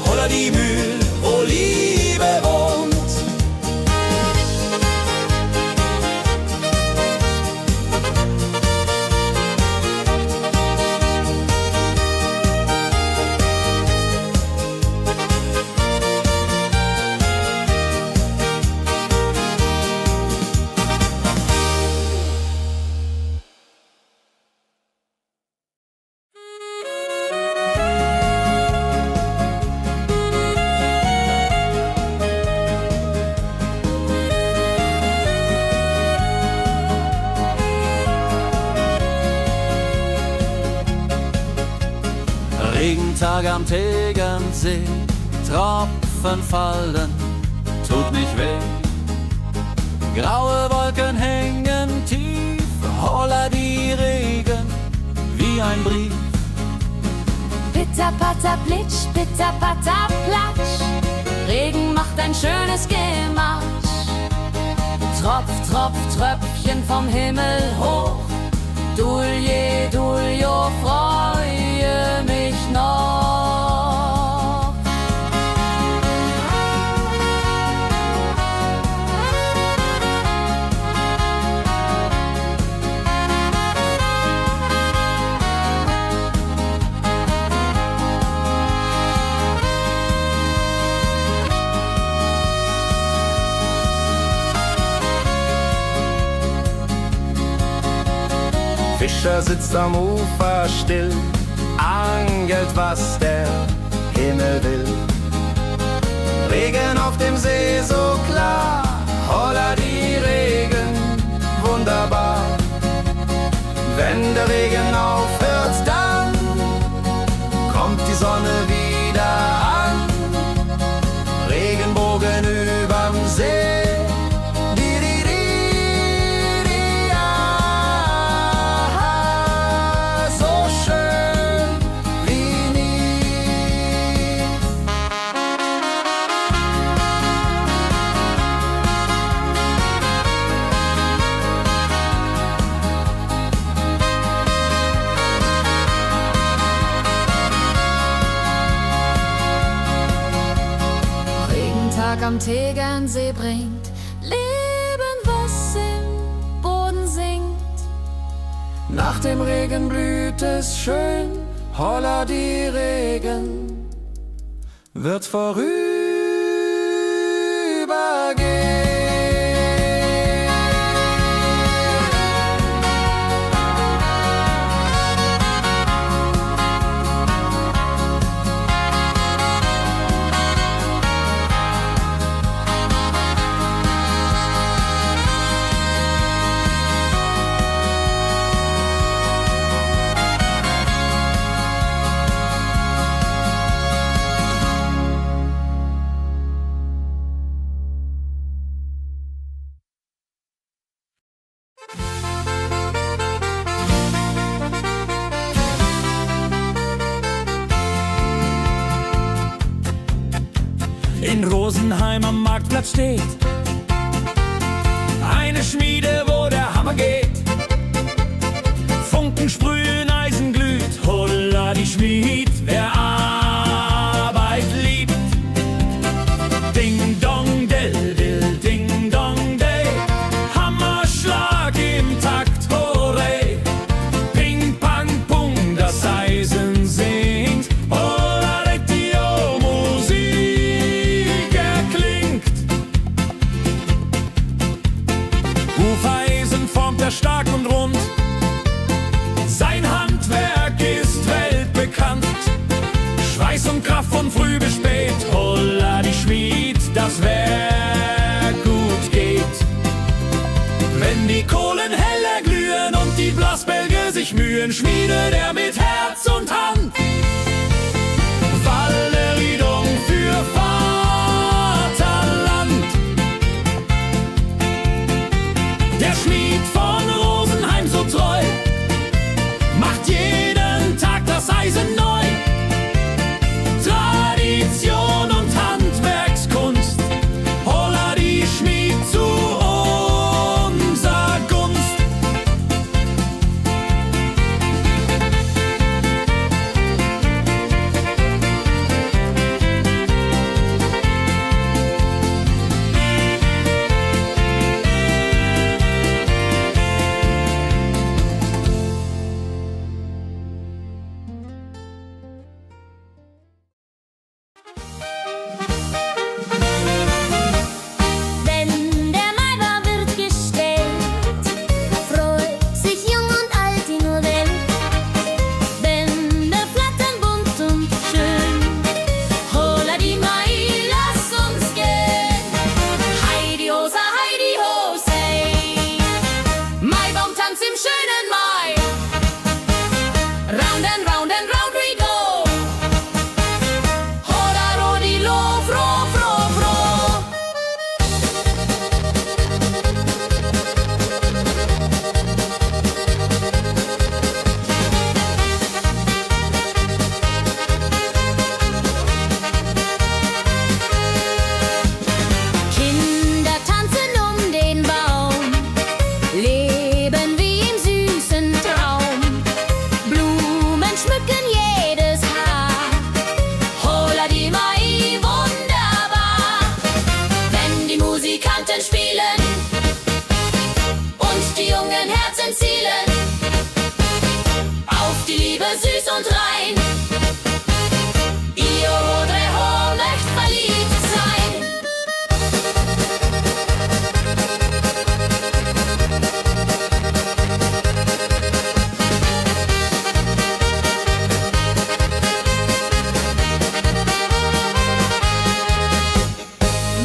Holla die Mühl, wo Liebe wohnt. Regentag am Tegernsee, Tropfen fallen, tut nicht weh. Graue Wolken hängen tief, holla die Regen wie ein Brief. Pitter, patter, plitsch, pitter, patter, platsch. Regen macht ein schönes Gematsch. Tropf, tropf, Tröpfchen vom Himmel hoch. Dulje, Duljo, freue mich noch. Fischer sitzt am Ufer still, angelt, was der Himmel will. Regen auf dem See so klar, holla die Regen, wunderbar. Wenn der Regen aufhört, dann kommt die Sonne wieder an. Regenbogen überm See. Am Tegernsee bringt Leben, was im Boden sinkt. Nach dem Regen blüht es schön, holla die Regen wird vorübergehen. Rosenheim am Marktplatz steht eine Schmiede, wo der Hammer geht. Funken sprühen, Eisen glüht, holla die Schmied, wer Arbeit liebt. Ding dong del dill, ding dong day, Hammerschlag im Takt, hurray. Ping pang pung, das Eisen singt, holla die Musik erklingt. Hufeisen formt er stark und rund, sein Handwerk ist weltbekannt. Schweiß und Kraft von früh bis spät, holla die Schmied, das Werk gut geht. Wenn die Kohlen heller glühen und die Blasbälge sich mühen, schmiedet er mit Herz und Hand Walleriedung für Vaterland. Der Schmied von Rosenheim so treu macht jeden Tag das Eisen neu. Tradition und Handwerkskunst, holla die Schmied zu unser Gunst. Wenn der Maibaum wird gestellt, freut sich jung und alt die nur Welt. Bänder flattern bunt und schön, holla die Mai, lass uns gehen. Heidi Hosa, Heidi Hosei, Maibaumtanz im schönen Mai. Round and round and round we go. Hoda rodi lo, fro, fro, fro. Kinder tanzen um den Baum, leben wie im süßen Traum. Blumen schmücken jedes Haar, holla die Mai, wunderbar. Wenn die Musikanten spielen und die jungen Herzen zielen auf die Liebe süß und rein, ihr Rodreho möcht verliebt sein.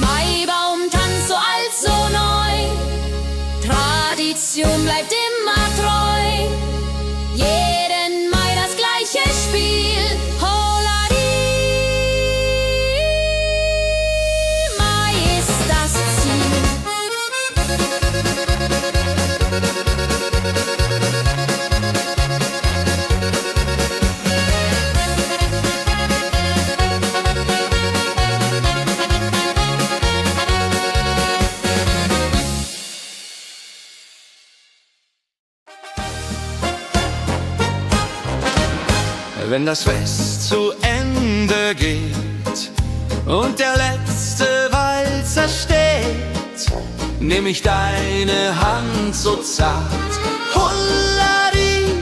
Maibaumtanz so alt, so neu, Tradition bleibt immer treu. Jeden Mai das gleiche Spiel, holla die Mai ist das Ziel. Wenn das Fest zu Ende geht und der letzte Walzer steht, nehm ich deine Hand so zart, holla die,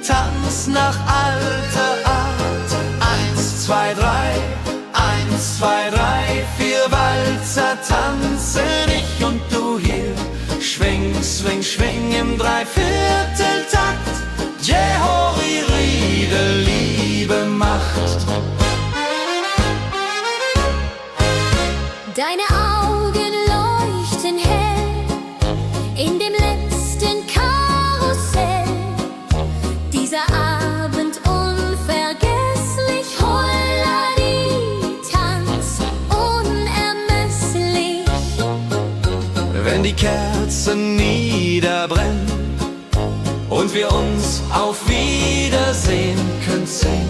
tanz nach alter Art. 1, 2, 3, 1, 2, 3, 4 Walzer tanzen ich und du hier. Schwing, swing, schwing im Dreivierteltakt. Jehoririede, Liebe macht. Deine Augen leuchten hell in dem letzten Karussell. Dieser Abend unvergesslich, holla die, tanz unermesslich. Wenn die Kerzen niederbrennen und wir uns auf Wiedersehen küssen,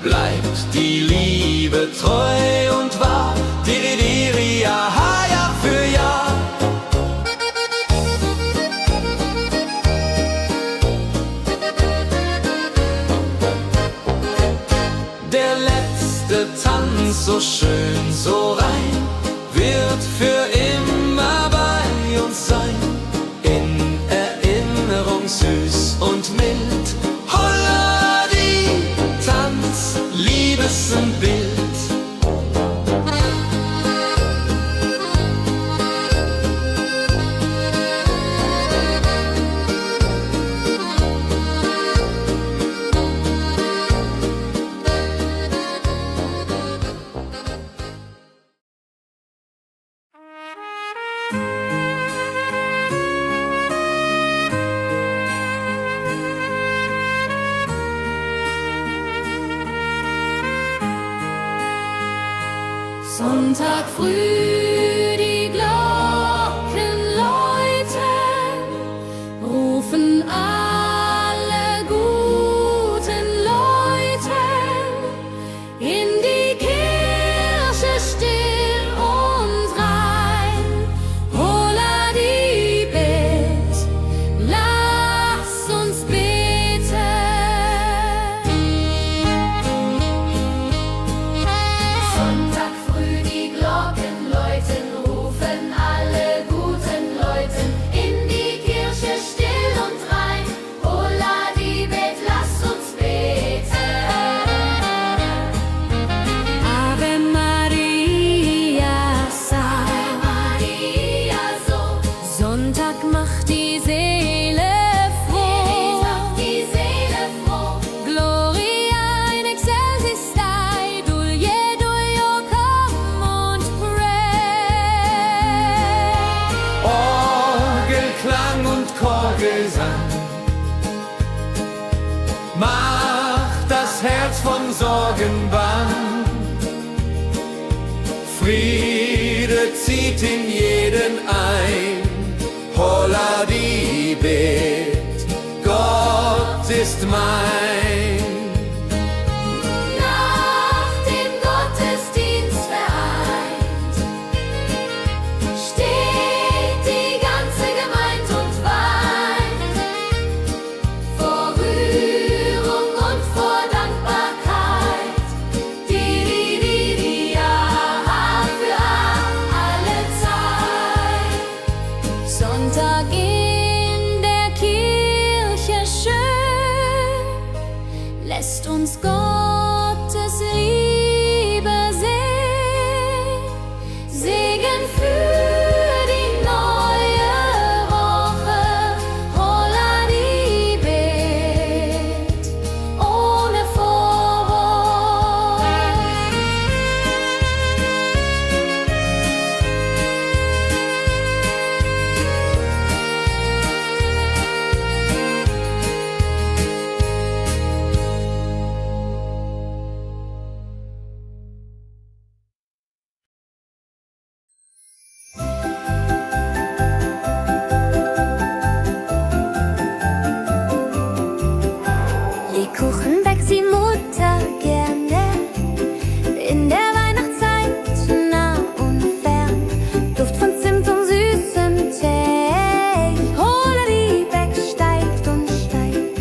bleibt die Liebe treu und wahr. Di, di, di, ganz so schön, so rein, wird für immer bei uns sein. In Erinnerung süß und mild, holla die Tanz, Liebesbild. Sonntag früh die Glocken läuten, rufen alle guten Leute in die Kirche still und rein. Holla die Bet, lass uns beten. Sonntag früh die Glocken läuten, rufen alle guten Leute in die Kirche still und rein. Holla die Bet, lass uns beten. Ave Maria, Ave Maria, so. Sonntag macht die Seele froh. Macht die Seele froh. Gloria in excelsis Dei, Dulio, come und pray. Orgelklang und Chorgesang macht das Herz von Sorgen bang. Friede zieht in jeden ein. Holla die Bet, Gott ist mein. Nach dem Gottesdienst vereint steht die ganze Gemeinde und weint vor Rührung und vor Dankbarkeit. Die ja für alle Zeit. Sonntag in der Kirche schön, lässt uns Gottes Liebe sehen. Segen für die neue Woche, holla die Bet, ohne Vorwurf. Lebkuchen backt die Mutter gerne in der Weihnachtszeit, nah und fern. Duft von Zimt und süßem Tee. Holla die Beck steigt und steigt.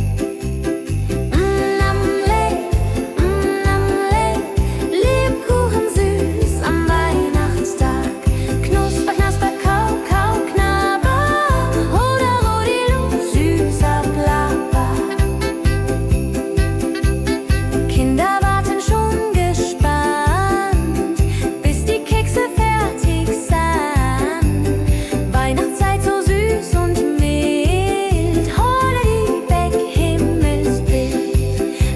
Lebkuchen süß am Weihnachtstag. Knusper, knasper, kau, kau, knabber. Holla, rodilu, süßer Plapper. Kinder warten schon gespannt, bis die Kekse fertig sind. Weihnachtszeit so süß und mild, holla die Beck, Himmelsbild.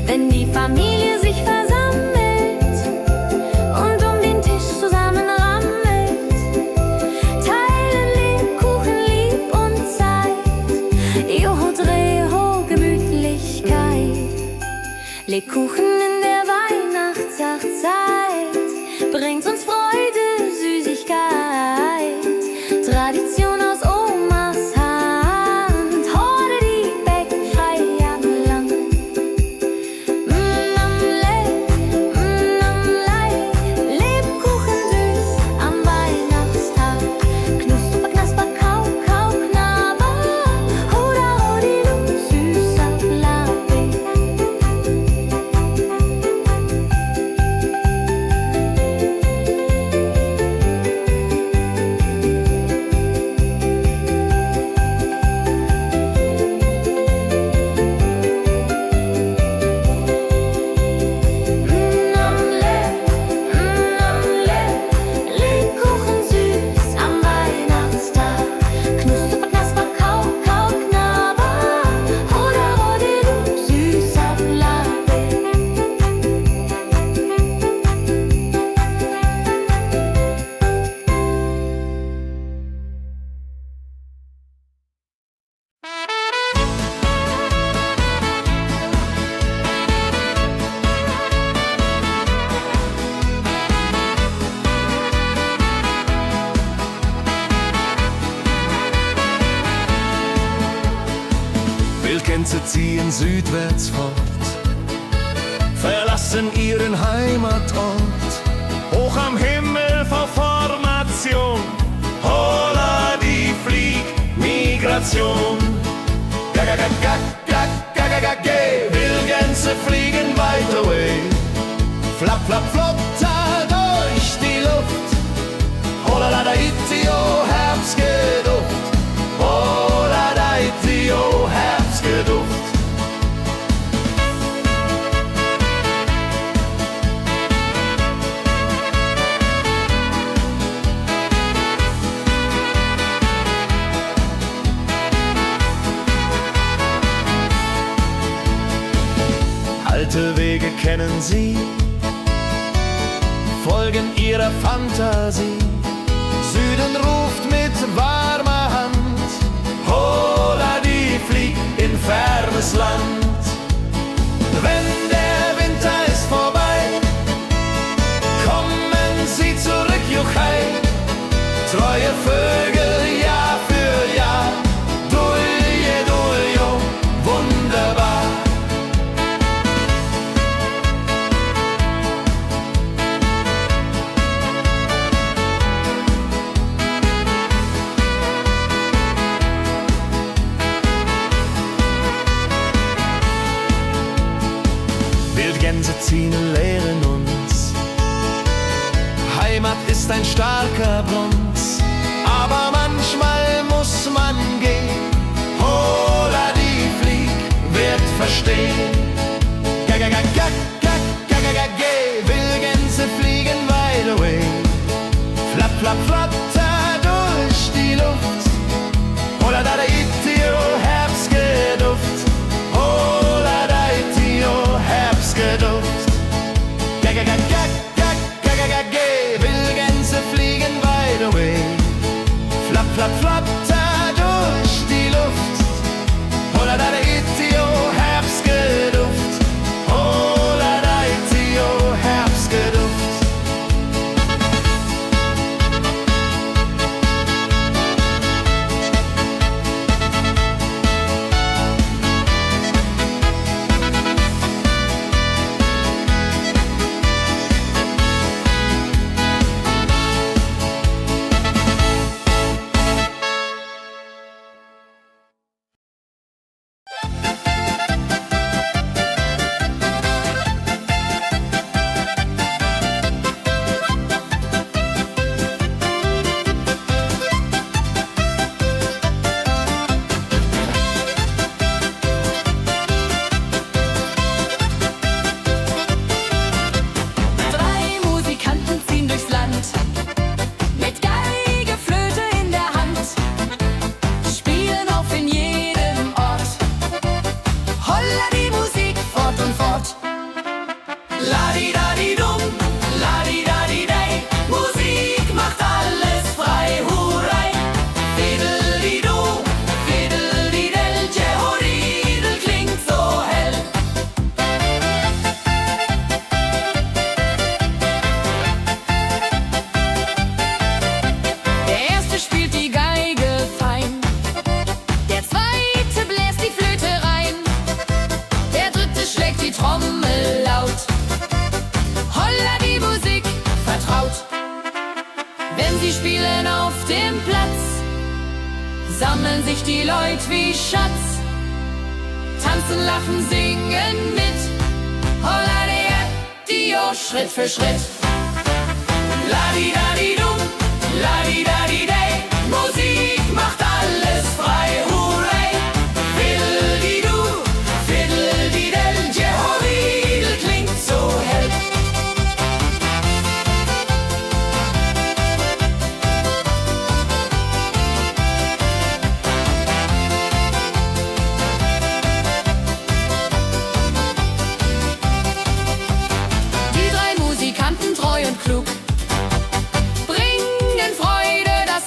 Wenn die Familie sich versammelt und um den Tisch zusammenrammelt, teilen Lebkuchen lieb und Zeit. Joho, Dreho, Gemütlichkeit. Lebkuchen in der Weihnachtszeit bringt uns Freude, Süßigkeit. Tradition aus Omas Hand, holla die Beck, Feierland. Lebkuchen süß am Weihnachtstag. Knusper, knasper, kau, kau, knabber. Holla, rodilu, süßer Plapper. ziehen südwärts fort, verlassen ihren Heimatort. Hoch am Himmel vor Formation, holla die Fliegmigration. Wildgänse fliegen weit away, flap, flap, flop, da durch die Luft. Holla da itio, Herbstgeduft. Holla da itio, Herbstgeduft. Alte Wege kennen sie, folgen ihrer Fantasie. Süden ruft mit warmer Hand, holla die flieg in fernes Land. Wenn der Winter ist vorbei, kommen sie zurück, Juchai. Treue Vögel Jahr für Jahr, dulje, duljo, wunderbar. Wildgänse ziehen, lehren uns, Heimat ist ein starker Bronz, aber manchmal muss man gehen. Holla die Flieg wird verstehen. Wildgänse fliegen wide away, flap, flap, flatter durch die Luft. Holla da itio, Herbstgeduft. Holla da itio, Herbstgeduft. Wildgänse fliegen wide away, flap, flap, flatter durch die Luft. Holla da itio, Herbstgeduft. Holla da itio, Herbstgeduft. Sammeln sich die Leute wie Schatz, tanzen, lachen, singen mit. Holla Dio, Schritt für Schritt. Ladi-dadi-dum, ladi-dadi-day, Musik macht alles frei, hurray. Fiddle-di-du, fiddle-di-del, Jehoridel klingt so hell. Treu und klug, bringen Freude, das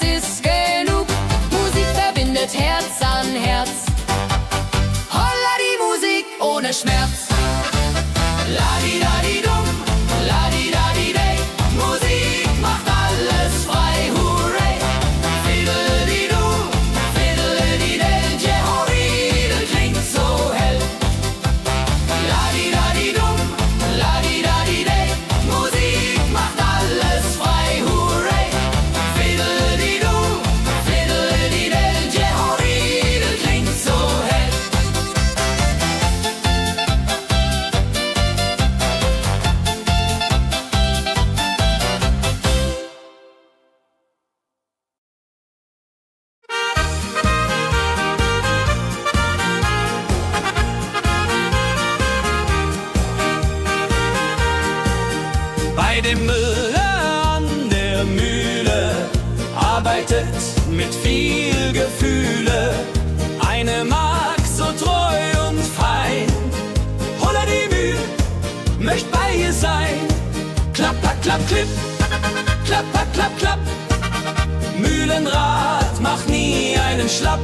Bei dem Müller an der Mühle arbeitet mit viel Gefühle eine Magd so treu und fein. Holla die Mühle, möcht bei ihr sein. Klapper, klapp, klipp, klapper, klapp, klapp. Mühlenrad macht nie einen Schlapp.